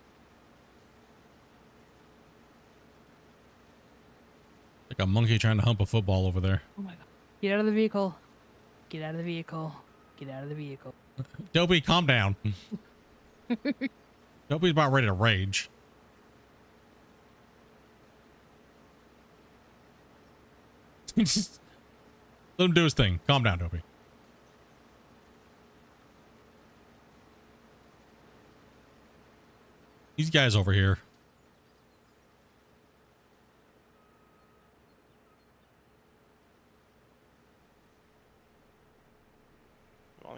Like a monkey trying to hump a football over there. Oh my god. Get out of the vehicle. Get out of the vehicle. Get out of the vehicle. Dopey, calm down. Dopey's about ready to rage. Just let him do his thing. Calm down, Dopey. These guys over here.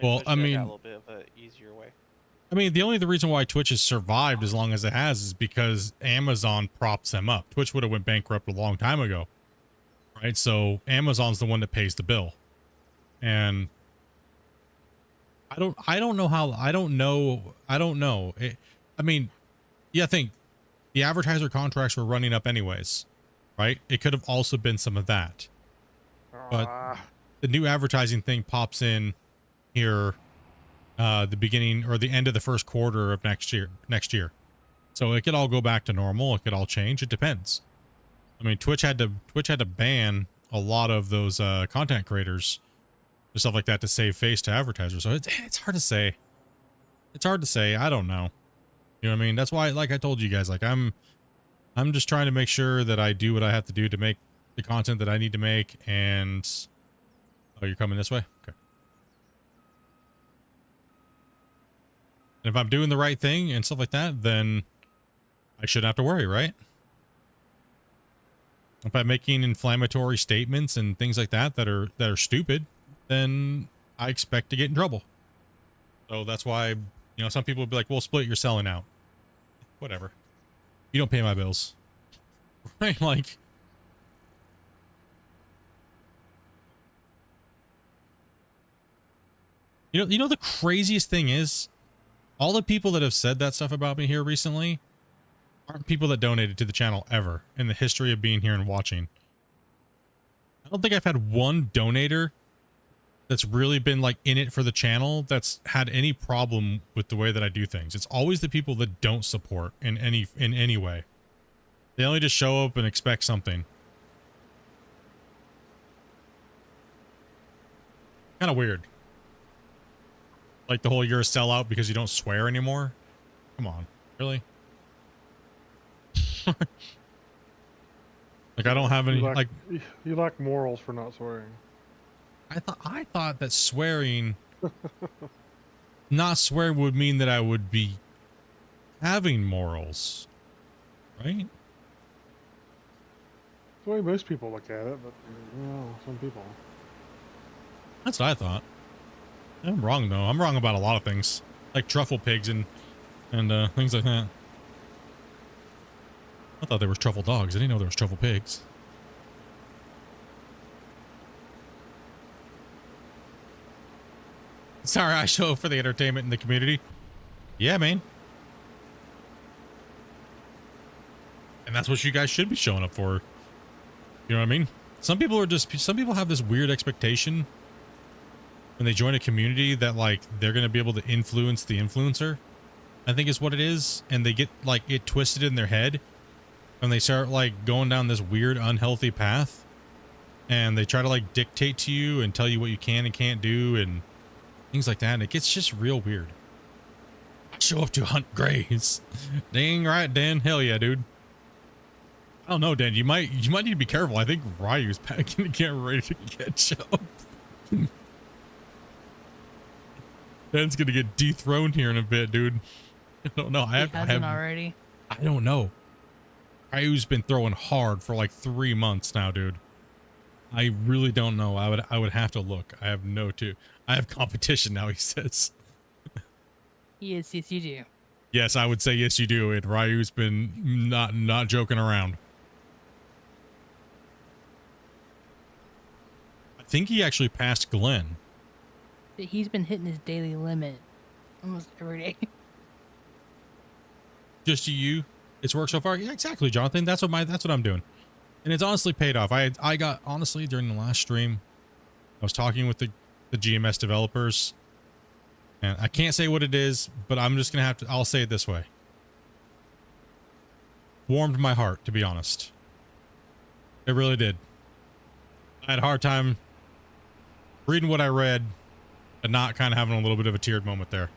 Well, Twitch I got mean- a little bit of an easier way. I mean, the reason why Twitch has survived as long as it has is because Amazon props them up. Twitch would have went bankrupt a long time ago, right? So Amazon's the one that pays the bill. And I don't know how, I don't know. I mean, yeah, I think the advertiser contracts were running up anyways, right? It could have also been some of that. But the new advertising thing pops in here the beginning or the end of the first quarter of next year. So it could all go back to normal. It could all change. It depends. I mean, Twitch had to ban a lot of those content creators and stuff like that to save face to advertisers. So it's hard to say. It's hard to say. I don't know. You know what I mean? That's why, like I told you guys, like I'm just trying to make sure that I do what I have to do to make the content that I need to make. And oh, you're coming this way? Okay. And if I'm doing the right thing and stuff like that, then I shouldn't have to worry, right? If I'm making inflammatory statements and things like that that are stupid, then I expect to get in trouble. So that's why, you know, some people would be like, well, Split, you're selling out. Whatever. You don't pay my bills. Right? Like, you know the craziest thing is, all the people that have said that stuff about me here recently aren't people that donated to the channel ever in the history of being here and watching. I don't think I've had one donator that's really been like in it for the channel that's had any problem with the way that I do things. It's always the people that don't support in any way. They only just show up and expect something. Kind of weird. Like the whole you're a sellout because you don't swear anymore. Come on, really? Like I don't have any you lack morals for not swearing. I thought that swearing, not swearing would mean that I would be having morals, right? That's the way most people look at it, but you know, some people. That's what I thought. I'm wrong though. I'm wrong about a lot of things, like truffle pigs and things like that. I thought there was truffle dogs. I didn't know there was truffle pigs. Sorry, I show up for the entertainment in the community. Yeah, man. And that's what you guys should be showing up for. You know what I mean? Some people have this weird expectation when they join a community that like they're going to be able to influence the influencer, I think is what it is. And they get like it twisted in their head and they start like going down this weird, unhealthy path and they try to like dictate to you and tell you what you can and can't do and things like that. And it gets just real weird. I show up to hunt grays. Dang right, Dan. Hell yeah, dude. I don't know, Dan. You might need to be careful. I think Ryu's packing to get ready to catch up. Dan's gonna get dethroned here in a bit, dude. I don't know. He hasn't already. I don't know. Ryu's been throwing hard for like 3 months now, dude. I really don't know. I would have to look. I have no clue. I have competition now, he says. Yes, you do. Yes, I would say yes, you do. And Ryu's been not joking around. I think he actually passed Glenn. He's been hitting his daily limit almost every day. Just you? It's worked so far? Yeah, exactly, Jonathan. That's what I'm doing. And it's honestly paid off. I got, honestly, during the last stream, I was talking with the GMS developers. And I can't say what it is, but I'm just going to I'll say it this way. Warmed my heart, to be honest. It really did. I had a hard time reading what I read and not kind of having a little bit of a teared moment there.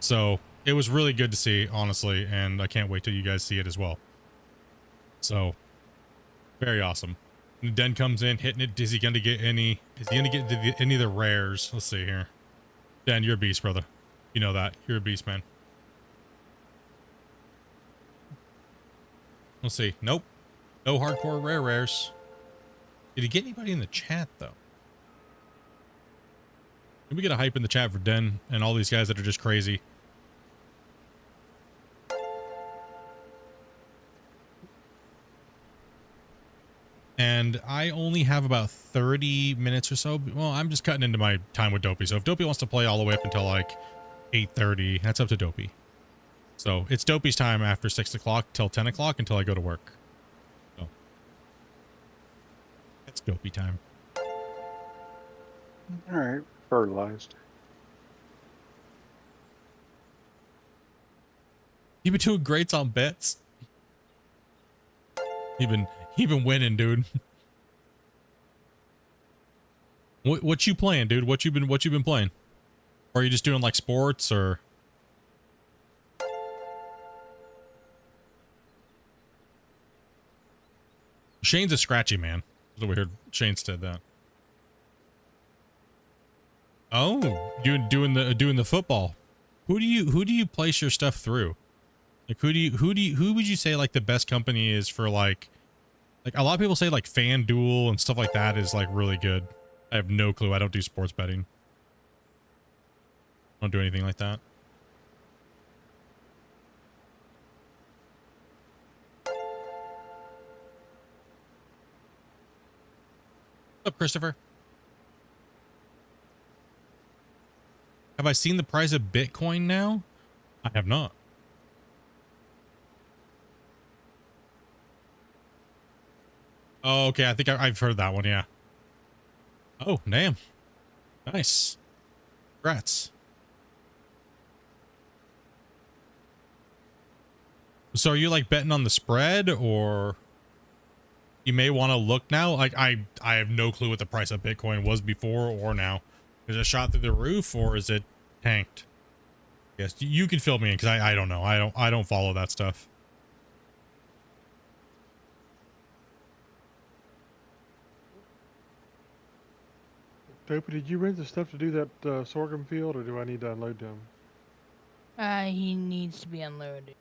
So it was really good to see, honestly, and I can't wait till you guys see it as well. So very awesome. And Den comes in, hitting it. Is he going to get any? Is he going to get any of the rares? Let's see here. Dan, you're a beast, brother. You know that. You're a beast, man. Let's see. Nope. No hardcore rares. Did he get anybody in the chat, though? Can we get a hype in the chat for Den and all these guys that are just crazy? And I only have about 30 minutes or so. Well, I'm just cutting into my time with Dopey. So if Dopey wants to play all the way up until like 8:30, that's up to Dopey. So it's Dopey's time after 6 o'clock till 10 o'clock until I go to work. So that's Dopey time. All right, fertilized. You've been doing great on bets. You've been winning, dude. What you playing, dude? What you been playing? Or are you just doing like sports or? Shane's a scratchy man. So we heard Shane said that. Oh, doing the football. Who do you place your stuff through? Like who would you say like the best company is for like a lot of people say like FanDuel and stuff like that is like really good. I have no clue. I don't do sports betting. I don't do anything like that. What's up, Christopher? Have I seen the price of Bitcoin now? I have not. Oh, okay. I think I've heard that one. Yeah. Oh, damn. Nice. Congrats. So are you like betting on the spread, or you may want to look now? Like I have no clue what the price of Bitcoin was before or now. Is it shot through the roof or is it tanked? Yes, you can fill me in because I don't know. I don't follow that stuff. Dopey, did you rent the stuff to do that sorghum field, or do I need to unload them? He needs to be unloaded.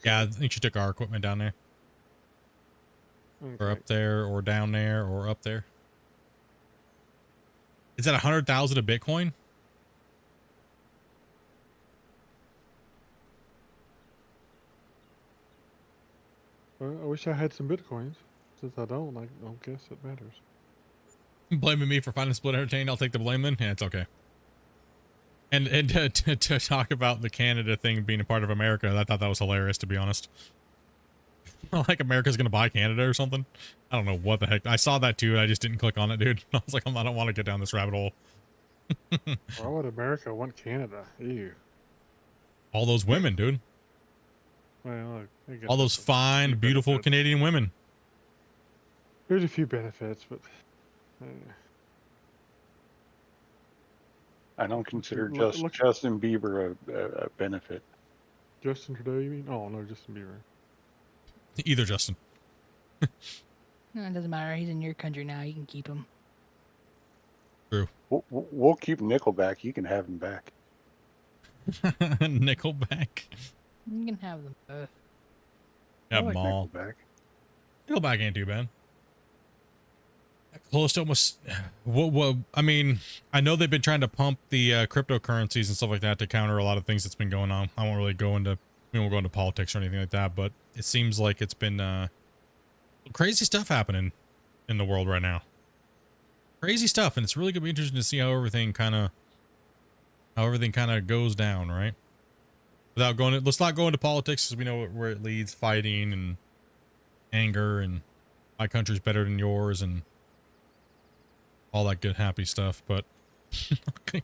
Yeah, I think she took our equipment down there. Okay. Or up there, or down there, or up there. Is that 100,000 a Bitcoin? Well, I wish I had some bitcoins. Since I don't guess it matters. Blaming me for finding Split Entertained, I'll take the blame then. Yeah, it's okay. And to talk about the Canada thing being a part of America, I thought that was hilarious, to be honest. Like America's gonna buy Canada or something. I don't know what the heck. I saw that too. I just didn't click on it, dude. I was like, I don't want to get down this rabbit hole. Why would America want Canada? Ew. All those women, dude. Well, I guess All those that's a fine, few beautiful benefits. Canadian women. There's a few benefits, but I don't consider look- Justin Bieber a benefit. Justin Trudeau, you mean? Oh no, Justin Bieber. Either Justin. No, it doesn't matter. He's in your country now. You can keep him. True. We'll keep Nickelback. You can have him back. Nickelback. You can have them both. I Have like them all. Nickelback. Nickelback ain't too bad. Close to almost. What? I mean, I know they've been trying to pump the cryptocurrencies and stuff like that to counter a lot of things that's been going on. I won't really go into. We won't go into politics or anything like that, but it seems like it's been crazy stuff happening in the world right now. Crazy stuff, and it's really gonna be interesting to see how everything kind of goes down, right? Without going, let's not go into politics because we know where it leads: fighting and anger, and my country's better than yours, and all that good, happy stuff. But okay.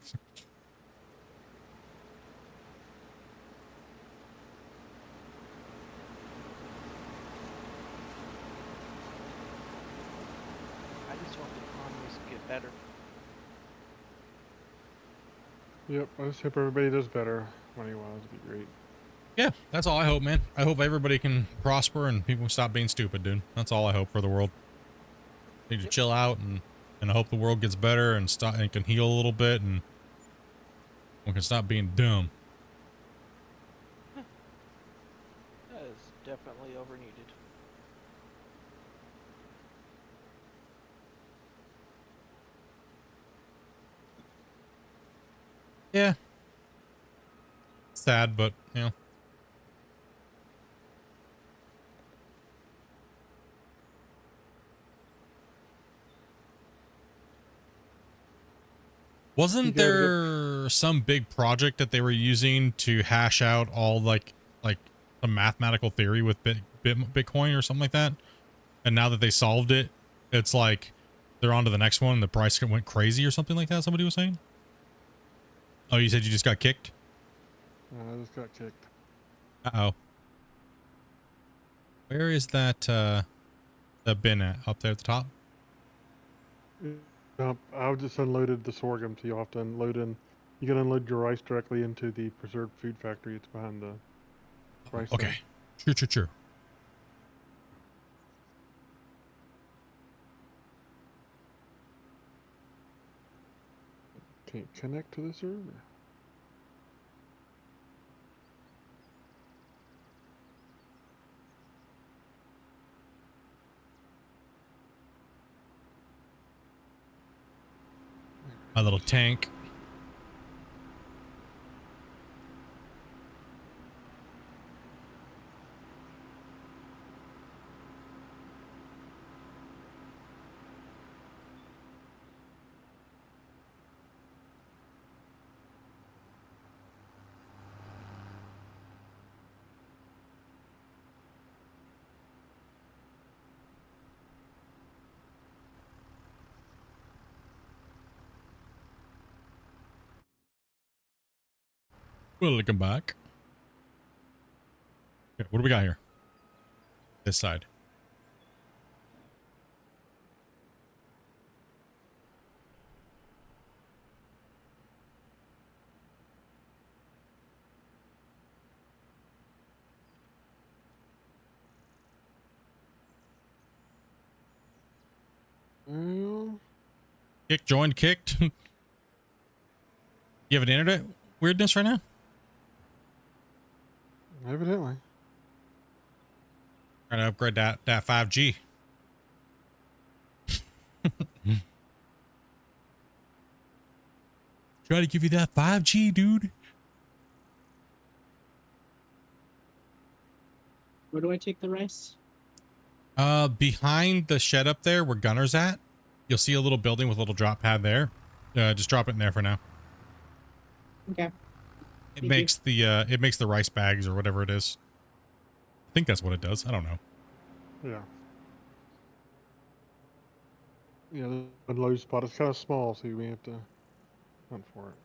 I just hope the economies get better. Yep, I just hope everybody does better money-wise. It'd be great. Yeah, that's all I hope, man. I hope everybody can prosper and people stop being stupid, dude. That's all I hope for the world. Need to chill out and I hope the world gets better and stop and can heal a little bit and we can stop being dumb. That is definitely overneeded. Yeah. Sad, but you know. Wasn't gotta get- there some big project that they were using to hash out all like a mathematical theory with Bitcoin or something like that? And now that they solved it, it's like they're on to the next one and the price went crazy or something like that, somebody was saying? Oh, you said you just got kicked? I just got kicked. Uh-oh. Where is that the bin at? Up there at the top? I just unloaded the sorghum, so you have to unload in. You can unload your rice directly into the preserved food factory. It's behind the rice. Okay. Thing. True. Can't connect to the server. My little tank. Welcome back. Okay, what do we got here? This side. Well, Kick, joined, kicked. You have an internet weirdness right now? evidently. Trying to upgrade that 5G. Try to give you that 5G, dude. Where do I take the rice? Behind the shed up there where Gunner's at, you'll see a little building with a little drop pad there. Just drop it in there for now. Okay. It Thank makes the rice bags or whatever it is. I think that's what it does. I don't know. Yeah. Yeah, the unload spot is kind of small, so we have to hunt for it.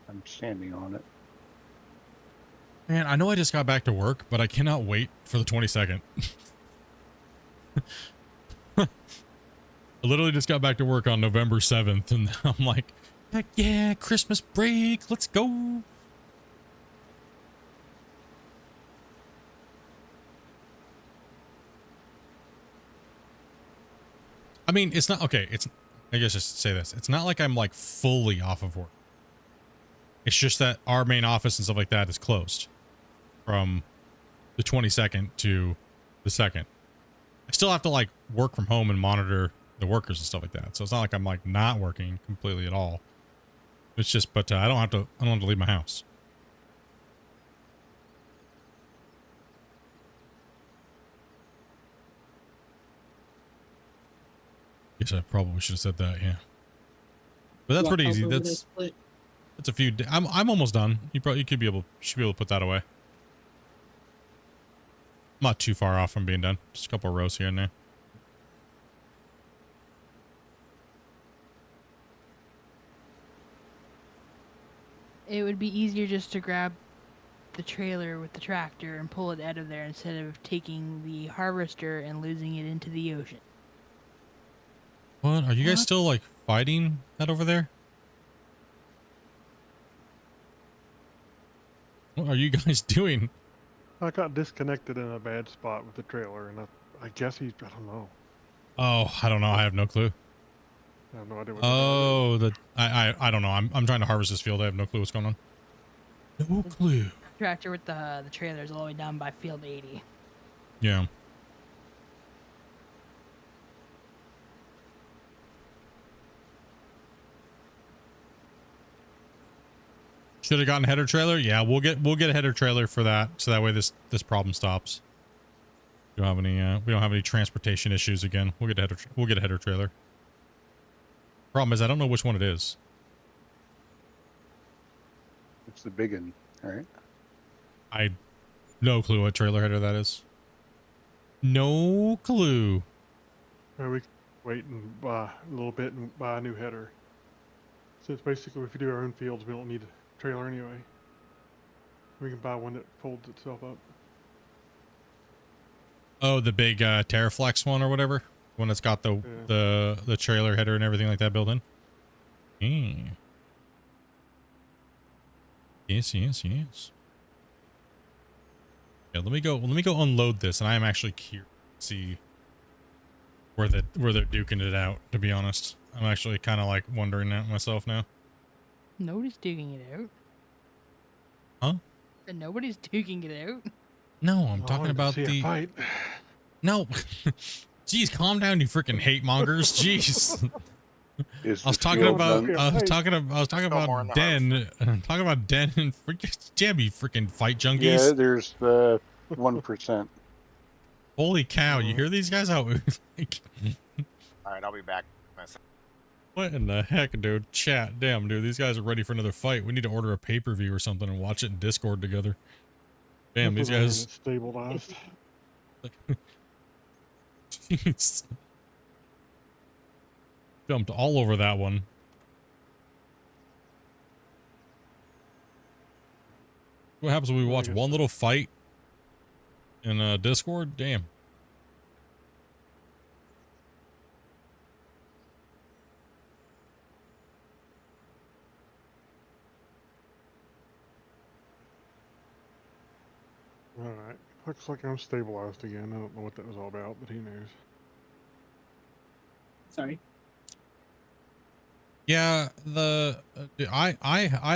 I'm standing on it. Man, I know I just got back to work, but I cannot wait for the 22nd. I literally just got back to work on November 7th, and I'm like, heck yeah, Christmas break, let's go. I mean, it's not, okay, I guess just say this. It's not like I'm like fully off of work. It's just that our main office and stuff like that is closed from the 22nd to the 2nd. I still have to like work from home and monitor the workers and stuff like that. So it's not like I'm like not working completely at all. It's just, but I don't have to leave my house. Guess I probably should have said that. Yeah. But that's What pretty easy. color would I That's split? a few. I'm almost done. You should be able to put that away. I'm not too far off from being done. Just a couple of rows here and there. It would be easier just to grab the trailer with the tractor and pull it out of there instead of taking the harvester and losing it into the ocean. What? Are you guys What? still like fighting that over there? What are you guys doing? I got disconnected in a bad spot with the trailer, and I guess I don't know. Oh, I don't know. I have no clue. I have no idea what Oh, I don't know. I'm trying to harvest this field. I have no clue what's going on. No clue. Tractor with the trailer is all the way down by field 80. Yeah. Should have gotten header trailer. Yeah, we'll get a header trailer for that, so that way this problem stops. We don't have any transportation issues again. We'll get a header trailer. Problem is, I don't know which one it is. It's the big one, right? I no clue what trailer header that is. No clue. We can wait and buy a little bit and buy a new header. Since basically if we do our own fields, we don't need a trailer anyway. We can buy one that folds itself up. Oh, the big Terraflex one or whatever. One that's got the trailer header and everything like that built in. Mm. Yes. Yeah, let me go unload this, and I am actually curious to see where they're duking it out, to be honest. I'm actually kind of like wondering that myself now. Nobody's duking it out. Huh? And nobody's duking it out. No, I'm talking about the fight. No. Jeez, calm down, you freaking hate mongers. Jeez. I was talking about Den. I'm talking about Den and damn you freaking fight junkies. Yeah, there's the 1%. Holy cow, you hear these guys out? Like, All right, I'll be back. what in the heck, dude? Chat, damn, dude, these guys are ready for another fight. We need to order a pay-per-view or something and watch it in Discord together. Damn, these guys Stabilized. Jeez. Jumped all over that one. What happens when we watch one little fight in Discord? Damn. Alright. Looks like I'm stabilized again. I don't know what that was all about, but who knows. Sorry. Yeah, I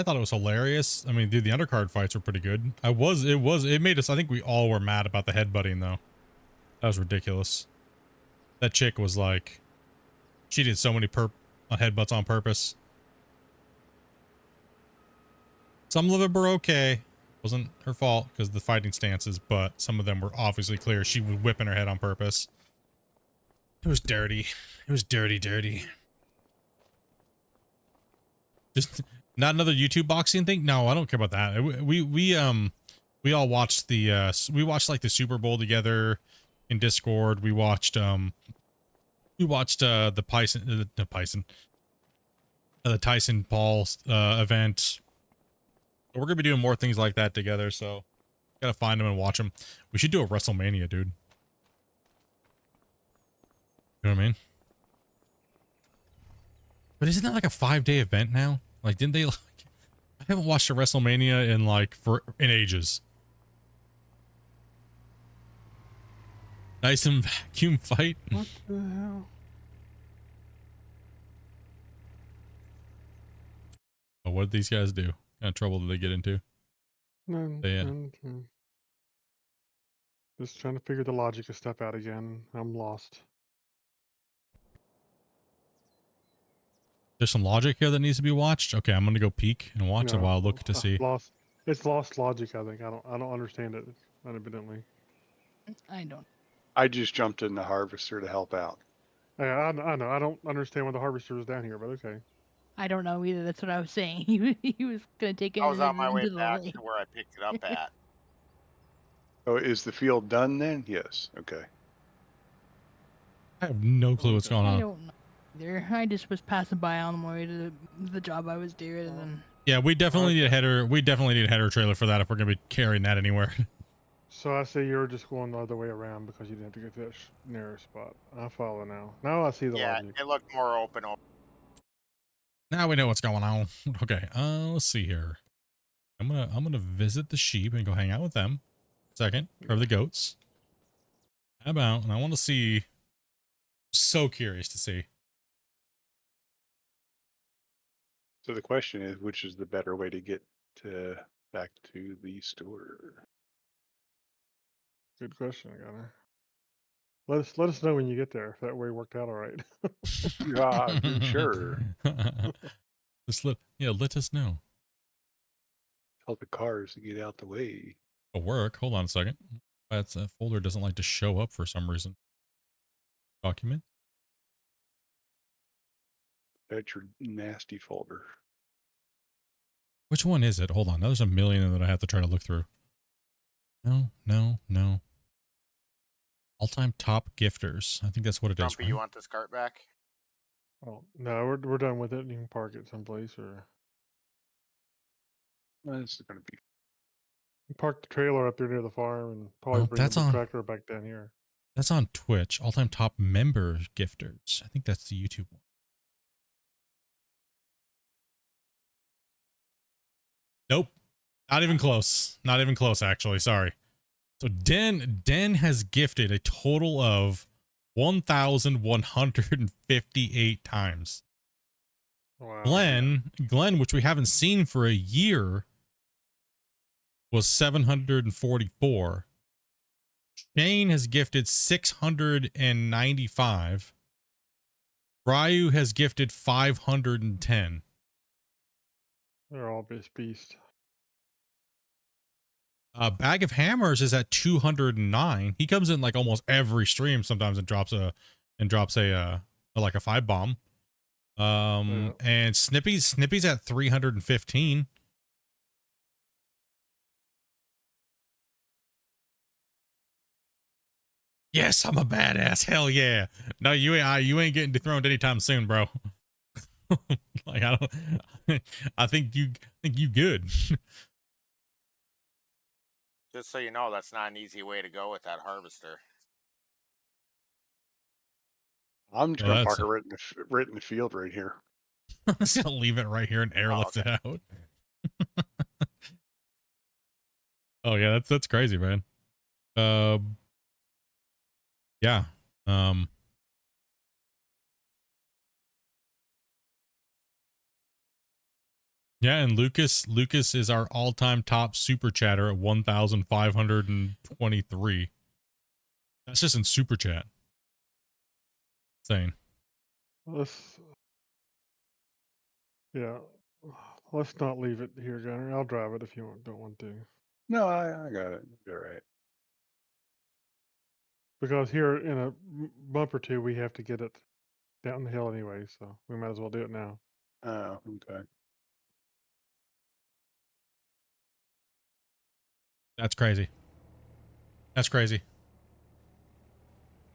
thought it was hilarious. I mean, dude, the undercard fights were pretty good. It made us, I think we all were mad about the headbutting though. That was ridiculous. That chick was like, she did so many headbutts on purpose. Some of them were okay. Wasn't her fault because of the fighting stances, but some of them were obviously clear. She was whipping her head on purpose. It was dirty. It was dirty. Just not another YouTube boxing thing. No, I don't care about that. We all watched like the Super Bowl together in Discord. We watched the Tyson Paul event. We're gonna be doing more things like that together, so gotta find them and watch them. We should do a WrestleMania, dude. You know what I mean? But isn't that like a 5-day event now? Like, didn't they like? I haven't watched a WrestleMania in ages. Nice and vacuum fight. What the hell? Oh, what did these guys do? What kind of trouble did they get into? Just trying to figure the logic of stuff out again. I'm lost. There's some logic here that needs to be watched. Okay, I'm gonna go peek and watch it while I look to see. It's lost logic, I think. I don't understand it, evidently. I don't. I just jumped in the harvester to help out. Yeah, I know. I don't understand why the harvester was down here, but okay. I don't know either. That's what I was saying. He was gonna take it. I was on my way back to where I picked it up at. Oh, is the field done then? Yes. Okay. I have no clue what's going I on. don't know either. I just was passing by on my way to the job I was doing, and then. Yeah, we definitely need a header. We definitely need a header trailer for that if we're gonna be carrying that anywhere. So I say you're just going the other way around because you didn't have to get to that narrow spot. I follow now. Now I see the logic. Yeah, it looked more open. Now we know what's going on. Okay, let's see here. I'm gonna visit the sheep and go hang out with them. Second, or the goats. How about? And I want to see. So curious to see. So the question is, which is the better way to get back to the store? Good question, Gunner. Let us know when you get there if that way worked out all right. Yeah, sure. Let us know. Tell the cars to get out the way. It'll work. Hold on a second. That folder doesn't like to show up for some reason. Document. That's your nasty folder. Which one is it? Hold on. There's a million that I have to try to look through. No, no, no. All-time top gifters. I think that's what it is. Trumpy, Right? you want this cart back? Oh no, we're done with it. You can park it someplace or This is gonna be. park the trailer up there near the farm and probably Nope, bring that's the on- tractor back down here. That's on Twitch. All-time top member gifters. I think that's the YouTube one. Nope. Not even close. Not even close, actually. Sorry. So Den has gifted a total of 1,158 times. Wow. Glenn, which we haven't seen for a year, was 744. Shane has gifted 695. Ryu has gifted 510. They're all beast. Bag of Hammers is at 209. He comes in like almost every stream sometimes and drops a like a 5-bomb. Yeah. And Snippy's at 315. Yes, I'm a badass. Hell yeah. No, you ain't getting dethroned anytime soon, bro. Like I think you good. Just so you know, that's not an easy way to go with that harvester. I'm just Well, gonna that's park it right in the field right here. I'm just gonna leave it right here and airlift it out. Oh yeah, that's crazy, man. Yeah. Yeah, and Lucas is our all-time top super chatter at 1,523. That's just in super chat. Insane. Let's not leave it here, Gunner. I'll drive it if you don't want to. No, I got it. You're right. Because here in a bump or two, we have to get it down the hill anyway, so we might as well do it now. Oh, okay. That's crazy. That's crazy.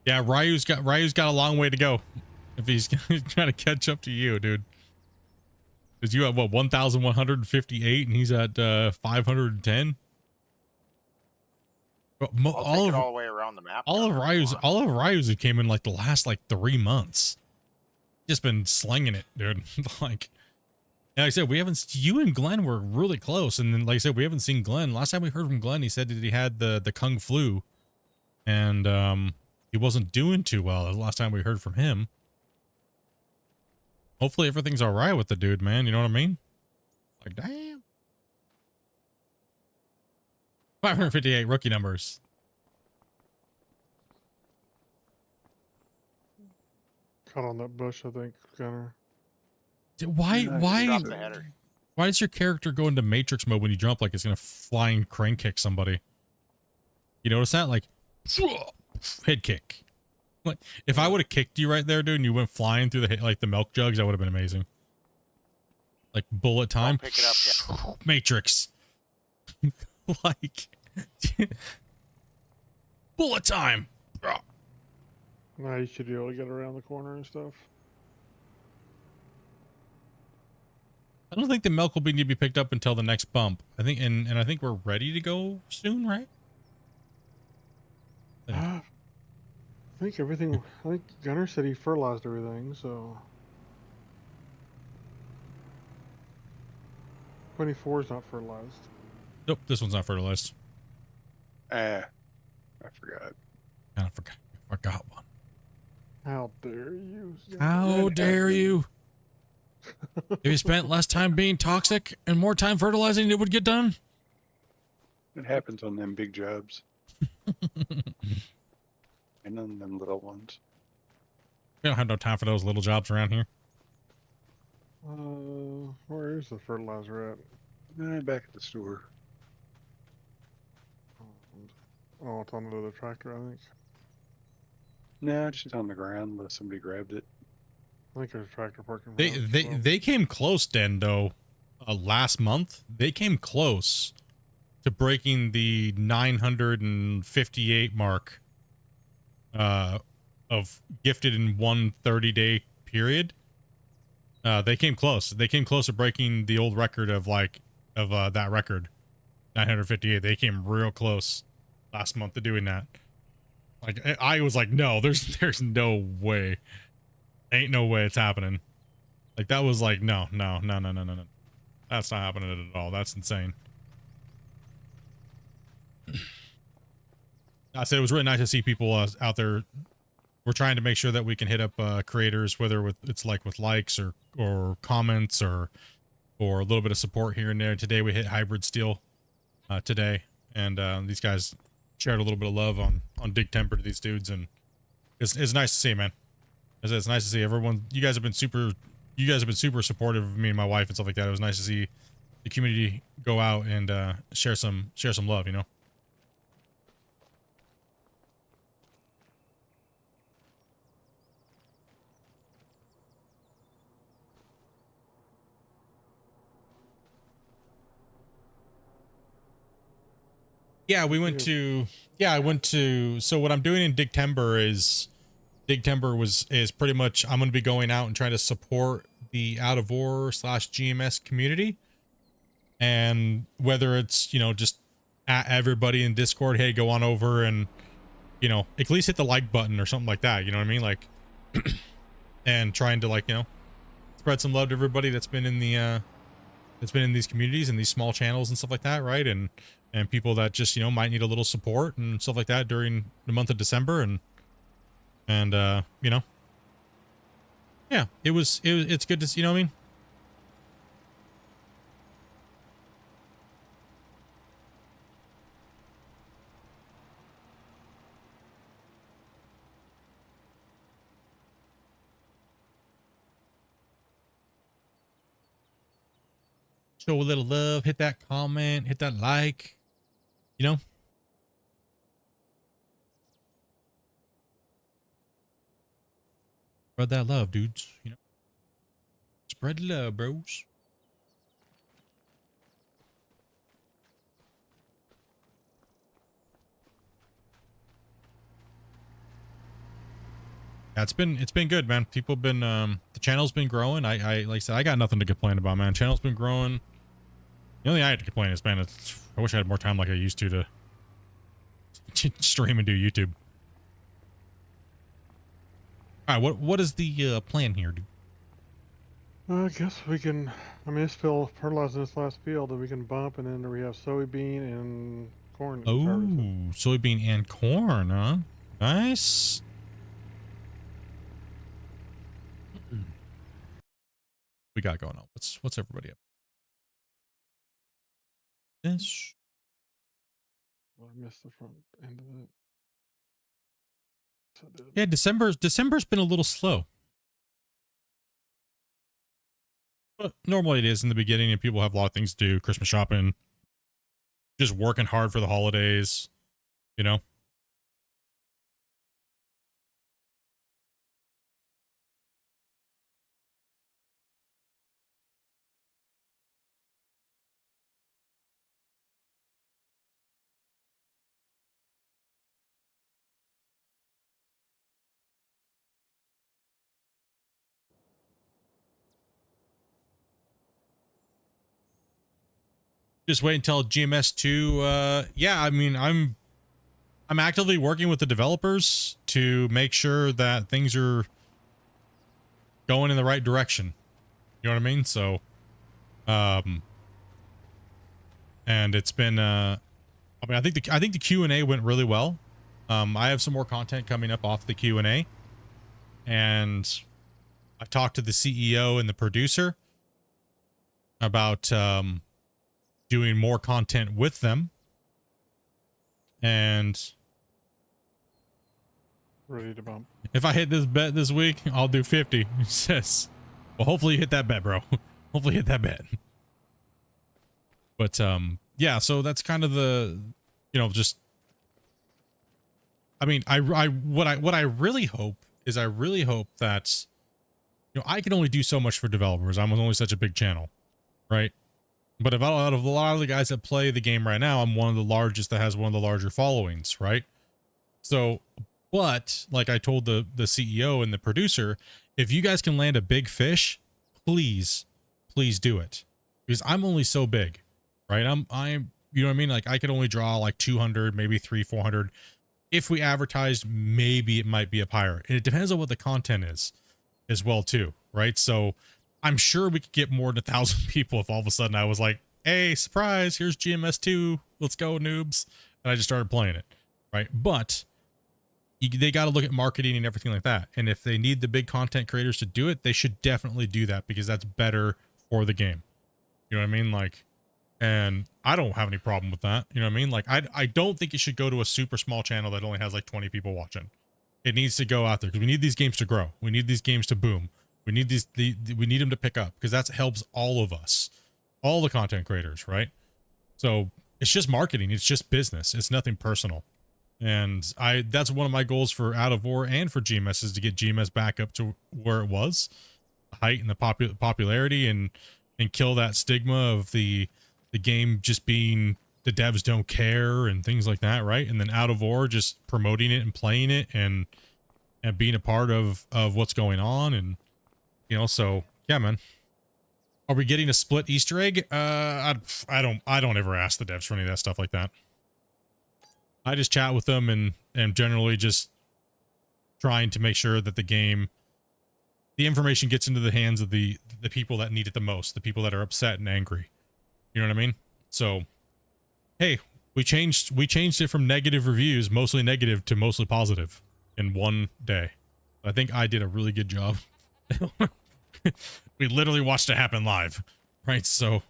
Yeah, Ryu's got a long way to go if he's trying to catch up to you, dude. Because you have what 1,158 and he's at 510. I'll take it all the way around the map. All of Ryu's who came in like the last like 3 months. Just been slinging it, dude. Like I said, you and Glenn were really close, and then like I said, we haven't seen Glenn. Last time we heard from Glenn, he said that he had the Kung flu, and he wasn't doing too well. The last time we heard from him. Hopefully everything's all right with the dude, man. You know what I mean? Like, damn. 558 rookie numbers. Caught on that bush, I think, Gunner. Why Drop the header. why does your character go into Matrix mode when you jump like it's gonna flying crane kick somebody? You notice that? Like head kick. Like if I would have kicked you right there, dude, and you went flying through the milk jugs, that would have been amazing. Like bullet time. Pick it up, yeah. Matrix. Like bullet time. Now you should be able to get around the corner and stuff. I don't think the milk will need to be picked up until the next bump. I think, and I think we're ready to go soon, right? I think everything. I think Gunner said he fertilized everything, so 24 is not fertilized. Nope, this one's not fertilized. I forgot. Kind of forgot one. How dare you? How dare you? If you spent less time being toxic and more time fertilizing, it would get done. It happens on them big jobs. And on them little ones. We don't have no time for those little jobs around here. Where is the fertilizer at? Back at the store. Oh, it's on the other tractor, I think. No, just on the ground unless somebody grabbed it. I think there's a tractor parking. They came close, Den, though. Last month, they came close to breaking the 958 mark of gifted in one 30-day period. They came close. They came close to breaking the old record of that record, 958. They came real close last month to doing that. Like, I was like, no, there's no way. Ain't no way it's happening. Like, that was like, no. That's not happening at all. That's insane. I said it was really nice to see people out there. We're trying to make sure that we can hit up creators, whether it's like with likes or comments or a little bit of support here and there. Today we hit Hybrid Steel today, and these guys shared a little bit of love on Dig Temper to these dudes, and it's nice to see, man. It's nice to see everyone. You guys have been super supportive of me and my wife and stuff like that. It was nice to see the community go out and share some love, you know. Yeah, we went to. Yeah, I went to. So what I'm doing in Dig Timber is pretty much I'm going to be going out and trying to support the Out of War / GMS community, and whether it's, you know, just at everybody in Discord, hey, go on over and, you know, at least hit the like button or something like that. You know what I mean? Like, and trying to, like, you know, spread some love to everybody that's been in the that's been in these communities and these small channels and stuff like that, right? And people that just, you know, might need a little support and stuff like that during the month of December, and you know, yeah, it's good to see, you know what I mean? Show a little love, hit that comment, hit that like, you know? Spread that love, dudes, you know? Spread love, bros. Yeah, it's been good, man. People have been, the channel's been growing. I like I said, I got nothing to complain about, man. Channel's been growing. The only thing I had to complain is, man, I wish I had more time like I used to stream and do YouTube. All right, what is the plan here, dude? I guess we can. I mean, it's still fertilizing this last field that we can bump, and then we have soybean and corn. Oh, soybean and corn, huh? Nice. We got going on. What's everybody up? This. I missed the front end of it. So Yeah, December's been a little slow. But normally it is in the beginning, and people have a lot of things to do. Christmas shopping, just working hard for the holidays, you know. Just wait until GMS 2. Yeah, I mean, I'm actively working with the developers to make sure that things are going in the right direction. You know what I mean? So, and it's been, I mean, I think the Q&A went really well. I have some more content coming up off the Q&A, and I talked to the CEO and the producer about, doing more content with them, and ready to bump. if I hit this bet this week, I'll do 50. He says, well, hopefully you hit that bet, bro. Hopefully you hit that bet. But yeah, so that's kind of the, just, I mean, what I really hope is I really hope that, I can only do so much for developers. I'm only such a big channel, right? But out of a lot of the guys that play the game right now, I'm one of the largest that has one of the larger followings, right? So, but like I told the CEO and the producer, if you guys can land a big fish, please do it, because I'm only so big, right? I'm you know what I mean? Like I could only draw like 200, maybe 400. If we advertised, maybe it might be up higher. And it depends on what the content is as well too, right? So I'm sure we could get more than 1,000 people if all of a sudden I was like, hey, surprise, here's GMS2, let's go noobs, and I just started playing it, right? But they got to look at marketing and everything like that. And if they need the big content creators to do it, they should definitely do that, because that's better for the game. You know what I mean? Like, and I don't have any problem with that. You know what I mean? Like, I don't think it should go to a super small channel that only has like 20 people watching. It needs to go out there, because we need these games to grow. We need these games to boom. We need we need them to pick up, because that helps all of us, all the content creators, right? So it's just marketing. It's just business. It's nothing personal. And that's one of my goals for Out of War and for GMS, is to get GMS back up to where it was, the height and the popularity, and kill that stigma of the game just being the devs don't care and things like that, right? And then Out of War just promoting it and playing it and being a part of what's going on. And so yeah, man. Are we getting a split Easter egg? I don't ever ask the devs for any of that stuff like that. I just chat with them and generally just trying to make sure that the information gets into the hands of the people that need it the most, the people that are upset and angry. You know what I mean? So, hey, we changed it from negative reviews, mostly negative, to mostly positive in one day. I think I did a really good job. We literally watched it happen live, right? So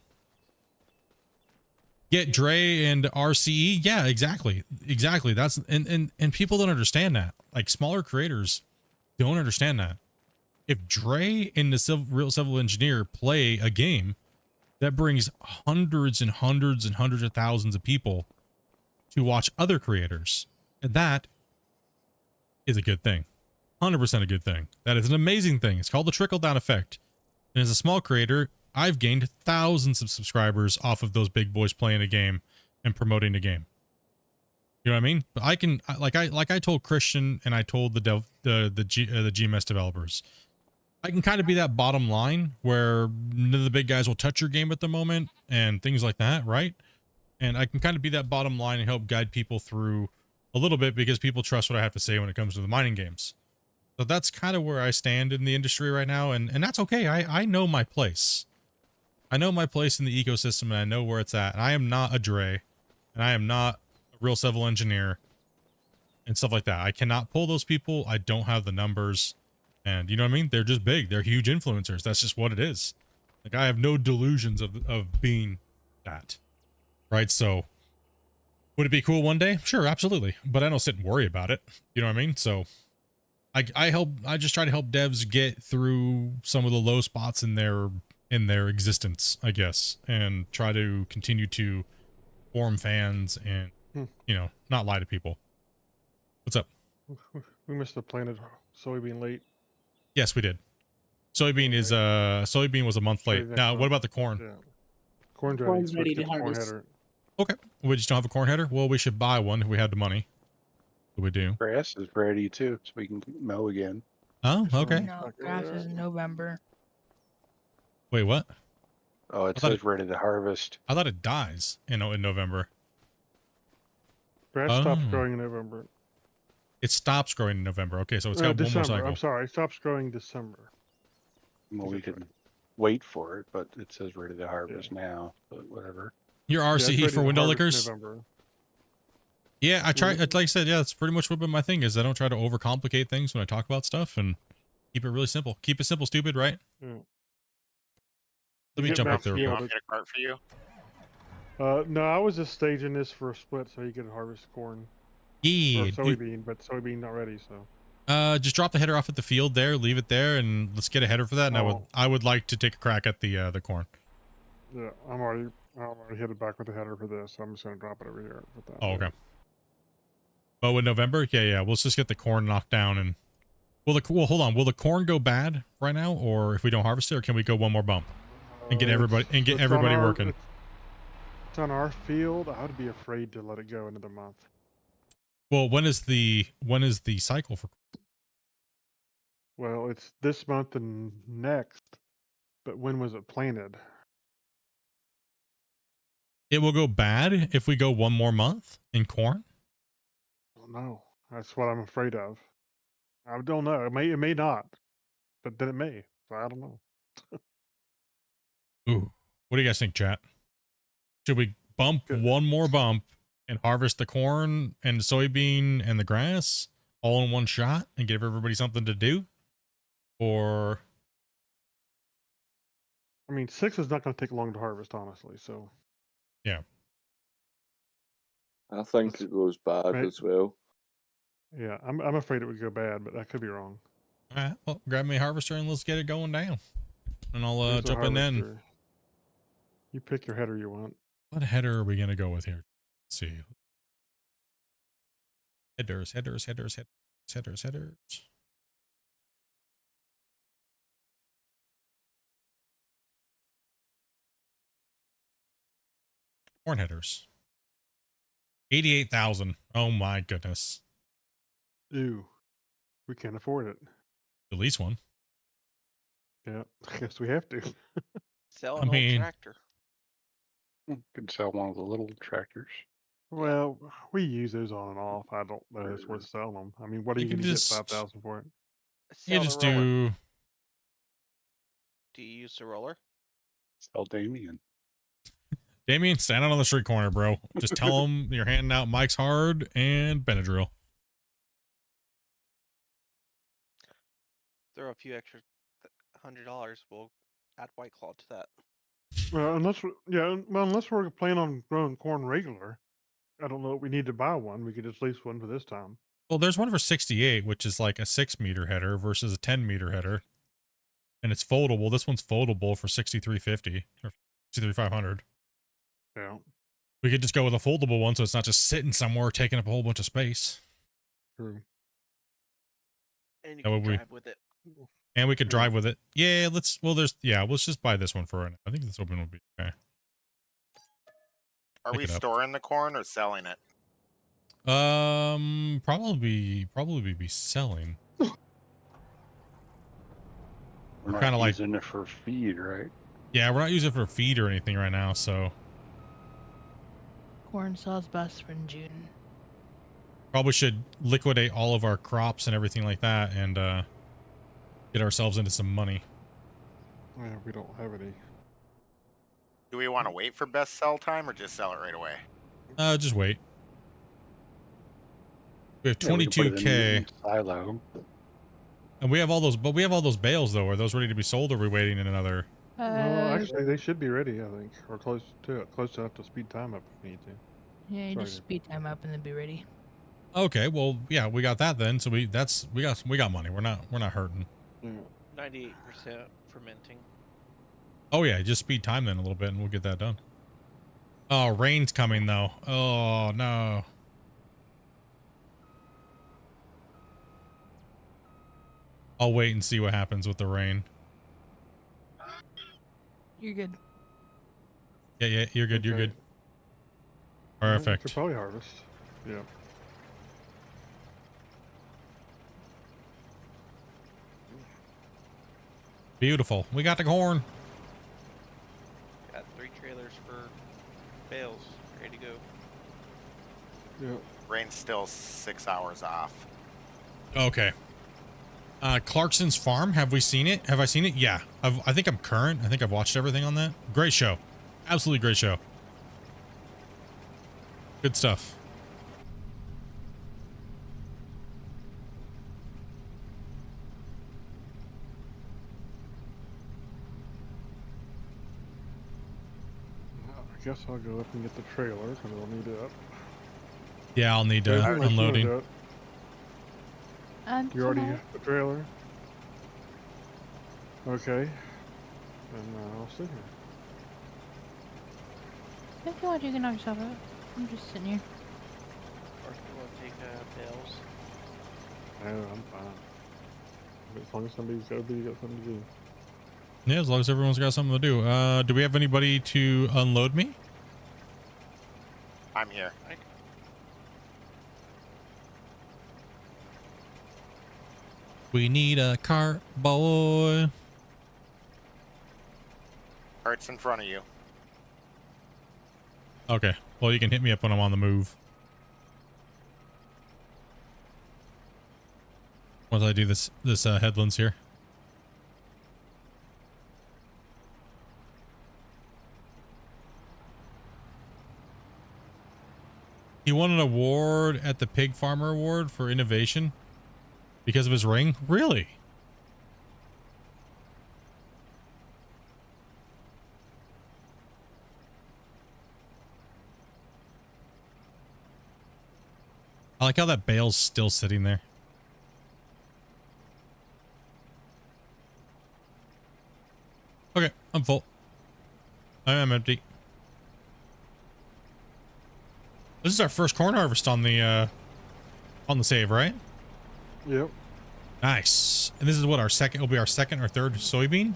get Dre and RCE. Yeah, exactly. That's and people don't understand that. Like, smaller creators don't understand that. If Dre and the real civil engineer play a game, that brings hundreds and hundreds and hundreds of thousands of people to watch other creators, and that is a good thing. 100% a good thing. That is an amazing thing. It's called the trickle-down effect. And as a small creator, I've gained thousands of subscribers off of those big boys playing a game and promoting a game. You know what I mean? But I can, like I told Christian and I told the GMS developers, I can kind of be that bottom line where none of the big guys will touch your game at the moment and things like that, right? And I can kind of be that bottom line and help guide people through a little bit, because people trust what I have to say when it comes to the mining games. So that's kind of where I stand in the industry right now, and that's okay. I know my place. I know my place in the ecosystem, and I know where it's at. And I am not a Dre, and I am not a real civil engineer and stuff like that. I cannot pull those people. I don't have the numbers, and you know what I mean? They're just big. They're huge influencers. That's just what it is. Like, I have no delusions of being that, right? So would it be cool one day? Sure, absolutely. But I don't sit and worry about it. You know what I mean? So I just try to help devs get through some of the low spots in their existence, I guess, and try to continue to form fans and, not lie to people. What's up? We must have planted soybean late. Yes, we did. Soybean was a month late. Now, what about the corn? Yeah. Corn's Corn's ready. ready to Corn harvest. header. Okay. We just don't have a corn header? Well, we should buy one if we had the money. We do. Grass is ready too, so we can mow again. Oh, okay. No, grass is in November. Wait, what? Oh, it I thought says ready to harvest. I thought it dies in November. Grass stops Oh. growing in November. It stops growing in November. Okay, so it's got one more December. cycle. I'm sorry, it stops growing December. Well, we can wait for it, but it says ready to harvest now. But whatever. Your Yeah, it's RCE ready for to window harvest lickers? November. Yeah, I try. Like I said, yeah, that's pretty much what been my thing is I don't try to overcomplicate things when I talk about stuff and keep it really simple. Keep it simple, stupid, right? Yeah. Let me Get jump back up there. to You real want quick. me to cart for you? No, I was just staging this for a split so you could harvest corn. Yeah, Or dude. soybean, but soybean not ready, so. Just drop the header off at the field there, leave it there, and let's get a header for that. And Oh. I would like to take a crack at the corn. Yeah, I'm already headed back with the header for this, so I'm just gonna drop it over here with that. Oh, okay. But with November, yeah, let's just get the corn knocked down and well, hold on. Will the corn go bad right now, or if we don't harvest it, or can we go one more bump and get everybody working? It's on our field. I would be afraid to let it go another month. Well, when is the cycle for? Well, it's this month and next, but when was it planted? It will go bad if we go one more month in corn. I don't know. That's what I'm afraid of. I don't know. It may not, but then it may. So I don't know. Ooh, what do you guys think, chat? Should we bump Good. one more bump and harvest the corn and the soybean and the grass all in one shot and give everybody something to do? Or I mean, 6 is not going to take long to harvest, honestly. So yeah, I think Let's it goes bad make- as well. yeah, I'm afraid it would go bad, but I could be wrong. all right. Well, grab me a harvester and let's get it going down. And I'll Here's the jump in then. harvester. You pick your header you want. What header are we gonna go with here? Let's see. Headers. Corn headers. 88,000. Oh my goodness. Ew, we can't afford it. At least one. Yeah, I guess we have to. Sell I an old mean- tractor. Could sell one of the little tractors. Well, we use those on and off. I don't know if it's worth selling them. I mean, what are You you can going to get just- 5,000 for it? You Sell just the roller. do. Do you use the roller? Sell Damien. Damien, stand out on the street corner, bro. Just tell them you're handing out Mike's Hard and Benadryl. Throw a few extra $100. We'll add White Claw to that. Well, unless we're planning on growing corn regular, I don't know. We need to buy one. We could just lease one for this time. Well, there's one for 68, which is like a 6-meter header versus a 10-meter header. And it's foldable. This one's foldable for 6350 or 63,500. Yeah, We could just go with a foldable one so it's not just sitting somewhere taking up a whole bunch of space. true. And you That can would be- drive with it. And we could Yeah. drive with it. Yeah, let's just buy this one for right now. I think this one would be okay. Are Pick we it up. storing the corn or selling it? Probably be selling. We're Kinda not like- using it for feed, right? Yeah, we're not using it for feed or anything right now, so Corn sells best in June. probably should liquidate all of our crops and everything like that and get ourselves into some money. Yeah, we don't have any. Do we want to wait for best sell time or just sell it right away? Just wait. We have Yeah, we can put it in 22K, the silo. and we have all those bales though. Are those ready to be sold, or are we waiting in another? Well, actually, they should be ready. I think, or close to it, close enough to speed time up if we need to. Yeah, you Sorry, just Dave. speed time up and then be ready. Okay, well, yeah, we got that then. So we got money. We're not hurting. Yeah. 98% fermenting. Oh yeah, just speed time then a little bit, and we'll get that done. Oh, rain's coming though. Oh no. I'll wait and see what happens with the rain. You're good. Yeah, you're good. You're Okay. good. Yeah, we could Perfect. probably harvest. Yeah. Beautiful. We got the corn. Got 3 trailers for bales ready to go. Yeah. Rain's still 6 hours off. Okay. Clarkson's Farm. Have we seen it? Have I seen it? Yeah. I think I'm current. I think I've watched everything on that. Great show. Absolutely great show. Good stuff. I guess I'll go up and get the trailer because I'll need it up. Yeah, I'll need Dave, unless you wanna unloading. do it. You already somehow- got the trailer? Okay. And I'll sit here. If you want, you can knock yourself out. I'm just sitting here. Or if you want to take Bales. No, I'm fine. As long as somebody's got something to do. Yeah, as long as everyone's got something to do. Do we have anybody to unload me? I'm here. We need a cart boy. Cart's in front of you. Okay. Well, you can hit me up when I'm on the move. Once I do this headlands here. He won an award at the Pig Farmer Award for innovation because of his ring. Really? I like how that bale's still sitting there. Okay, I'm full. I am empty. This is our first corn harvest on the save, right? Yep. Nice. And this is what our second will be our second or third soybean?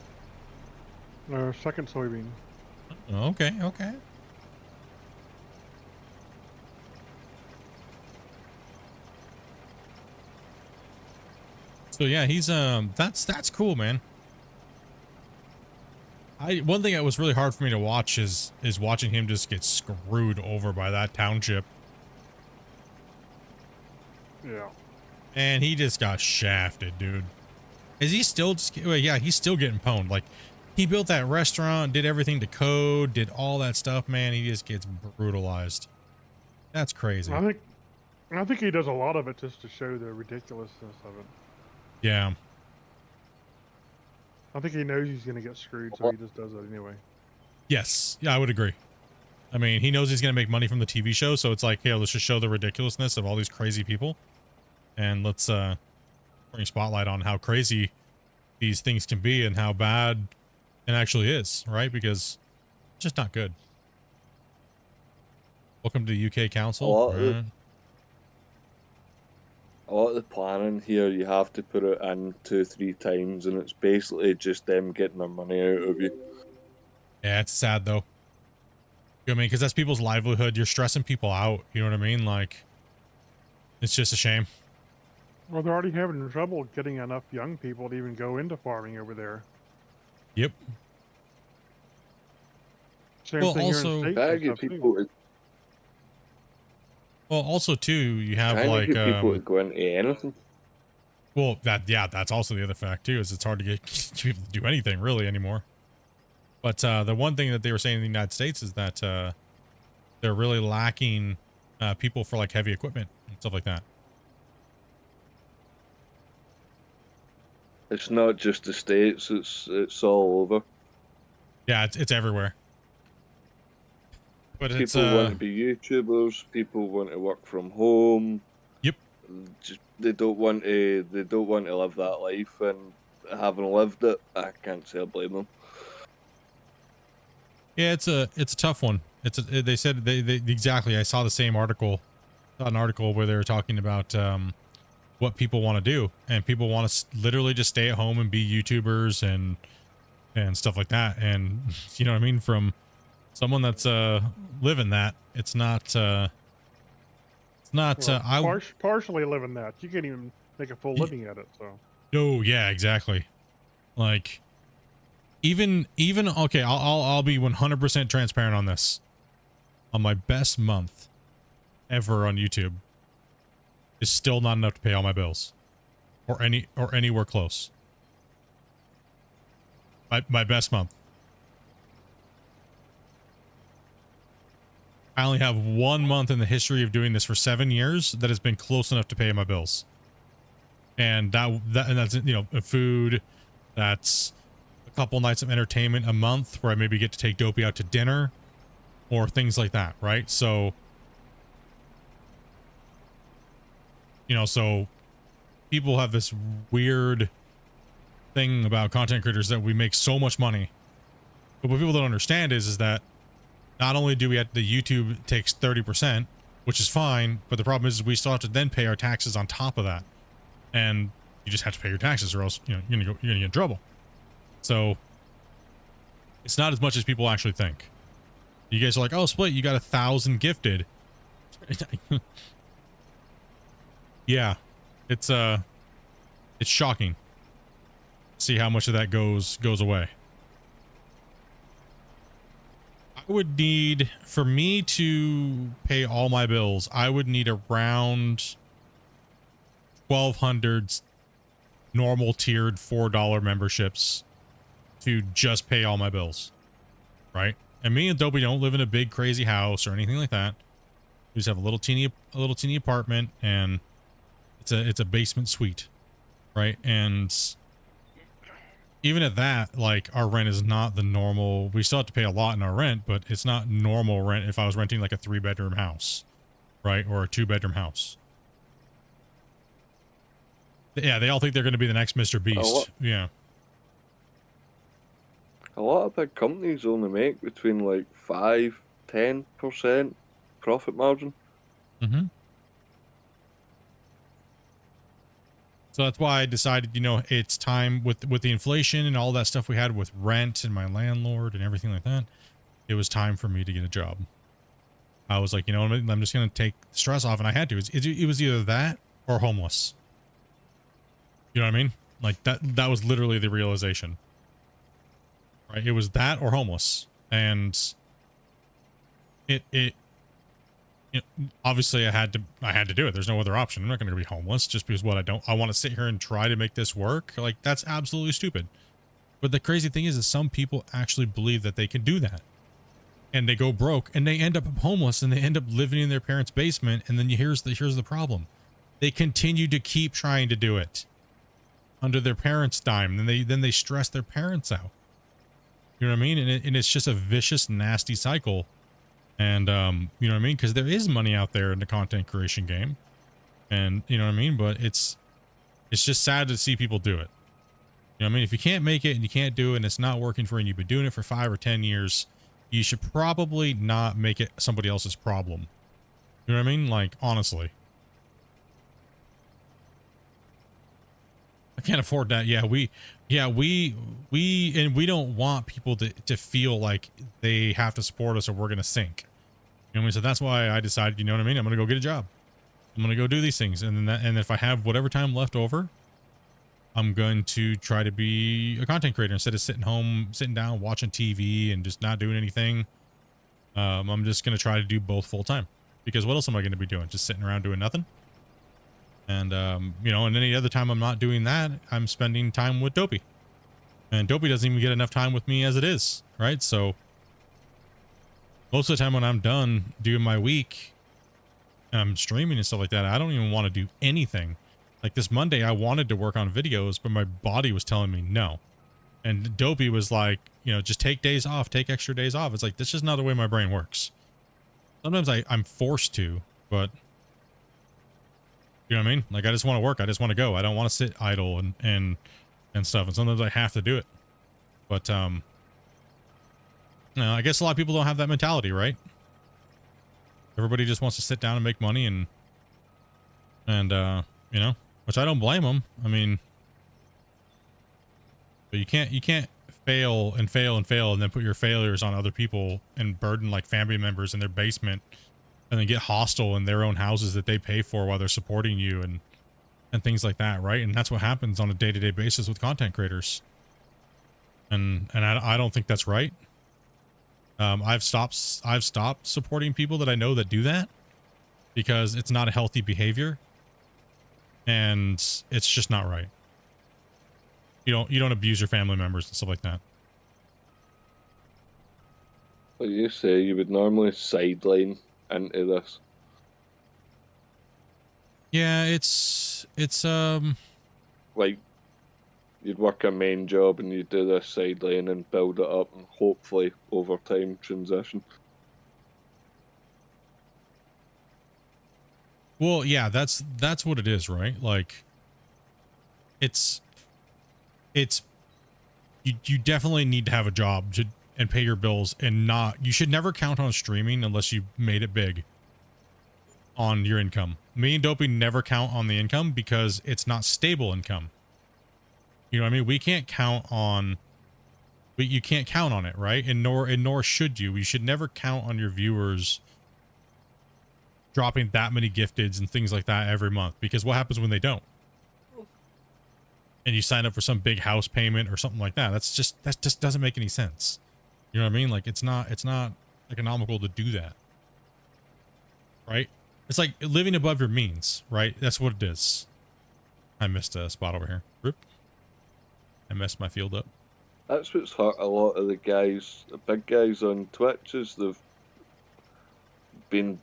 Second soybean. Okay, okay. So yeah, he's that's cool, man. One thing that was really hard for me to watch is watching him just get screwed over by that township. Yeah. And he just got shafted, dude. Is he still just, well, yeah, he's still getting pwned. Like, he built that restaurant, did everything to code, did all that stuff, man. He just gets brutalized. That's crazy. I think he does a lot of it just to show the ridiculousness of it. Yeah. I think he knows he's going to get screwed, so he just does it anyway. Yes. Yeah, I would agree. I mean, he knows he's going to make money from the TV show, so it's like, hey, let's just show the ridiculousness of all these crazy people. And let's bring a spotlight on how crazy these things can be and how bad it actually is, right? Because it's just not good. Welcome to the UK Council. A lot of the planning here, you have to put it in 2-3 times, and it's basically just them getting their money out of you. Yeah, it's sad though. You know what I mean? Because that's people's livelihood. You're stressing people out. You know what I mean? Like, it's just a shame. Well, they're already having trouble getting enough young people to even go into farming over there. Yep. Same Well, thing also, here in Trying to States get and stuff, people too. to, well, also too, you have trying like to get people to go into anything. well, that's also the other fact too, is it's hard to get people to do anything really anymore. But the one thing that they were saying in the United States is that they're really lacking people for like heavy equipment and stuff like that. It's not just the States, it's all over. Yeah, it's everywhere. But it's People want to be YouTubers, people want to work from home. Yep. Just they don't want to live that life, and having lived it, I can't say I blame them. yeah, it's a tough one. They said they exactly. I saw the same article, an article where they were talking about what people want to do, and people want to literally just stay at home and be YouTubers and stuff like that. And you know what I mean? From someone that's living that, it's not Partially living that. You can't even make a full living at it, so. Oh yeah, exactly. Like even okay, I'll be 100% transparent on this. On my best month ever on YouTube is still not enough to pay all my bills or anywhere close. My best month. I only have 1 month in the history of doing this for 7 years that has been close enough to pay my bills. And that's, you know, food, that's a couple nights of entertainment a month where I maybe get to take Dopey out to dinner or things like that, right? So, you know, so people have this weird thing about content creators that we make so much money. But what people don't understand is that not only do we have the YouTube takes 30%, which is fine, but the problem is we still have to then pay our taxes on top of that. And you just have to pay your taxes or else, you know, you're gonna get in trouble. So it's not as much as people actually think. You guys are like, oh, Split, you got 1,000 gifted. Yeah, it's shocking. See how much of that goes away. I would need, for me to pay all my bills, I would need around 1,200 normal tiered $4 memberships to just pay all my bills, right? And me and Dopey don't live in a big crazy house or anything like that. We just have a little teeny apartment, and it's a basement suite, right? And even at that, like, our rent is not the normal. We still have to pay a lot in our rent, but it's not normal rent if I was renting like a 3-bedroom house, right? Or a 2-bedroom house. Yeah, they all think they're going to be the next Mr. Beast. Yeah. A lot of big companies only make between like 5-10% profit margin. Mm-hmm. So that's why I decided, you know, it's time with the inflation and all that stuff we had with rent and my landlord and everything like that. It was time for me to get a job. I was like, you know, I'm just going to take the stress off, and I had to. It was either that or homeless. You know what I mean? Like that was literally the realization. Right? It was that or homeless. And it you know, obviously I had to do it. There's no other option. I'm not going to be homeless just because I want to sit here and try to make this work. Like, that's absolutely stupid. But the crazy thing is some people actually believe that they can do that. And they go broke and they end up homeless and they end up living in their parents' basement. And then here's the problem. They continue to keep trying to do it under their parents' dime. Then they stress their parents out. You know what I mean? And it's just a vicious, nasty cycle. And, you know what I mean? Because there is money out there in the content creation game. And, you know what I mean? But it's just sad to see people do it. You know what I mean? If you can't make it and you can't do it and it's not working for you and you've been doing it for 5 or 10 years, you should probably not make it somebody else's problem. You know what I mean? Like, honestly. I can't afford that. Yeah, we don't want people to feel like they have to support us or we're going to sink. You know what I mean? So that's why I decided, you know what I mean? I'm going to go get a job. I'm going to go do these things. And then and if I have whatever time left over, I'm going to try to be a content creator instead of sitting down, watching TV and just not doing anything. I'm just going to try to do both full time, because what else am I going to be doing? Just sitting around doing nothing? And, you know, and any other time I'm not doing that, I'm spending time with Dopey. And Dopey doesn't even get enough time with me as it is, right? So most of the time when I'm done doing my week, I'm streaming and stuff like that, I don't even want to do anything. Like this Monday, I wanted to work on videos, but my body was telling me no. And Dopey was like, you know, just take days off, take extra days off. It's like, that's just not the way my brain works. Sometimes I'm forced to, but you know what I mean? Like, I just want to work. I just want to go. I don't want to sit idle and stuff. And sometimes I have to do it. But, you know, I guess a lot of people don't have that mentality, right? Everybody just wants to sit down and make money and you know, which I don't blame them. I mean, but you can't fail and then put your failures on other people and burden like family members in their basement and then get hostile in their own houses that they pay for while they're supporting you and things like that, right? And that's what happens on a day-to-day basis with content creators. And I don't think that's right. I've stopped supporting people that I know that do that because it's not a healthy behavior and it's just not right. You don't abuse your family members and stuff like that. Like you say, you would normally sideline into this. Yeah, it's like you'd work a main job and you'd do this sideline and build it up and hopefully over time transition. Well, yeah, that's what it is, right? Like it's you definitely need to have a job and pay your bills and not, you should never count on streaming unless you made it big on your income. Me and Dopey never count on the income because it's not stable income. You know what I mean? We can't count on, but you can't count on it, right? And nor should you. You should never count on your viewers dropping that many gifteds and things like that every month, because what happens when they don't? And you sign up for some big house payment or something like that. That just doesn't make any sense. You know what I mean? Like it's not economical to do that. Right? It's like living above your means, right? That's what it is. I missed a spot over here. Oop. I messed my field up. That's what's hurt a lot of the guys, the big guys on Twitch, is they've been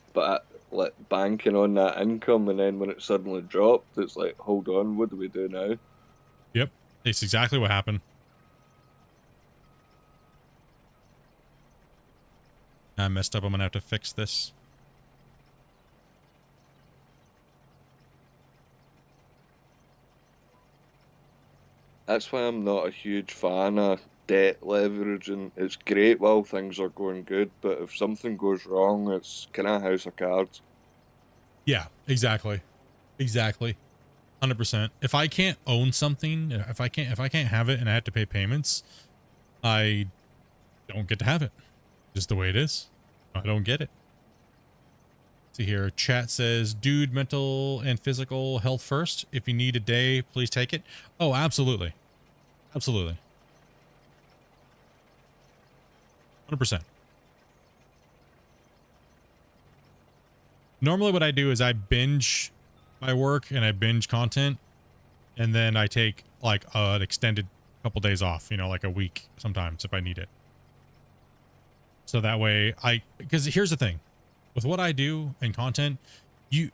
banking on that income, and then when it suddenly dropped, it's like, hold on, what do we do now? Yep. It's exactly what happened. I messed up. I'm gonna have to fix this. That's why I'm not a huge fan of debt leveraging. It's great while things are going good, but if something goes wrong, it's kind of house of cards. Yeah, exactly. Exactly. 100%. If I can't own something, if I can't have it and I have to pay payments, I don't get to have it. Just the way it is. I don't get it. See here, chat says, dude, mental and physical health first. If you need a day, please take it. Oh, absolutely. Absolutely. 100%. Normally what I do is I binge my work and I binge content, and then I take like an extended couple days off, you know, like a week sometimes if I need it. So that way because here's the thing with what I do in content,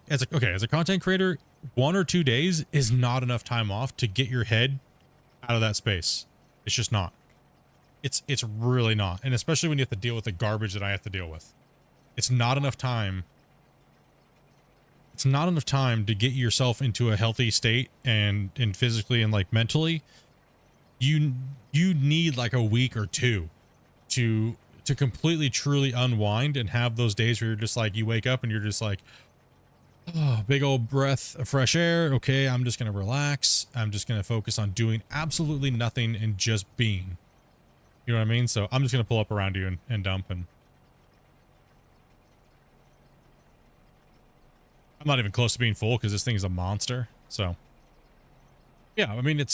as a content creator, 1 or 2 days is not enough time off to get your head out of that space. It's just not. It's really not. And especially when you have to deal with the garbage that I have to deal with. It's not enough time. It's not enough time to get yourself into a healthy state and physically and like mentally. You need like a week or two to completely truly unwind and have those days where you're just like, you wake up and you're just like, oh, big old breath of fresh air. Okay, I'm just going to relax. I'm just going to focus on doing absolutely nothing and just being. You know what I mean? So I'm just going to pull up around you and dump, and I'm not even close to being full because this thing is a monster. So yeah, I mean,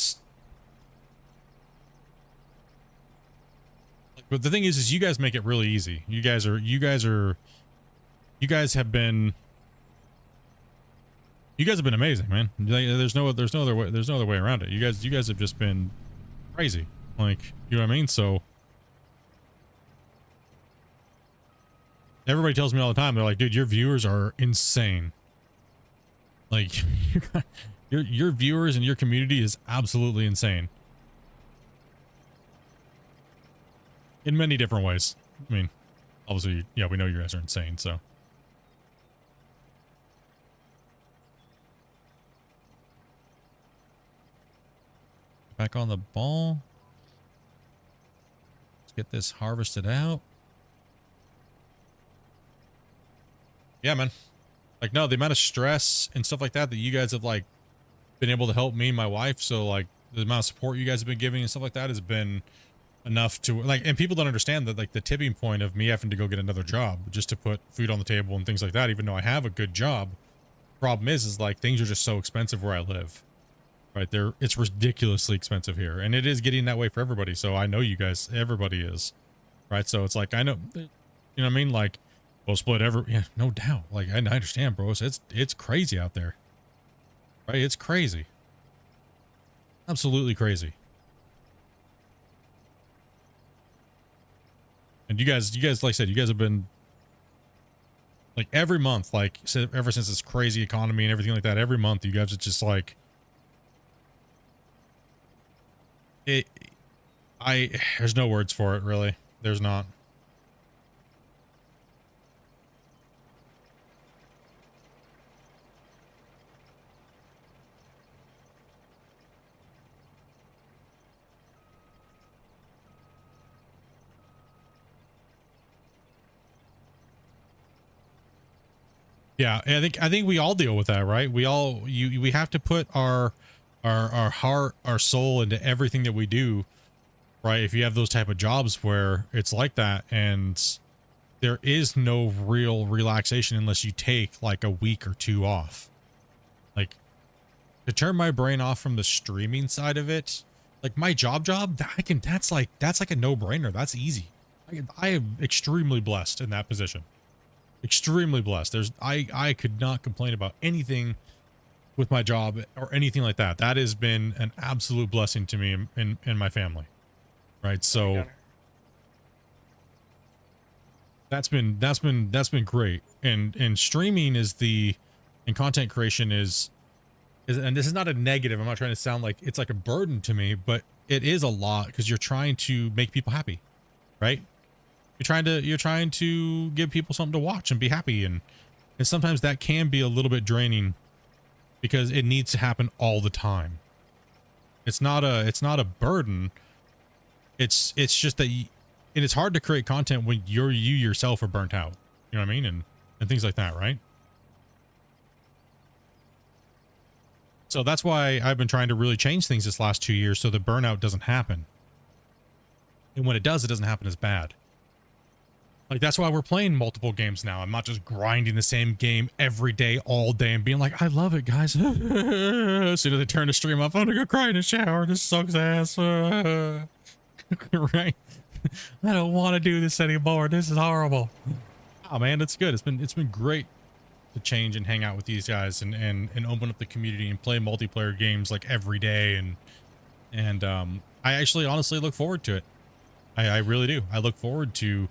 but the thing is you guys make it really easy. You guys have been amazing, man. There's no other way around it. You guys have just been crazy. Like, you know what I mean? So everybody tells me all the time, they're like, dude, your viewers are insane. Like your viewers and your community is absolutely insane. In many different ways. I mean, obviously, yeah, we know you guys are insane, so. Back on the ball. Let's get this harvested out. Yeah, man. Like, no, the amount of stress and stuff like that you guys have, like, been able to help me and my wife. So, like, the amount of support you guys have been giving and stuff like that has been enough to, like, and people don't understand that, like, the tipping point of me having to go get another job just to put food on the table and things like that, even though I have a good job. Problem is like, things are just so expensive where I live. Right there, it's ridiculously expensive here, and it is getting that way for everybody. So I know you guys, everybody is, right? So it's like, I know, you know what I mean? Like, we'll split yeah, no doubt. Like, I understand, bros. It's crazy out there, right? It's crazy, absolutely crazy. And you guys, like I said, you guys have been like every month, like ever since this crazy economy and everything like that. Every month, you guys are just like. There's no words for it, really. There's not. Yeah, I think we all deal with that, right? We have to put our heart, our soul into everything that we do, right? If you have those type of jobs where it's like that, and there is no real relaxation unless you take like a week or two off. Like, to turn my brain off from the streaming side of it, like my job, that's like a no-brainer. That's easy. I am extremely blessed in that position. Extremely blessed. I could not complain about anything with my job or anything like that. That has been an absolute blessing to me and my family. Right. So that's been great. And streaming and content creation is, and this is not a negative. I'm not trying to sound like it's like a burden to me, but it is a lot because you're trying to make people happy, right? You're trying to give people something to watch and be happy, and sometimes that can be a little bit draining because it needs to happen all the time. It's not a burden. It's just that and it's hard to create content when you yourself are burnt out. You know what I mean? And things like that, right? So that's why I've been trying to really change things this last 2 years so the burnout doesn't happen. And when it does, it doesn't happen as bad. Like, that's why we're playing multiple games now. I'm not just grinding the same game every day, all day, and being like, I love it, guys. As soon as I turn the stream off, I'm gonna go cry in the shower. This sucks ass. Right? I don't want to do this anymore. This is horrible. Oh man, it's good. It's been great to change and hang out with these guys and open up the community and play multiplayer games like every day. And I actually honestly look forward to it. I really do. I look forward to,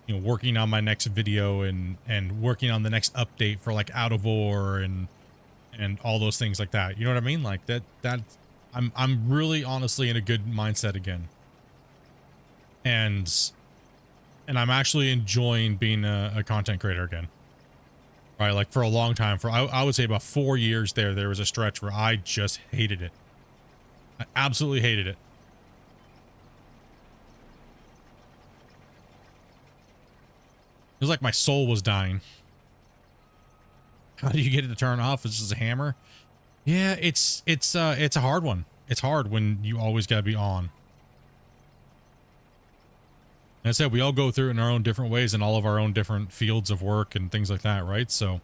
you know, working on my next video and working on the next update for like Out of War and all those things like that. You know what I mean? Like that I'm really honestly in a good mindset again. And I'm actually enjoying being a content creator again. Right? Like for a long time, I would say about 4 years there was a stretch where I just hated it. I absolutely hated it. It was like my soul was dying. How do you get it to turn off? It's just a hammer. Yeah, it's a hard one. It's hard when you always gotta be on. And I said, we all go through it in our own different ways in all of our own different fields of work and things like that, right? So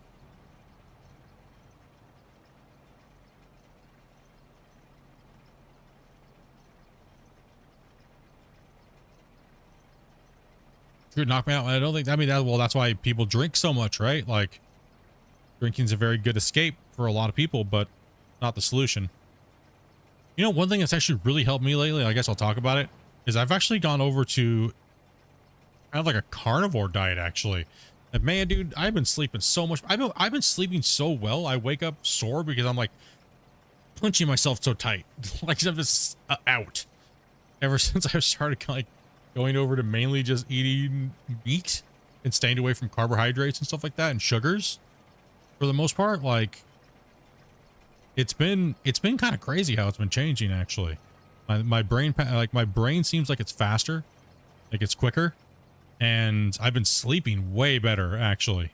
could knock me out. I don't think, I mean, well, that's why people drink so much, right? Like, drinking's a very good escape for a lot of people, but not the solution. You know, one thing that's actually really helped me lately, I guess I'll talk about it, is I've actually gone over to kind of like a carnivore diet, actually. And man, dude, I've been sleeping so much. I've been sleeping so well. I wake up sore because I'm like punching myself so tight. Like I'm just out. Ever since I've started like going over to mainly just eating meat and staying away from carbohydrates and stuff like that and sugars for the most part, like it's been kind of crazy how it's been changing actually. My brain seems like it's faster, like it's quicker, and I've been sleeping way better actually.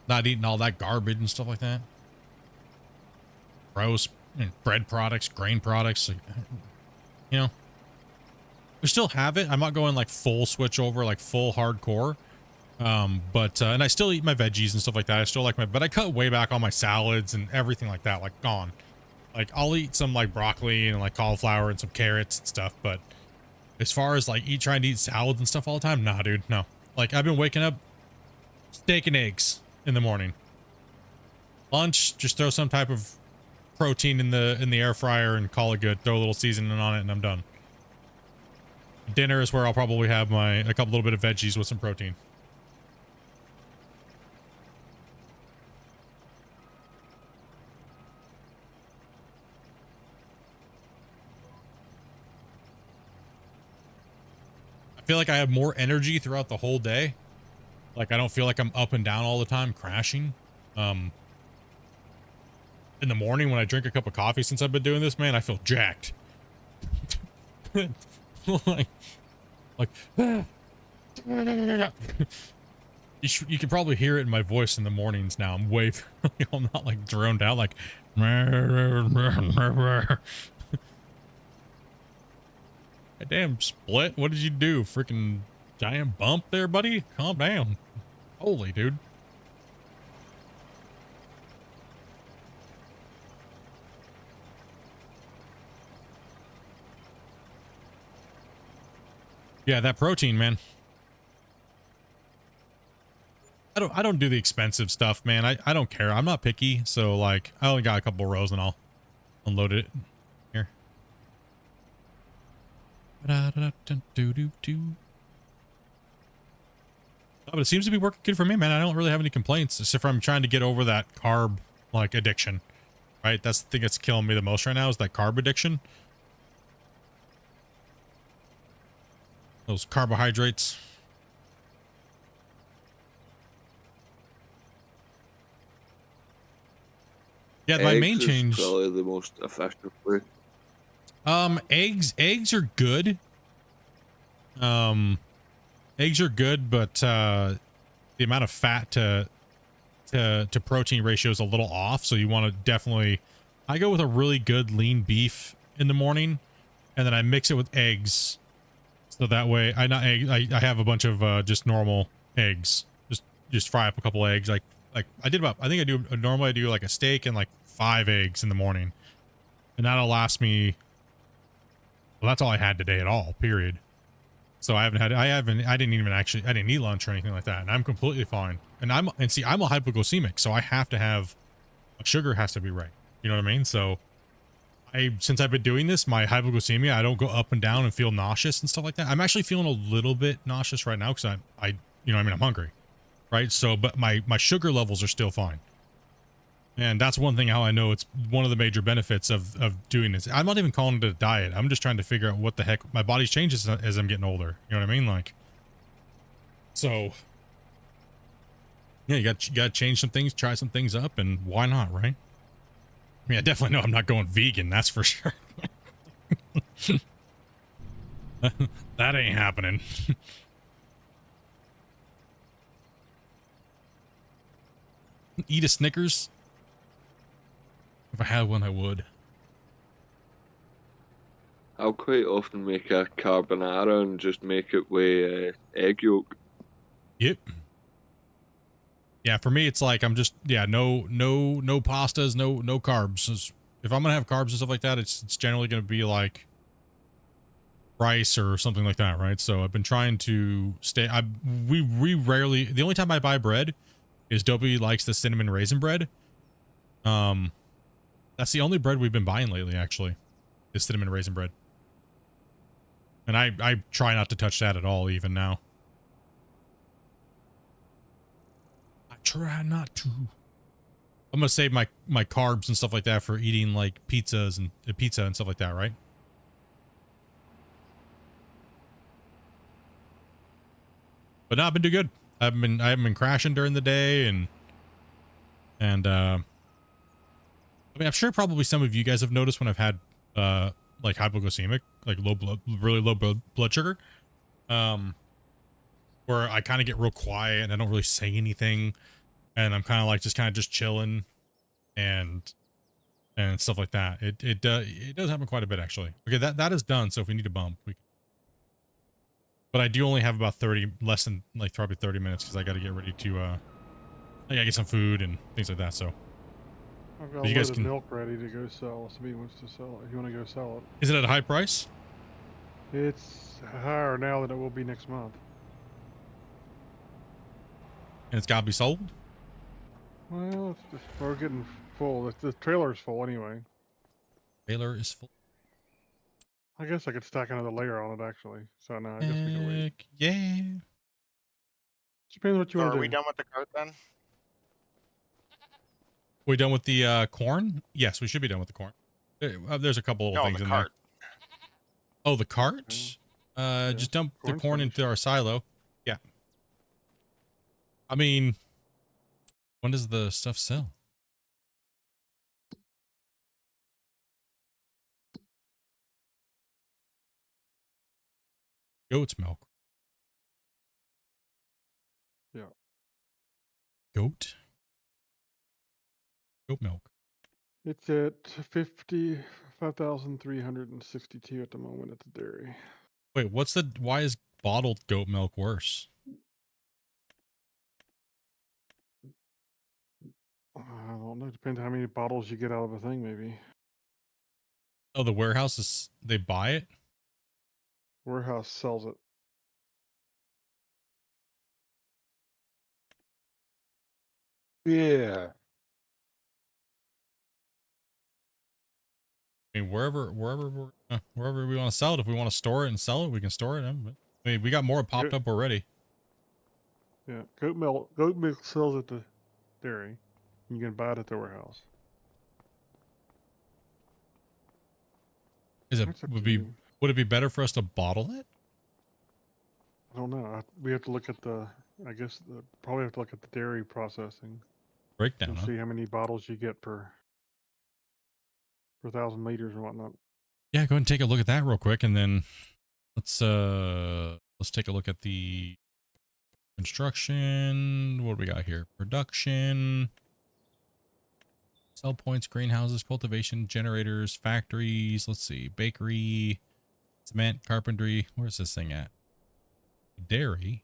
Not eating all that garbage and stuff like that. Gross bread products, grain products, you know. We still have it. I'm not going like full switch over, like full hardcore. But and I still eat my veggies and stuff like that. I still like but I cut way back on my salads and everything like that, like gone. Like I'll eat some like broccoli and like cauliflower and some carrots and stuff. But as far as like trying to eat salads and stuff all the time, nah, dude, no. Like I've been waking up steak and eggs in the morning. Lunch, just throw some type of protein in the air fryer and call it good. Throw a little seasoning on it and I'm done. Dinner is where I'll probably have a little bit of veggies with some protein. I feel like I have more energy throughout the whole day. Like I don't feel like I'm up and down all the time crashing. And in the morning when I drink a cup of coffee since I've been doing this, man, I feel jacked. like, you can probably hear it in my voice in the mornings now. I'm way, I'm not like droned out like. Damn, Split, what did you do? Freaking giant bump there, buddy? Calm down. Holy dude. Yeah, that protein, man. I don't do the expensive stuff, man. I don't care. I'm not picky, so like I only got a couple rows and I'll unload it here. But it seems to be working good for me, man. I don't really have any complaints, except for I'm trying to get over that carb like addiction. Right? That's the thing that's killing me the most right now is that carb addiction. Those carbohydrates. Yeah, my main change. Probably the most effective way. Eggs are good. Eggs are good, but the amount of fat to protein ratio is a little off. So you want to definitely. I go with a really good lean beef in the morning, and then I mix it with eggs. So that way, I have a bunch of just normal eggs. Just fry up a couple eggs. Like I think I do normally I do like a steak and like 5 eggs in the morning, and that'll last me. Well, that's all I had today at all. Period. So I didn't eat lunch or anything like that, and I'm completely fine. And see, I'm a hypoglycemic, so I have to have sugar has to be right. You know what I mean? So since I've been doing this, my hypoglycemia, I don't go up and down and feel nauseous and stuff like that. I'm actually feeling a little bit nauseous right now because I'm hungry, right? So, but my sugar levels are still fine. And that's one thing how I know it's one of the major benefits of doing this. I'm not even calling it a diet. I'm just trying to figure out what the heck my body's changes as I'm getting older. You know what I mean? Like, so yeah, you got to change some things, try some things up, and why not, right? I mean, I definitely know I'm not going vegan. That's for sure. That ain't happening. Eat a Snickers. If I had one, I would. I'll quite often make a carbonara and just make it with egg yolk. Yep. Yeah, for me, it's like I'm just no pastas, no carbs. If I'm gonna have carbs and stuff like that, it's generally gonna be like rice or something like that, right? So I've been trying to stay. We rarely. The only time I buy bread is Dopey likes the cinnamon raisin bread. That's the only bread we've been buying lately, actually, is cinnamon raisin bread. And I try not to touch that at all, even now. I try not to. I'm gonna save my carbs and stuff like that for eating like pizzas and pizza and stuff like that, right? But no, I've been doing good. I haven't been crashing during the day, and I mean, I'm sure probably some of you guys have noticed when I've had like hypoglycemic, like really low blood sugar, where I kind of get real quiet and I don't really say anything, and I'm kind of like just chilling, and stuff like that. It does happen quite a bit, actually. Okay, that is done. So if we need to bump, we can. But I do only have about less than like probably 30 minutes because I got to get ready to I gotta get some food and things like that. So I've got a load of milk ready to go sell. If somebody wants to sell it, if you want to go sell it. Is it at a high price? It's higher now than it will be next month. And it's gotta be sold? Well, we're getting full. The trailer's full anyway. Trailer is full. I guess I could stack another layer on it, actually. So no, I guess we can wait. Yeah. Depends what you want to do. Are we done with the cart then? We done with the corn? Yes, we should be done with the corn. There's a couple of things in there. Oh, the cart? Yeah. Just dump the corn into our silo. Yeah. I mean, when does the stuff sell? Goat's milk. Yeah. Goat milk. It's at 55,362 at the moment at the dairy. Wait, why is bottled goat milk worse? I don't know. Depends how many bottles you get out of a thing, maybe. Oh, the warehouses, they buy it? Warehouse sells it. Yeah. I mean, wherever we want to sell it. If we want to store it and sell it, we can store it. I mean, we got more popped up already. Yeah, goat milk sells at the dairy. You can buy it at the warehouse. Is it That's up to you. would it be better for us to bottle it? I don't know. We have to look at I guess probably have to look at the dairy processing. Breakdown, And huh? see how many bottles you get per 1,000 liters and whatnot. Yeah, go ahead and take a look at that real quick, and then let's take a look at the construction. What do we got here? Production, sell points, greenhouses, cultivation, generators, factories. Let's see, bakery, cement, carpentry. Where's this thing at? Dairy's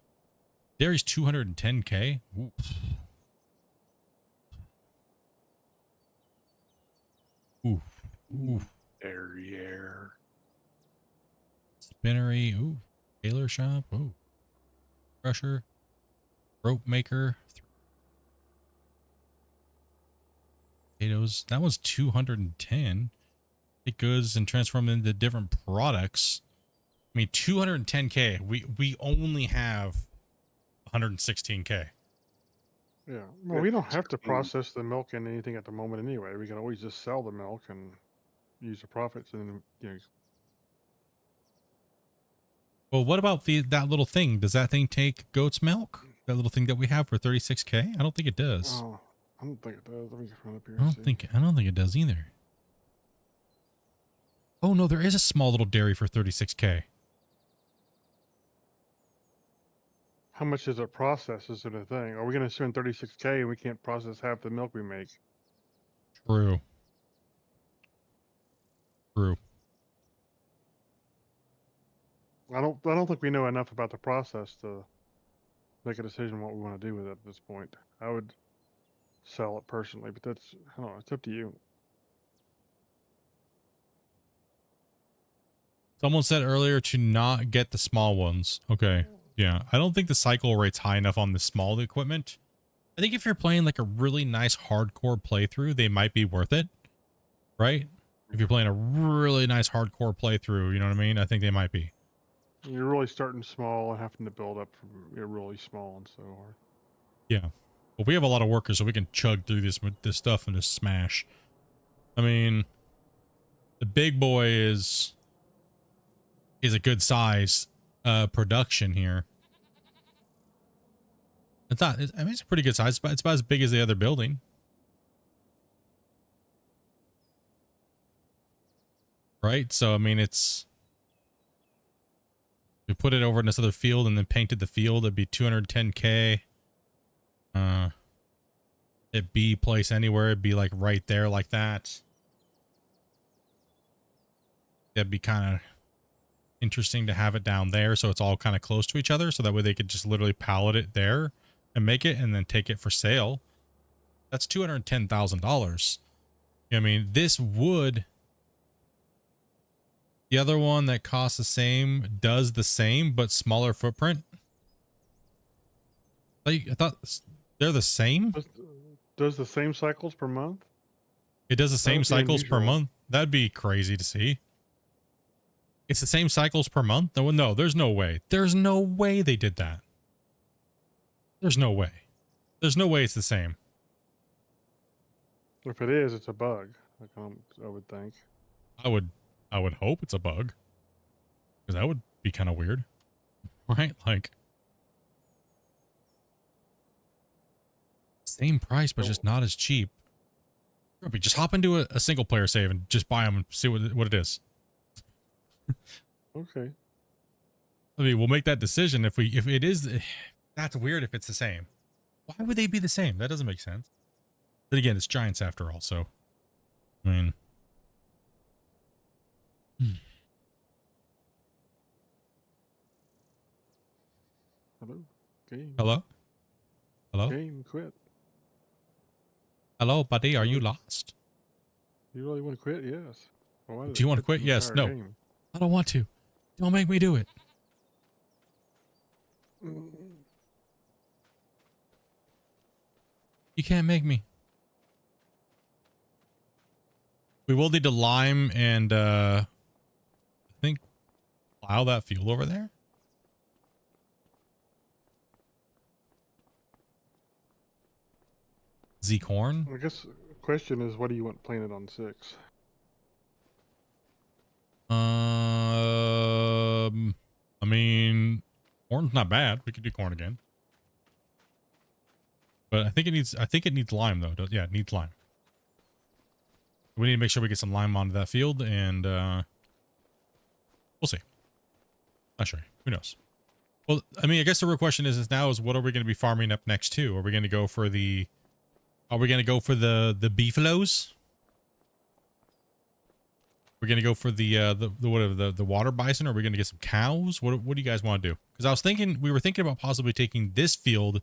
210K. Ooh. Ooh. Ooh. Derriere. Spinnery. Ooh. Tailor shop. Ooh. Crusher. Rope maker. Potatoes. That was 210. Take goods and transform them into different products. I mean, 210K. We only have 116K. Yeah. Well, we don't have to process the milk in anything at the moment anyway. We can always just sell the milk and use the profits, and Well, what about that little thing? Does that thing take goat's milk? That little thing that we have for 36K? I don't think it does. Oh, I don't think it does. Let me run up here. I And don't see. think it does either. Oh no, there is a small little dairy for 36K. How much does it process? Is it a thing? Are we going to spend 36K and we can't process half the milk we make? True. True. I don't think we know enough about the process to make a decision what we want to do with it at this point. I would sell it personally, but that's, I don't know, it's up to you. Someone said earlier to not get the small ones. Okay. Yeah. I don't think the cycle rate's high enough on the small equipment. I think if you're playing like a really nice hardcore playthrough, they might be worth it. Right? If you're playing a really nice hardcore playthrough, you know what I mean? I think they might be. You're really starting small and having to build up from really small and so forth. Yeah. Well, we have a lot of workers, so we can chug through this stuff and just smash. I mean, the big boy is a good size production here. It's not. I mean, it's a pretty good size. It's about as big as the other building, right? So I mean, it's. If we put it over in this other field and then painted the field, it'd be 210K. At B place anywhere, it'd be like right there, like that. That'd be kind of interesting to have it down there, so it's all kind of close to each other, so that way they could just literally pallet it there and make it and then take it for sale. That's $210,000. I mean, this would, the other one that costs the same does the same but smaller footprint. I thought they're the same. Does the same cycles per month? It does the same would be cycles per unusual. month. That'd be crazy to see. It's the same cycles per month? No, there's no way. There's no way they did that. There's no way. There's no way it's the same. If it is, it's a bug. I would think. I would hope it's a bug. Because that would be kind of weird. Right? Like, same price, but just not as cheap. Just hop into a single player save and just buy them and see what it is. Okay. I mean, we'll make that decision if it is. That's weird if it's the same. Why would they be the same? That doesn't make sense. But again, it's giants after all, so I mean. Hello. Game. Hello? Hello? Game quit. Hello, buddy. Are you lost? You really want to quit? Yes. Well, why did Do you it want to quit? the Yes. entire No. game? I don't want to. Don't make me do it. You can't make me. We will need to lime and I think plow that field over there. Z corn. I guess the question is, what do you want planted on 6? I mean, corn's not bad. We could do corn again. But I think it needs lime though. Yeah, it needs lime. We need to make sure we get some lime onto that field, and we'll see. Not sure. Who knows? Well, I mean, I guess the real question is what are we going to be farming up next to? Are we going to go for the beefaloes? We're going to go for the water bison, or are we going to get some cows? What do you guys want to do? Because we were thinking about possibly taking this field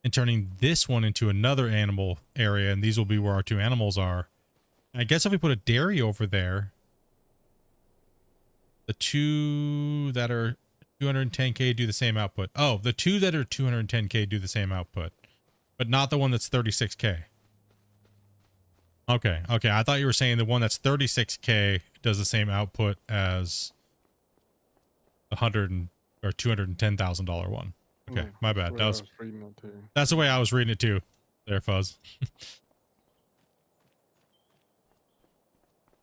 and turning this one into another animal area, and these will be where our 2 animals are. And I guess if we put a dairy over there, the 2 that are 210k do the same output. Oh, the 2 that are 210k do the same output, but not the one that's 36k. Okay. I thought you were saying the one that's 36k does the same output as the $210,000 one. Okay, my bad. That's the way I was reading it too. There, Fuzz.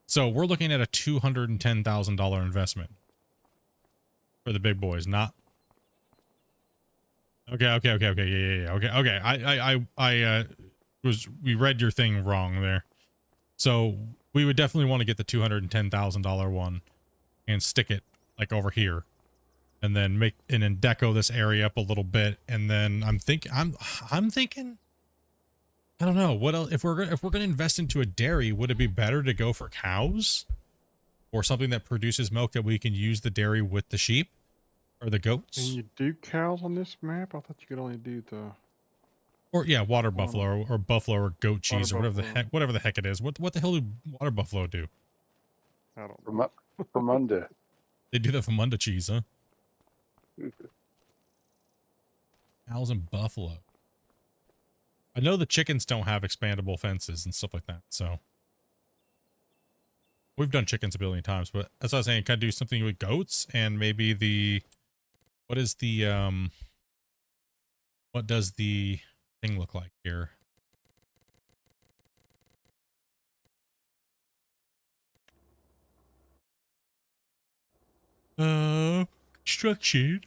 So we're looking at a $210,000 investment for the big boys, not. Okay. Yeah. Okay. We read your thing wrong there. So we would definitely want to get the $210,000 one and stick it like over here, and then deco this area up a little bit. And then I'm thinking, I don't know what else. If we're gonna invest into a dairy, would it be better to go for cows or something that produces milk that we can use the dairy with the sheep or the goats? Can you do cows on this map? I thought you could only do the. Or yeah, water buffalo or buffalo or goat cheese or whatever the heck it is. What the hell do water buffalo do? I don't know. Famunda. They do the Famunda cheese, huh? Cows and buffalo. I know the chickens don't have expandable fences and stuff like that, so we've done chickens a billion times. But as I was saying, kind of do something with goats and maybe what does the thing look like here? Construction.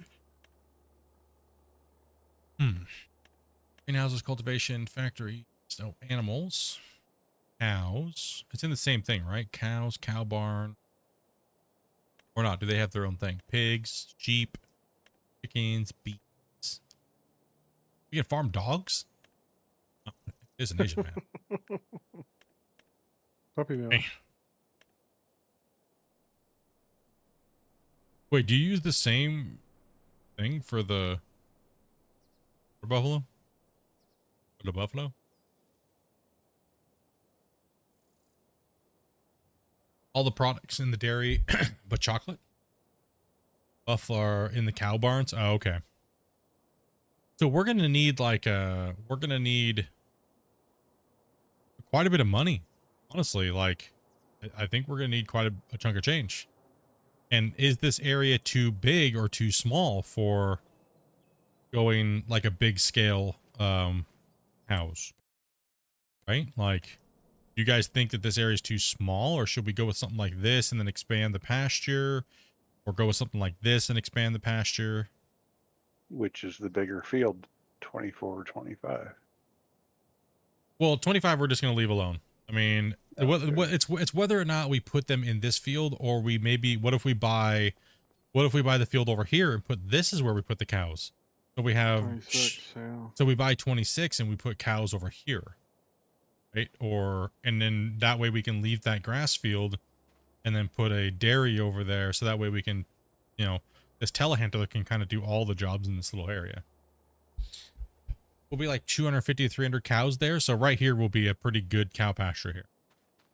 Greenhouses, cultivation, factory. So animals, cows. It's in the same thing, right? Cows, cow barn. Or not? Do they have their own thing? Pigs, sheep, chickens, bees. You can farm dogs? Oh, it is an Asian man. Puppy mill. Hey. Wait, do you use the same thing for the buffalo? For the buffalo? All the products in the dairy, but chocolate? Buffalo are in the cow barns? Oh, okay. So we're going to need quite a bit of money. Honestly, like, I think we're going to need quite a chunk of change. And is this area too big or too small for going like a big scale house? Right? Like, do you guys think that this area is too small, or should we go with something like this and then expand the pasture, or go with something like this and expand the pasture? Which is the bigger field, 24 or 25. Well, 25 we're just going to leave alone. I mean, it's whether or not we put them in this field, or what if we buy What if we buy the field over here and put this is where we put the cows? So we have 26, yeah. so we buy 26 and we put cows over here, right? Or and then that way we can leave that grass field and then put a dairy over there, so that way we can, you know, this telehandler can kind of do all the jobs in this little area. We'll be like 250 to 300 cows there, so right here will be a pretty good cow pasture here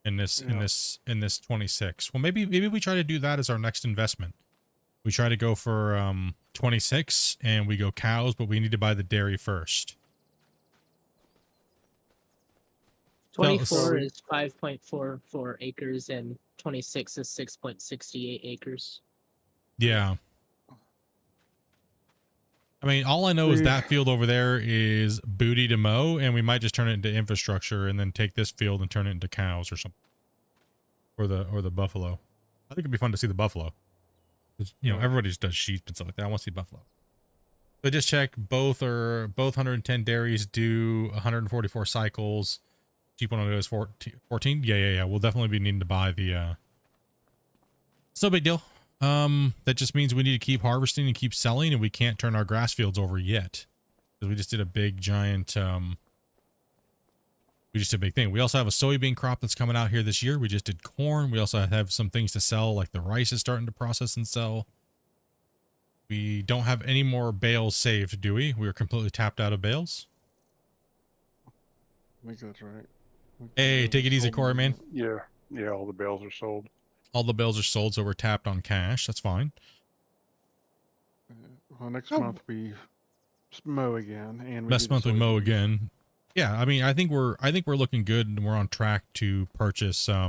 in this in this 26. Well, maybe we try to do that as our next investment. We try to go for 26 and we go cows, but we need to buy the dairy first. 24 is 5.44 acres and 26 is 6.68 acres. Yeah. I mean, all I know is that field over there is booty to mow, and we might just turn it into infrastructure and then take this field and turn it into cows or something. Or the buffalo. I think it'd be fun to see the buffalo. You know, everybody just does sheep and stuff like that. I want to see buffalo. So just check, both 110 dairies do 144 cycles. Cheap one is 14. Yeah. We'll definitely be needing to buy the it's no big deal. That just means we need to keep harvesting and keep selling, and we can't turn our grass fields over yet. Because we just did a big giant we just did a big thing. We also have a soybean crop that's coming out here this year. We just did corn. We also have some things to sell, like the rice is starting to process and sell. We don't have any more bales saved, do we? We are completely tapped out of bales. I think that's right. Hey, take it easy, Corey, man. Yeah, all the bales are sold. All the bales are sold, so we're tapped on cash. That's fine. Well, next month we mow again, and next month we mow again. Yeah, I mean, I think we're looking good, and we're on track to purchase. I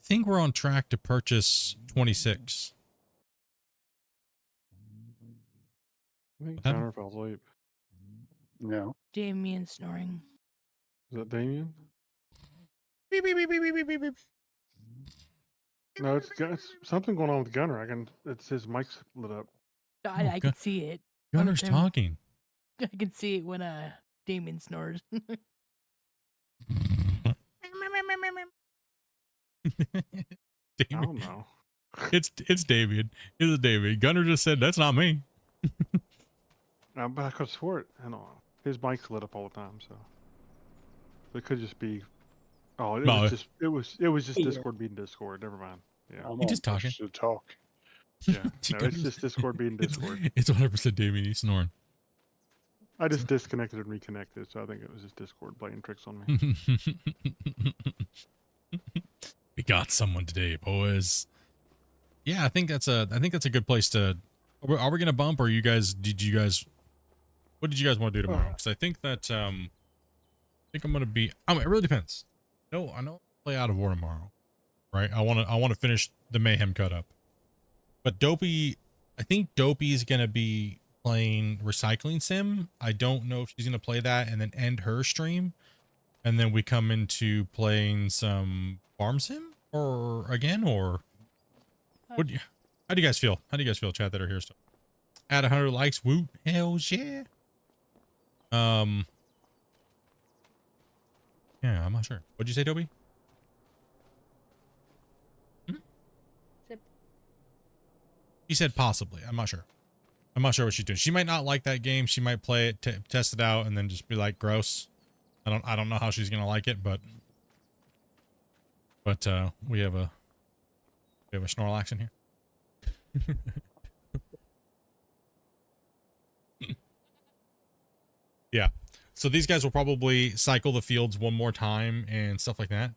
think we're on track to purchase 26. I think Connor fell asleep. No. Damien snoring. Is that Damien? Beep, beep, beep, beep, beep, beep, beep. No, it's something going on with Gunner. It's his mic's lit up. I can see it. Gunner's talking. I can see it when Damien snores. I don't know. It's David. It's David. Gunner just said that's not me. But I could swear it. I don't know. His mic's lit up all the time, so it could just be. Oh, it was just Discord being Discord. Never mind. Yeah, He's just talking. To talk. Yeah, no, it's just Discord being Discord. It's 100% Damien. He's snoring. I just disconnected and reconnected, so I think it was just Discord playing tricks on me. We got someone today, boys. Yeah, I think that's a good place to. Are we gonna bump, or what did you guys want to do tomorrow? Because I think that I'm gonna be. I mean, it really depends. No, I know I'll play out of war tomorrow, right? I want to finish the mayhem cut up. But Dopey, I think Dopey's gonna be playing Recycling Sim. I don't know if she's gonna play that and then end her stream, and then we come into playing some Farm Sim or what do you? How do you guys feel? How do you guys feel, chat, that are here still? Add 100 likes, woo, hell yeah. Yeah, I'm not sure. What'd you say, Toby? He said possibly. I'm not sure. I'm not sure what she's doing. She might not like that game. She might play it, test it out, and then just be like, gross. I don't know how she's gonna like it, but we have a Snorlax in here. Yeah, so these guys will probably cycle the fields one more time and stuff like that.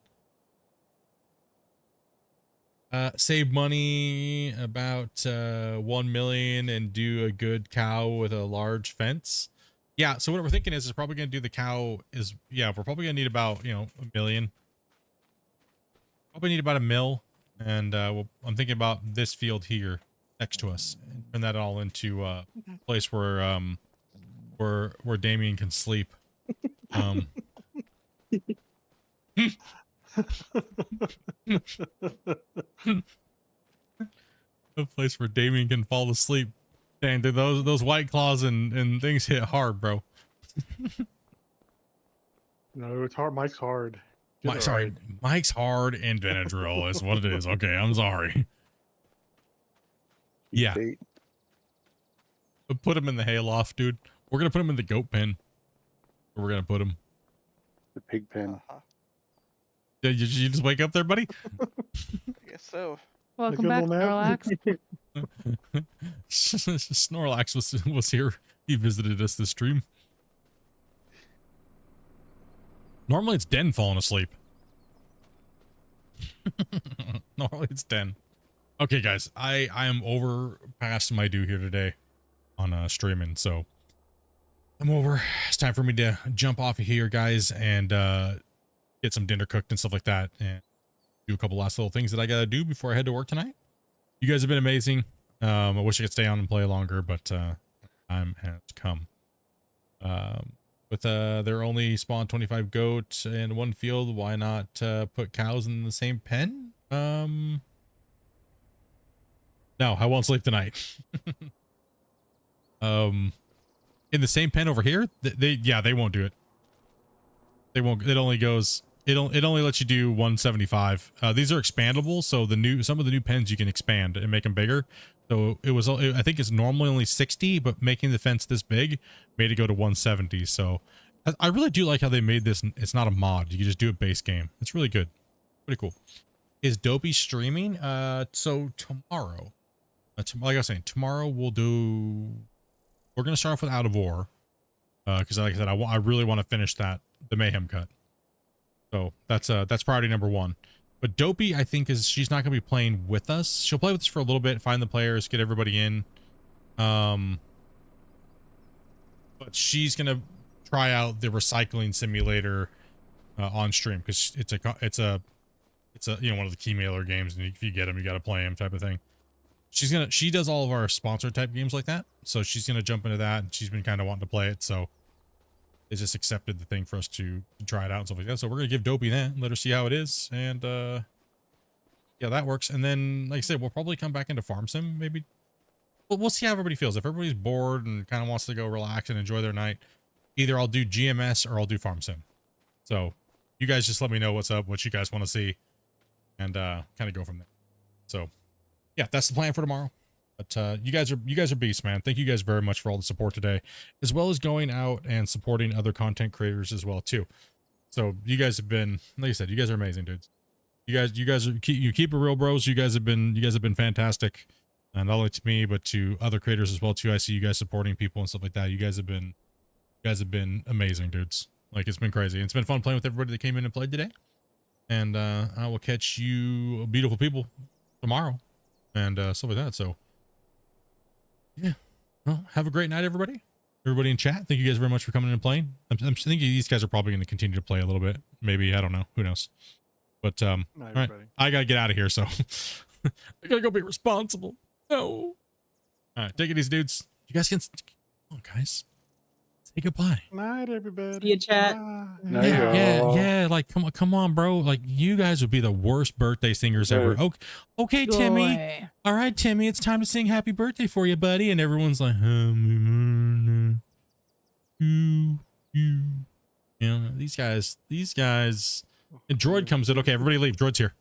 Save money about 1 million and do a good cow with a large fence. Yeah, so what we're thinking is probably going to do the cow is, yeah, we're probably going to need about, $1 million. Probably need about $1 million. And I'm thinking about this field here next to us and turn that all into a place where Damien can sleep. A place where Damien can fall asleep. Dang, dude, those white claws and things hit hard, bro. No, it's hard. Mike's hard. Mike's hard and Benadryl is what it is. Okay, I'm sorry. Yeah. Bait. Put him in the hayloft, dude. We're gonna put him in the goat pen. We're gonna put him. The pig pen. Uh-huh. Did you just wake up there, buddy? I guess so. Welcome good back, little nap. Snorlax. Snorlax was here. He visited us this stream. Normally it's Den falling asleep. Normally it's Den. Okay, guys, I am over past my due here today on streaming, so I'm over. It's time for me to jump off of here, guys, and get some dinner cooked and stuff like that, and do a couple last little things that I gotta do before I head to work tonight. You guys have been amazing. I wish I could stay on and play longer, but time has come. With there only spawn 25 goats in one field, why not put cows in the same pen? No, I won't sleep tonight. In the same pen over here, they won't do it. They won't. It only goes. It only lets you do 175. These are expandable, so some of the new pens you can expand and make them bigger. So I think it's normally only 60, but making the fence this big made it go to 170. So I really do like how they made this. It's not a mod. You can just do a base game. It's really good. Pretty cool. Is Dopey streaming? So tomorrow, like I was saying, tomorrow we're going to start off with Out of War. Cause like I said, I really want to finish the Mayhem cut. So that's priority number one. But Dopey, I think she's not going to be playing with us. She'll play with us for a little bit, find the players, get everybody in. But she's going to try out the recycling simulator on stream, because it's a one of the key mailer games, and if you get them, you got to play them type of thing. She does all of our sponsor type games like that, so she's going to jump into that, and she's been kind of wanting to play it, so they just accepted the thing for us to try it out and stuff like that. So we're gonna give Dopey that, let her see how it is, and yeah, that works. And then, like I said, we'll probably come back into Farm Sim, maybe. We'll see how everybody feels. If everybody's bored and kind of wants to go relax and enjoy their night, either I'll do GMS or I'll do Farm Sim. So you guys just let me know what's up, what you guys want to see, and kind of go from there. So yeah, that's the plan for tomorrow. But you guys are beasts, man. Thank you guys very much for all the support today, as well as going out and supporting other content creators as well too. So you guys have been, like I said, you guys are amazing, dudes. You guys keep it real, bros. You guys have been fantastic, and not only to me but to other creators as well too. I see you guys supporting people and stuff like that. You guys have been amazing, dudes. Like, it's been crazy. It's been fun playing with everybody that came in and played today. And I will catch you beautiful people tomorrow and stuff like that. So yeah, well, have a great night, everybody. Everybody in chat, thank you guys very much for coming in and playing. I'm thinking these guys are probably going to continue to play a little bit. Maybe, I don't know. Who knows? But all right, I got to get out of here, so I got to go be responsible. No. All right, take it easy, dudes. You guys can... Come on, guys. Say goodbye. Night, everybody. See you, chat. Night, Yeah. Like, come on, bro. Like, you guys would be the worst birthday singers ever. Okay, Timmy. Joy. All right, Timmy. It's time to sing "Happy Birthday" for you, buddy. And everyone's like, you know, these guys. And Droid comes in. Okay, everybody leave. Droid's here.